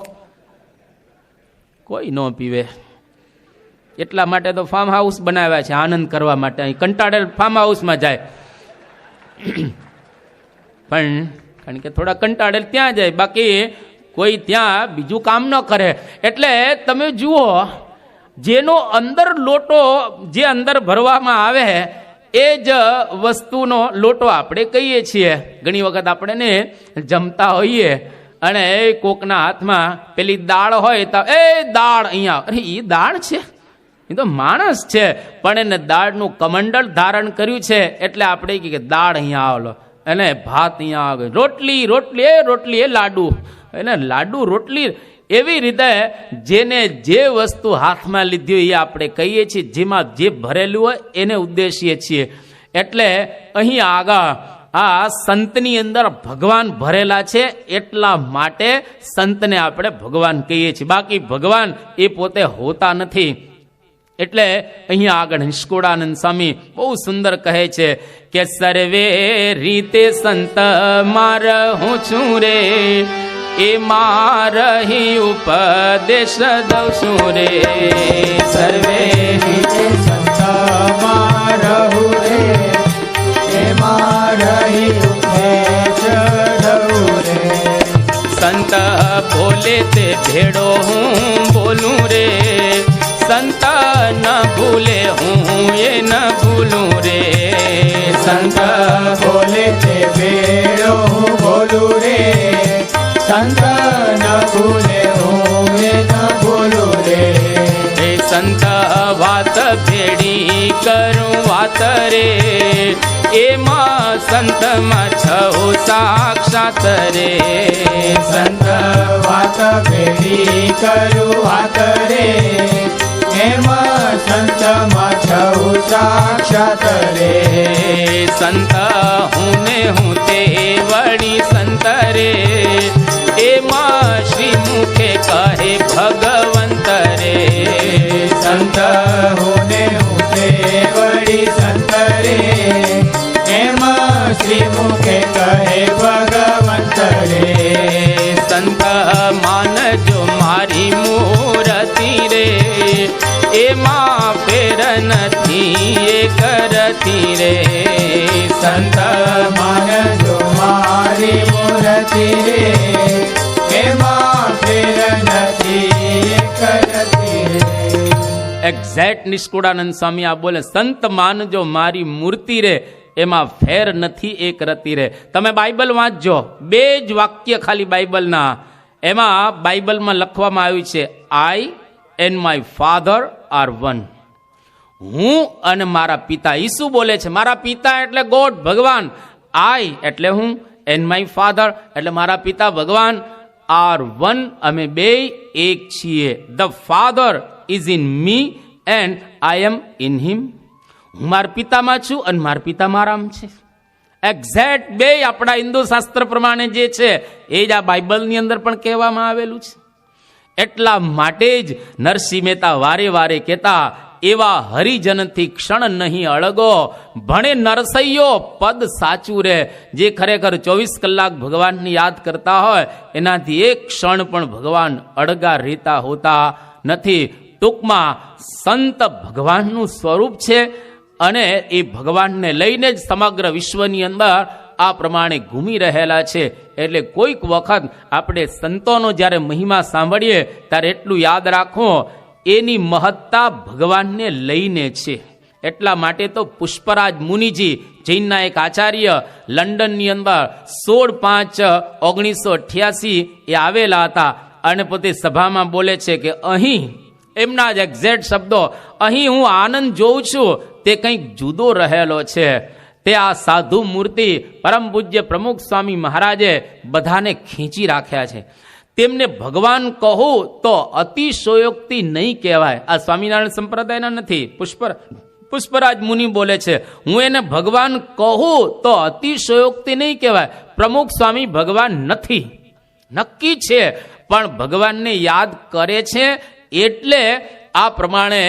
કોઈ ન પીવે, એટલા માટે તો ફાર્મ હાઉસ બનાવ્યા છે આનંદ કરવા માટે। અહીં કંટાળેલ ફાર્મ હાઉસમાં જાય, પણ કારણ કે થોડા કંટાળેલ ત્યાં જાય, બાકી કોઈ ત્યાં બીજું કામ ન કરે। એટલે તમે જુઓ, જેનો અંદર લોટો જે અંદર ભરવામાં આવે એ જ વસ્તુનો લોટો આપણે કહીએ છીએ। ઘણી વખત આપણે ને જમતા હોઈએ અને કોકના હાથમાં પેલી દાળ હોય તો એ દાળ અહીંયા, અરે એ દાળ છે, એ તો માણસ છે, પણ એને દાળનું કમંડળ ધારણ કર્યું છે એટલે આપણે કહીએ કે દાળ અહીંયા આવેલો, અને ભાત અહીંયા આવે, રોટલી રોટલી એ રોટલી એ લાડુ, એને લાડુ રોટલી। એવી રીતે જેને જે વસ્તુ હાથમાં લીધી હોય એ આપણે કહીએ છીએ, જેમાં જે ભરેલું હોય એને ઉદ્દેશીએ છીએ। એટલે અહીં આગળ આ સંતની અંદર ભગવાન ભરેલા છે એટલા માટે સંતને આપણે ભગવાન કહીએ છીએ, બાકી ભગવાન એ પોતે હોતા નથી। એટલે અહીંયા આગળ નિષ્કુળાનંદ સ્વામી બહુ સુંદર કહે છે કે સર્વે રીતે સંત માર હું છું રે, એ મારહી ઉપદેશ દઉં છું રે। સર્વે રીતે સંત મારહું રે, એ મારહી ઉપદેશ દઉં રે। સંત બોલે તે ભેડો હું બોલું રે, સંત ન ભૂલે હું એ ન ભૂલું રે। સંત બોલે તે ભેડો હું બોલું રે, સંત ન ભૂલે હું એ ન ભૂલું રે। એ સંત વાત ભેડી કરું વાત રે, એમાં સંતમાં છહુ સાક્ષાત રે। સંત વાત ભેડી કરું વાત રે, એમાં સંતમાં છહુ સાક્ષાત રે। સંત હું ને હું તે વળી સંત રે, એમાં શ્રી મુખે કહે ભગવંત રે। સંત હું ને હું તે વળી સંત રે, એમાં શ્રી મુખે કહે ભગવંત રે। મૂર્તિ રે. સંત માનજો મારી મૂર્તિ રે, એમાં ફેર નથી એક રતી રે. એક્ઝેક્ટ નિષ્કુળાનંદ સ્વામી આ બોલે, સંત માનજો મારી મૂર્તિ રે, એમાં ફેર નથી એક રતી રે. તમે બાઇબલ વાંચજો, 2 જ વાક્ય ખાલી બાઇબલના, એમાં બાઇબલમાં લખવામાં આવ્યું છે, I and my father are one. હું અને મારા પિતા. ઈસુ બોલે છે મારા પિતા એટલે ગોડ, ભગવાન. આઈ એટલે હું, એન્ડ માય ફાધર એટલે મારા પિતા ભગવાન, આર વન અમે બે એક છીએ. The father is in me and I am in him. હું મારા પિતામાં છું અને મારા પિતા મારામાં છે. એક્ઝેક્ટ બે આપણા હિન્દુ શાસ્ત્ર પ્રમાણે જે છે એ જ આ બાઇબલની અંદર પણ કહેવામાં આવેલું છે. એટલા માટે જ નરસિંહ મહેતા વારે વારે કહેતા, એવા હરિજનથી ક્ષણ નહીં અળગો, ભણે નરસૈયો પદ સાચું રે. જે ખરેખર 24 કલાક ભગવાનને યાદ કરતા હોય એનાથી એક ક્ષણ પણ ભગવાન અળગા રહેતા હોતા નથી. ટૂંકમાં સંત ભગવાનનું સ્વરૂપ છે અને એ ભગવાનને લઈને જ સમગ્ર વિશ્વની અંદર આ પ્રમાણે ઘૂમી રહેલા છે. એટલે કોઈક વખત આપણે સંતોનો જ્યારે મહિમા સાંભળીએ ત્યારે એટલું યાદ રાખવું, એની મહત્તા ભગવાનને લઈને છે. એટલા માટે તો પુષ્પરાજ મુનિજી, જૈનના એક આચાર્ય, લંડનની અંદર 16/5/1988 એ આવેલા હતા અને પોતે સભામાં બોલે છે કે અહીં, એમના જ એક્ઝેક્ટ શબ્દો, અહીં હું આનંદ જોઉં છું તે કંઈક જુદો રહેલો છે. તે આ સાધુ મૂર્તિ પરમ પૂજ્ય પ્રમુખ સ્વામી મહારાજે બધાને ખેંચી રાખ્યા છે. તેમને ભગવાન કહું તો અતિશયોક્તિ નહીં કહેવાય. આ સ્વામિનારાયણ સંપ્રદાયના નથી, પુષ્પરાજ મુનિ બોલે છે, હું એને ભગવાન કહું તો અતિશયોક્તિ નહીં કહેવાય. પ્રમુખ સ્વામી ભગવાન નથી, નક્કી છે, પણ ભગવાનને યાદ કરે છે એટલે આ પ્રમાણે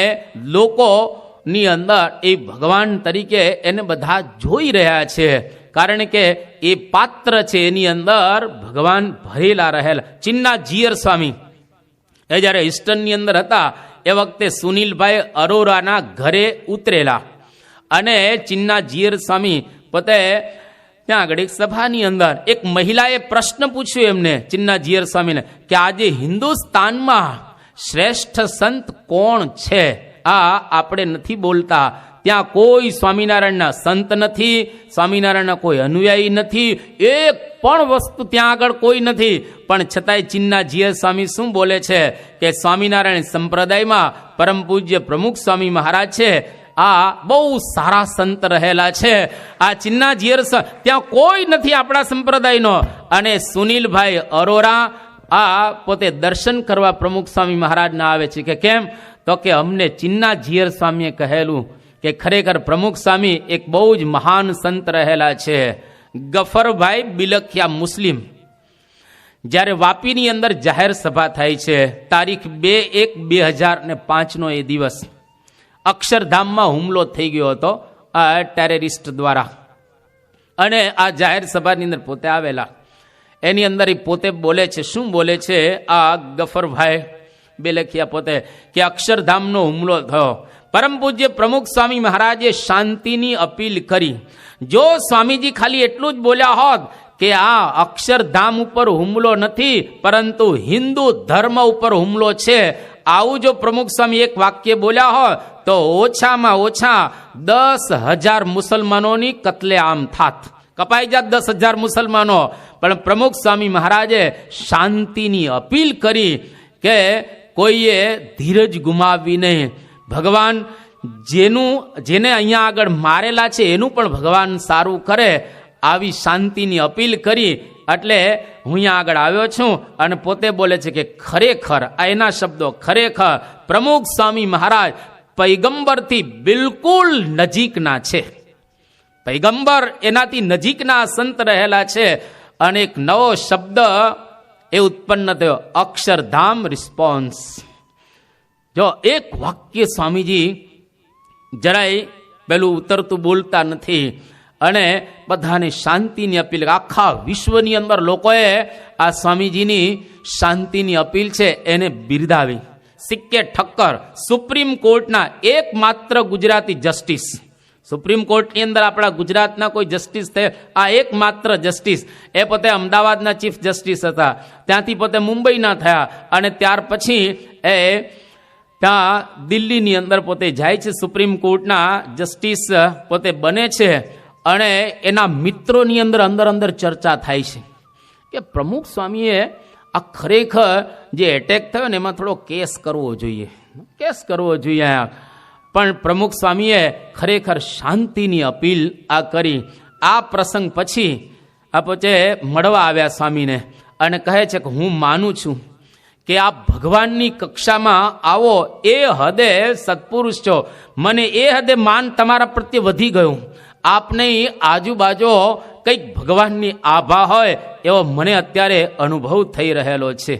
લોકોની અંદર એ ભગવાન તરીકે એને બધા જોઈ રહ્યા છે. કારણ કે એ પાત્ર છે, એની અંદર ભગવાન ભરેલા રહેલા. ચિન્ના જીયર સ્વામી એ જ્યારે હિસ્ટનની અંદર હતા એ વખતે સુનિલભાઈ અરોરાના ઘરે ઉતરેલા અને ચિન્ના જીયર સ્વામી પોતે ત્યાં આગળ એક સભાની અંદર એક મહિલાએ પ્રશ્ન પૂછ્યો એમને, ચિન્ના જીયર સ્વામીને, કે આજે હિન્દુસ્તાનમાં શ્રેષ્ઠ સંત કોણ છે? આ આપણે નથી બોલતા, ત્યાં કોઈ સ્વામિનારાયણના સંત નથી, સ્વામિનારાયણના કોઈ અનુયાયી નથી, એક પણ વસ્તુ ત્યાં આગળ કોઈ નથી. પણ છતાંય ચિન્ના જીયર સ્વામી શું બોલે છે કે સ્વામિનારાયણ સંપ્રદાયમાં પરમ પૂજ્ય પ્રમુખ સ્વામી મહારાજ છે, આ બહુ સારા સંત રહેલા છે. આ ચિન્ના જીયર ત્યાં કોઈ નથી આપણા સંપ્રદાયનો. અને સુનિલભાઈ અરોરા આ પોતે દર્શન કરવા પ્રમુખ સ્વામી મહારાજના આવે છે. કે કેમ? તો કે અમને ચિન્ના જીયર સ્વામીએ કહેલું કે ખરેખર પ્રમુખ સ્વામી એક બહુ જ મહાન સંત રહેલા છે. ગફરભાઈ બિલખિયા મુસ્લિમ, જ્યારે વાપીની અંદર જાહેર સભા થાય છે, તારીખ 2/1/2005 એ દિવસ અક્ષરધામમાં હુમલો થઈ ગયો હતો આ ટેરરિસ્ટ દ્વારા. અને આ જાહેર સભાની અંદર પોતે આવેલા, એની અંદર એ પોતે બોલે છે, શું બોલે છે આ ગફરભાઈ બેલખિયા પોતે, કે અક્ષરધામનો હુમલો થયો, પરમ પૂજ્ય પ્રમુખ સ્વામી મહારાજે શાંતિની અપીલ કરી. જો સ્વામીજી ખાલી એટલું જ બોલ્યા હોત કે આ અક્ષરધામ ઉપર હુમલો નથી પરંતુ હિન્દુ ધર્મ ઉપર હુમલો છે, આવું જો પ્રમુખ સ્વામી એક વાક્ય બોલ્યા હોય તો ઓછામાં ઓછા 10,000 મુસલમાનોની કત્લેઆમ થાત, કપાઈ જાત 10,000 મુસલમાનો. પણ પ્રમુખ સ્વામી મહારાજે શાંતિની અપીલ કરી કે કોઈએ ધીરજ ગુમાવવી નહીં. ભગવાન જેને અહીંયા આગળ મારેલા છે એનું પણ ભગવાન સારું કરે, આવી શાંતિની અપીલ કરી. એટલે હું અહીંયા આગળ આવ્યો છું અને પોતે બોલે છે કે ખરેખર, આ એના શબ્દો, ખરેખર પ્રમુખ સ્વામી મહારાજ પૈગંબરથી બિલકુલ નજીકના છે. પૈગંબર એનાથી નજીકના સંત રહેલા છે. અને એક નવો શબ્દ એ ઉત્પન્ન થયો, અક્ષરધામ રિસ્પોન્સ. જો એક વાક્ય સ્વામીજી જરાય પેલું ઉતરતું બોલતા નથી અને બધાને શાંતિની અપીલ, આખા વિશ્વની અંદર લોકોએ આ સ્વામીજીની શાંતિની અપીલ છે એને બિરદાવી. સિક્કે ઠક્કર, સુપ્રીમ કોર્ટના એકમાત્ર ગુજરાતી જસ્ટિસ સુપ્રીમ કોર્ટની અંદર આપણા ગુજરાતના કોઈ જસ્ટિસ થયા, આ એકમાત્ર જસ્ટિસ, એ પોતે અમદાવાદના ચીફ જસ્ટિસ હતા, ત્યાંથી પોતે મુંબઈના થયા અને ત્યાર પછી એ ત્યાં દિલ્હીની અંદર પોતે જાય છે, સુપ્રીમ કોર્ટના જસ્ટિસ પોતે બને છે. અને એના મિત્રોની અંદર અંદર ચર્ચા થાય છે કે પ્રમુખ સ્વામીએ આ ખરેખર જે એટેક થયો ને એમાં થોડો કેસ કરવો જોઈએ. પણ પ્રમુખ સ્વામીએ ખરેખર શાંતિની અપીલ આ કરી. આ પ્રસંગ પછી આ પોતે મળવા આવ્યા સ્વામીને અને કહે છે કે હું માનું છું કે આપ ભગવાનની કક્ષામાં આવો એ હદે સત્પુરુષ છો, મને એ હદે માન તમારા પ્રત્યે વધી ગયું. આપની આજુબાજુ કંઈક ભગવાનની આભા હોય એવો મને અત્યારે અનુભવ થઈ રહેલો છે.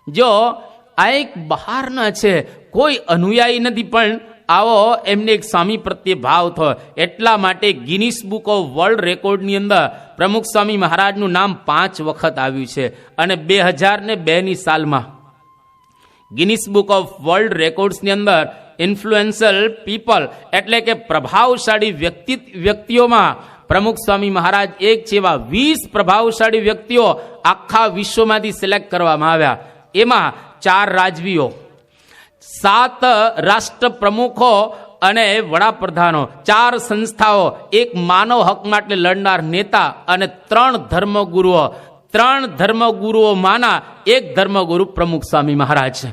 જો આ એક બહારના છે, કોઈ અનુયાયી નથી, પણ આવો એમને એક સ્વામી પ્રત્યે ભાવ થયો. એટલા માટે ગિનિસ બુક ઓફ વર્લ્ડ રેકોર્ડની અંદર પ્રમુખ સ્વામી મહારાજનું નામ 5 વખત આવ્યું છે. અને 2002ની સાલમાં ગિનિસ બુક ઓફ વર્લ્ડ રેકોર્ડ્સની અંદર ઇન્ફ્લુએન્શિયલ પીપલ એટલે કે પ્રભાવશાળી વ્યક્તિઓમાં પ્રમુખ સ્વામી મહારાજ એક છે. એવા 20 પ્રભાવશાળી વ્યક્તિઓ આખા વિશ્વમાંથી સિલેક્ટ કરવામાં આવ્યા. એમાં 4 રાજવીઓ, 7 રાષ્ટ્ર પ્રમુખો અને વડાપ્રધાનો, 4 સંસ્થાઓ, એક માનવ હક માટે લડનાર નેતા અને 3 ધર્મગુરુઓ. 3 ધર્મગુરુઓમાંના એક ધર્મગુરુ પ્રમુખ સ્વામી મહારાજ છે.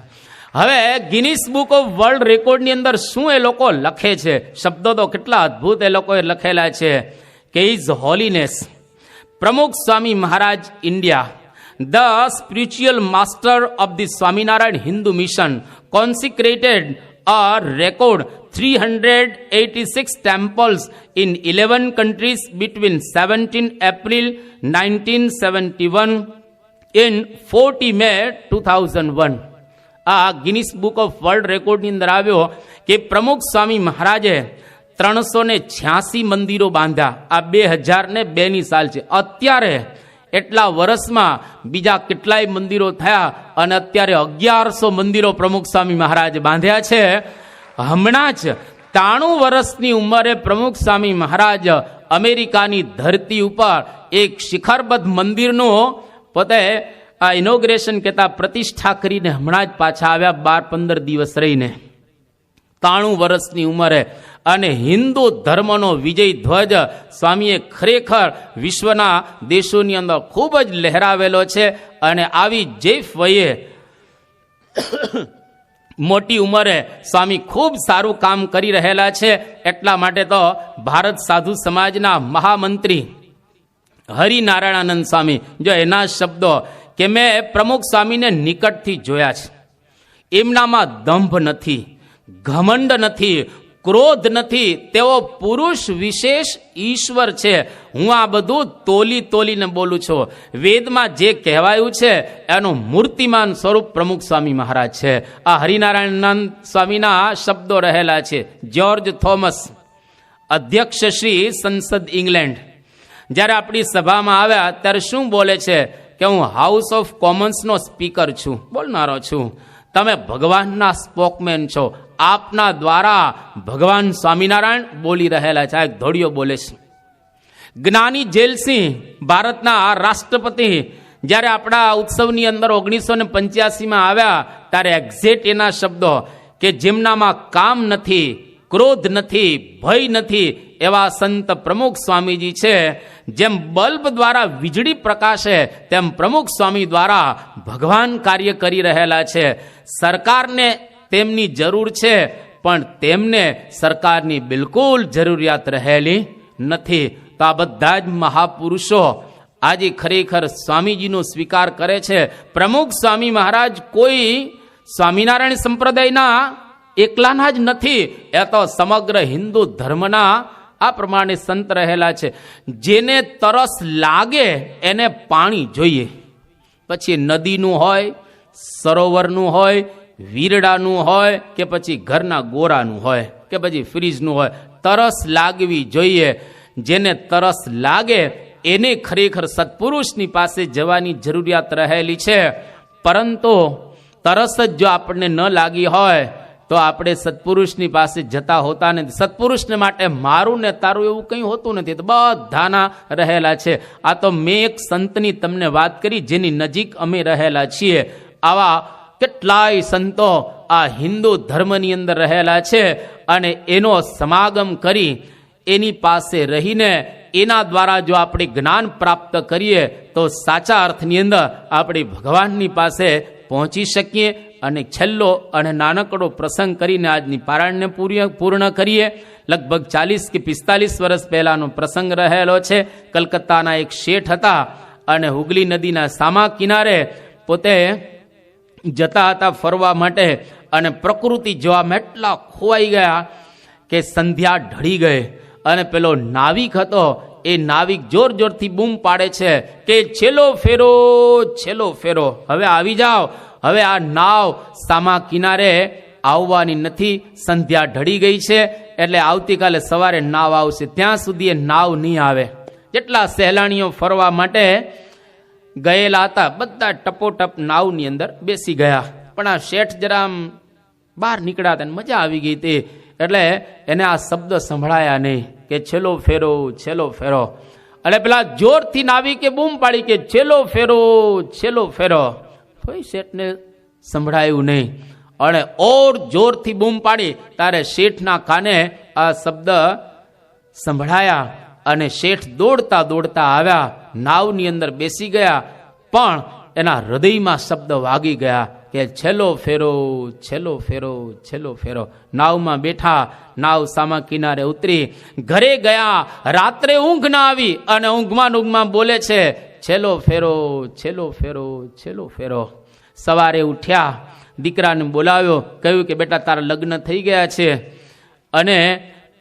હવે ગિનિસ બુક ઓફ વર્લ્ડ રેકોર્ડની અંદર શું એ લોકો લખે છે, શબ્દો તો કેટલા અદ્ભુત એ લોકોએ લખેલા છે કે ઇઝ હોલીનેસ પ્રમુખ Swami Maharaj India, the spiritual master of the Swaminarayan Hindu mission, consecrated a record 386 temples in 11 countries between 17 April 1971 and 40 May 2001. આ ગિનિસ બુક ઓફ વર્લ્ડ રેકોર્ડની અંદર આવ્યો કે પ્રમુખ સ્વામી મહારાજે 386 મંદિરો બાંધ્યા. આ 2002ની સાલ છે. અત્યારે એટલા વર્ષમાં બીજા કેટલાય મંદિરો થયા અને અત્યારે 1100 મંદિરો પ્રમુખ સ્વામી મહારાજ બાંધ્યા છે. હમણાં જ 93 વર્ષની ઉંમરે પ્રમુખ સ્વામી મહારાજ અમેરિકાની ધરતી ઉપર એક શિખરબદ્ધ મંદિરનું પોતે આ ઇનોગ્રેશન કહેતા પ્રતિષ્ઠા કરીને હમણાં જ પાછા આવ્યા 12-15 દિવસ રહીને. 93 વર્ષની ઉંમરે. અને હિન્દુ ધર્મનો વિજય ધ્વજ સ્વામીએ ખરેખર વિશ્વના દેશોની અંદર ખૂબ જ લહેરાવેલો છે. અને આવી જેફ વયે મોટી ઉંમરે સ્વામી ખૂબ સારું કામ કરી રહેલા છે. એટલા માટે તો ભારત સાધુ સમાજના મહામંત્રી હરિનારાયણાનંદ સ્વામી, જો એના શબ્દો કે મેં પ્રમુખ સ્વામીને નિકટથી જોયા છે, એમનામાં દંભ નથી, ઘમંડ નથી, ક્રોધ નથી, તેઓ પુરુષ વિશેષ ઈશ્વર છે. હું આ બધું તોલીને બોલું છું. વેદમાં જે કહેવાયું છે એનું મૂર્તિમાન સ્વરૂપ પ્રમુખ સ્વામી મહારાજ છે. આ હરિનારાયણાનંદ સ્વામીના શબ્દો રહેલા છે. જ્યોર્જ થોમસ, અધ્યક્ષ શ્રી સંસદ ઇંગ્લેન્ડ, જ્યારે આપણી સભામાં આવ્યા ત્યારે શું બોલે છે કે હું હાઉસ ઓફ કોમન્સનો સ્પીકર છું, બોલનારો છું. તમે ભગવાનના સ્પોકમેન છો. આપના દ્વારા ભગવાન સ્વામિનારાયણ બોલી રહેલા છે. આ એક ધોળિયો બોલે છે. જ્ઞાની જેલસિંહ, ભારતના રાષ્ટ્રપતિ, જ્યારે આપણા ઉત્સવની અંદર 1985માં આવ્યા ત્યારે એક્ઝેક્ટ એના શબ્દો કે જેમનામાં કામ નથી, ક્રોધ નથી, ભય નથી, એવા સંત પ્રમુખ સ્વામીજી છે. જેમ બલ્બ દ્વારા વીજળી પ્રકાશે તેમ પ્રમુખ સ્વામી દ્વારા ભગવાન કાર્ય કરી રહેલા છે. સરકારને તેમની જરૂર છે, પણ તેમને સરકારની બિલકુલ જરૂરિયાત રહેલી નથી. તો આ બધા જ મહાપુરુષો આજે ખરેખર સ્વામીજીનો સ્વીકાર કરે છે. પ્રમુખ સ્વામી મહારાજ કોઈ સ્વામિનારાયણ સંપ્રદાયના એકલાના જ નથી, એ તો સમગ્ર હિન્દુ ધર્મના આ પ્રમાણે સંત રહેલા છે. જેને તરસ લાગે એને પાણી જોઈએ, પછી નદીનું હોય, સરોવરનું હોય, વીરડાનું હોય કે પછી ઘરના ગોરાનું હોય કે પછી ફ્રીજનું હોય, તરસ લાગવી જોઈએ. જેને તરસ લાગે એને ખરેખર સત્પુરુષની પાસે જવાની જરૂરિયાત રહેલી છે. પરંતુ તરસ જ જો આપણને ન લાગી હોય તો આપણે સત્પુરુષની પાસે જતા હોતા નથી. સત્પુરુષને માટે મારું ને તારું એવું કંઈ હોતું નથી, તો બધાના રહેલા છે. આ તો મેં એક સંતની તમને વાત કરી જેની નજીક અમે રહેલા છીએ. આવા કેટલાય સંતો આ હિન્દુ ધર્મની અંદર રહેલા છે અને એનો સમાગમ કરી એની પાસે રહીને એના દ્વારા જો આપણે જ્ઞાન પ્રાપ્ત કરીએ તો સાચા અર્થની અંદર આપણે ભગવાનની પાસે પહોંચી શકીએ. અને છેલ્લો અને નાનકડો પ્રસંગ કરીને આજની પારાયણને પૂર્ણ કરીએ. લગભગ 40 કે 45 વર્ષ પહેલાનો પ્રસંગ રહેલો છે. કલકત્તાના એક શેઠ હતા અને હુગલી નદીના સામા કિનારે પોતે જતા હતા ફરવા માટે અને પ્રકૃતિ જોવામાં એટલા ખોવાઈ ગયા કે સંધ્યા ઢળી ગઈ. અને પેલો નાવિક હતો એ નાવિક જોર જોરથી બૂમ પાડે છે કે છેલ્લો ફેરો, છેલ્લો ફેરો, હવે આવી જાઓ, હવે આ નાવ સામા કિનારે આવવાની નથી, સંધ્યા ઢળી ગઈ છે, એટલે આવતીકાલે સવારે નાવ આવશે, ત્યાં સુધી એ નાવ નહીં આવે. જેટલા સહેલાણીઓ ફરવા માટે ગયેલા હતા બધા ટપોટપ નાવની અંદર બેસી ગયા. પણ આ શેઠ જરા બહાર નીકળ્યા હતા, મજા આવી ગઈ હતી, એટલે એને આ શબ્દ સંભળાયા નહીં કે છેલ્લો ફેરો, છેલ્લો ફેરો. અને પેલા જોરથી નાવિકે બૂમ પાડી કે છેલ્લો ફેરો, છેલ્લો ફેરો. કોઈ શેઠને સંભળાયું નહીં અને ઓર જોરથી બૂમ પાડી તારે શેઠના કાને આ શબ્દ સંભળાયા અને શેઠ દોડતા દોડતા આવ્યા, નાવની અંદર બેસી ગયા, પણ એના હૃદયમાં શબ્દ વાગી ગયા કે છેલ્લો ફેરો, છેલ્લો ફેરો, છેલ્લો ફેરો. નાવમાં બેઠા, નાવ સામા કિનારે ઉતરી, ઘરે ગયા, રાત્રે ઊંઘ ના આવી અને ઊંઘમાં બોલે છે છેલ્લો ફેરો, છેલ્લો ફેરો, છેલ્લો ફેરો. સવારે ઉઠ્યા, દીકરાને બોલાવ્યો, કહ્યું કે બેટા તારા લગ્ન થઈ ગયા છે અને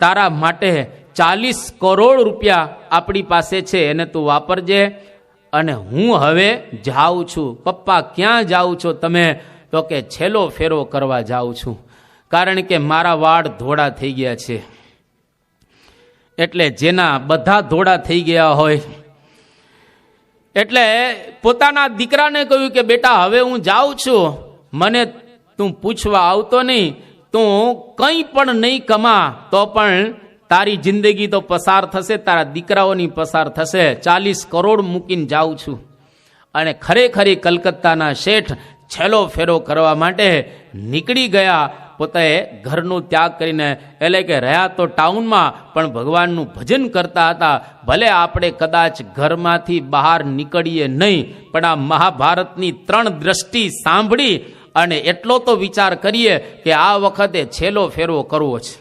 તારા માટે 40 કરોડ રૂપિયા આપણી પાસે છે, એને તું વાપરજે અને હું હવે જાઉં છું. પપ્પા ક્યાં જાઉં છો તમે? તો કે છેલ્લો ફેરો કરવા જાઉં છું, કારણ કે મારા વાળ ધોળા થઈ ગયા છે. એટલે જેના બધા ધોળા થઈ ગયા હોય એટલે પોતાના દીકરાને કહ્યું કે બેટા હવે હું જાઉં છું, મને તું પૂછવા આવતો નહીં, તું કંઈ પણ નહીં કમા તો પણ તારી જિંદગી તો પસાર થશે, તારા દીકરાઓની પસાર થશે, 40 કરોડ મૂકીને જાઉં છું. અને ખરેખરી કલકત્તાના શેઠ છેલ્લો ફેરો કરવા માટે નીકળી ગયા. પોતે ઘરનું ત્યાગ કરીને, એટલે કે રહ્યા તો ટાઉનમાં પણ ભગવાનનું ભજન કરતા હતા. ભલે આપણે કદાચ ઘરમાંથી બહાર નીકળીએ નહીં, પણ આ મહાભારતની 3 દ્રષ્ટિ સાંભળી અને એટલો તો વિચાર કરીએ કે આ વખતે છેલ્લો ફેરો કરવો છે.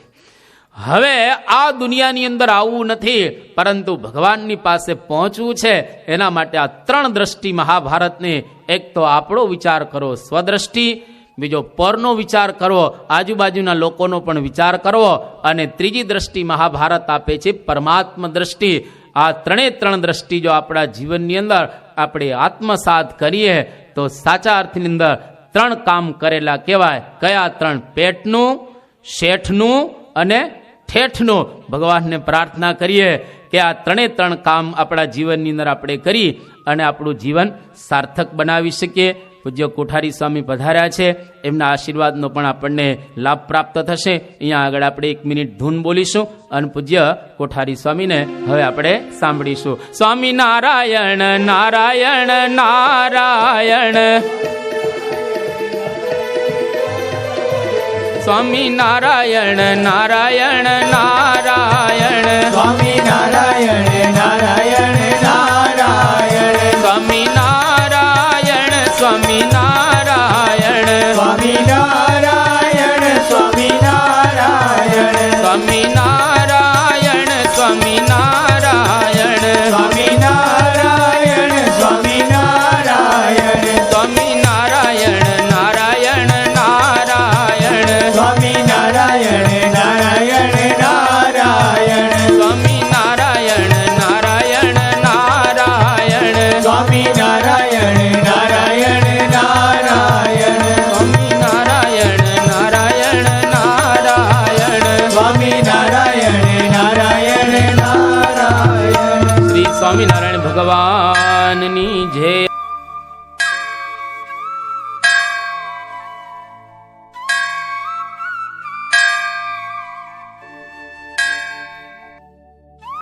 હવે આ દુનિયાની અંદર આવવું નથી, પરંતુ ભગવાનની પાસે પહોંચવું છે. એના માટે આ 3 દ્રષ્ટિ મહાભારતની, એક તો આપણો વિચાર કરો, સ્વદ્રષ્ટિ, બીજો પરનો વિચાર કરવો, આજુબાજુના લોકોનો પણ વિચાર કરવો, અને ત્રીજી દ્રષ્ટિ મહાભારત આપે છે પરમાત્મા દ્રષ્ટિ. આ 3 દ્રષ્ટિ જો આપણા જીવનની અંદર આપણે આત્મસાત કરીએ તો સાચા અર્થની અંદર 3 કામ કરેલા કહેવાય. કયા 3? પેટનું, શેઠનું અને ઠેઠનું. ભગવાનને પ્રાર્થના કરીએ કે આ 3 કામ આપણા જીવનની અંદર આપણે કરી અને આપણું જીવન સાર્થક બનાવી શકીએ. પૂજ્ય કોઠારી સ્વામી પધાર્યા છે, એમના આશીર્વાદનો પણ આપણને લાભ પ્રાપ્ત થશે. અહીંયા આગળ આપણે 1 મિનિટ ધૂન બોલીશું અને પૂજ્ય કોઠારી સ્વામીને હવે આપણે સાંભળીશું. સ્વામી નારાયણ નારાયણ નારાયણ, સ્વામી નારાયણ નારાયણ નારાયણ, સ્વામી નારાયણ નારાયણ નારાયણ, સ્વામી નારાયણ, સ્વામી નારાયણ, સ્વામી નારાયણ, સ્વામી નારાયણ, સ્વામી નારાયણ, સ્વામી નારાયણ, સ્વામી નારાયણ, સ્વામી નારાયણ, સ્વામી નારાયણ નારાયણ નારાયણ, સ્વામી નારાયણ નારાયણ નારાયણ, સ્વામી નારાયણ નારાયણ નારાયણ, સ્વામી નારાયણ નારાયણ નારાયણ, સ્વામી નારાયણ નારાયણ નારાયણ, સ્વામી નારાયણ નારાયણ નારાયણ. શ્રી સ્વામિનારાયણ ભગવાનની જય.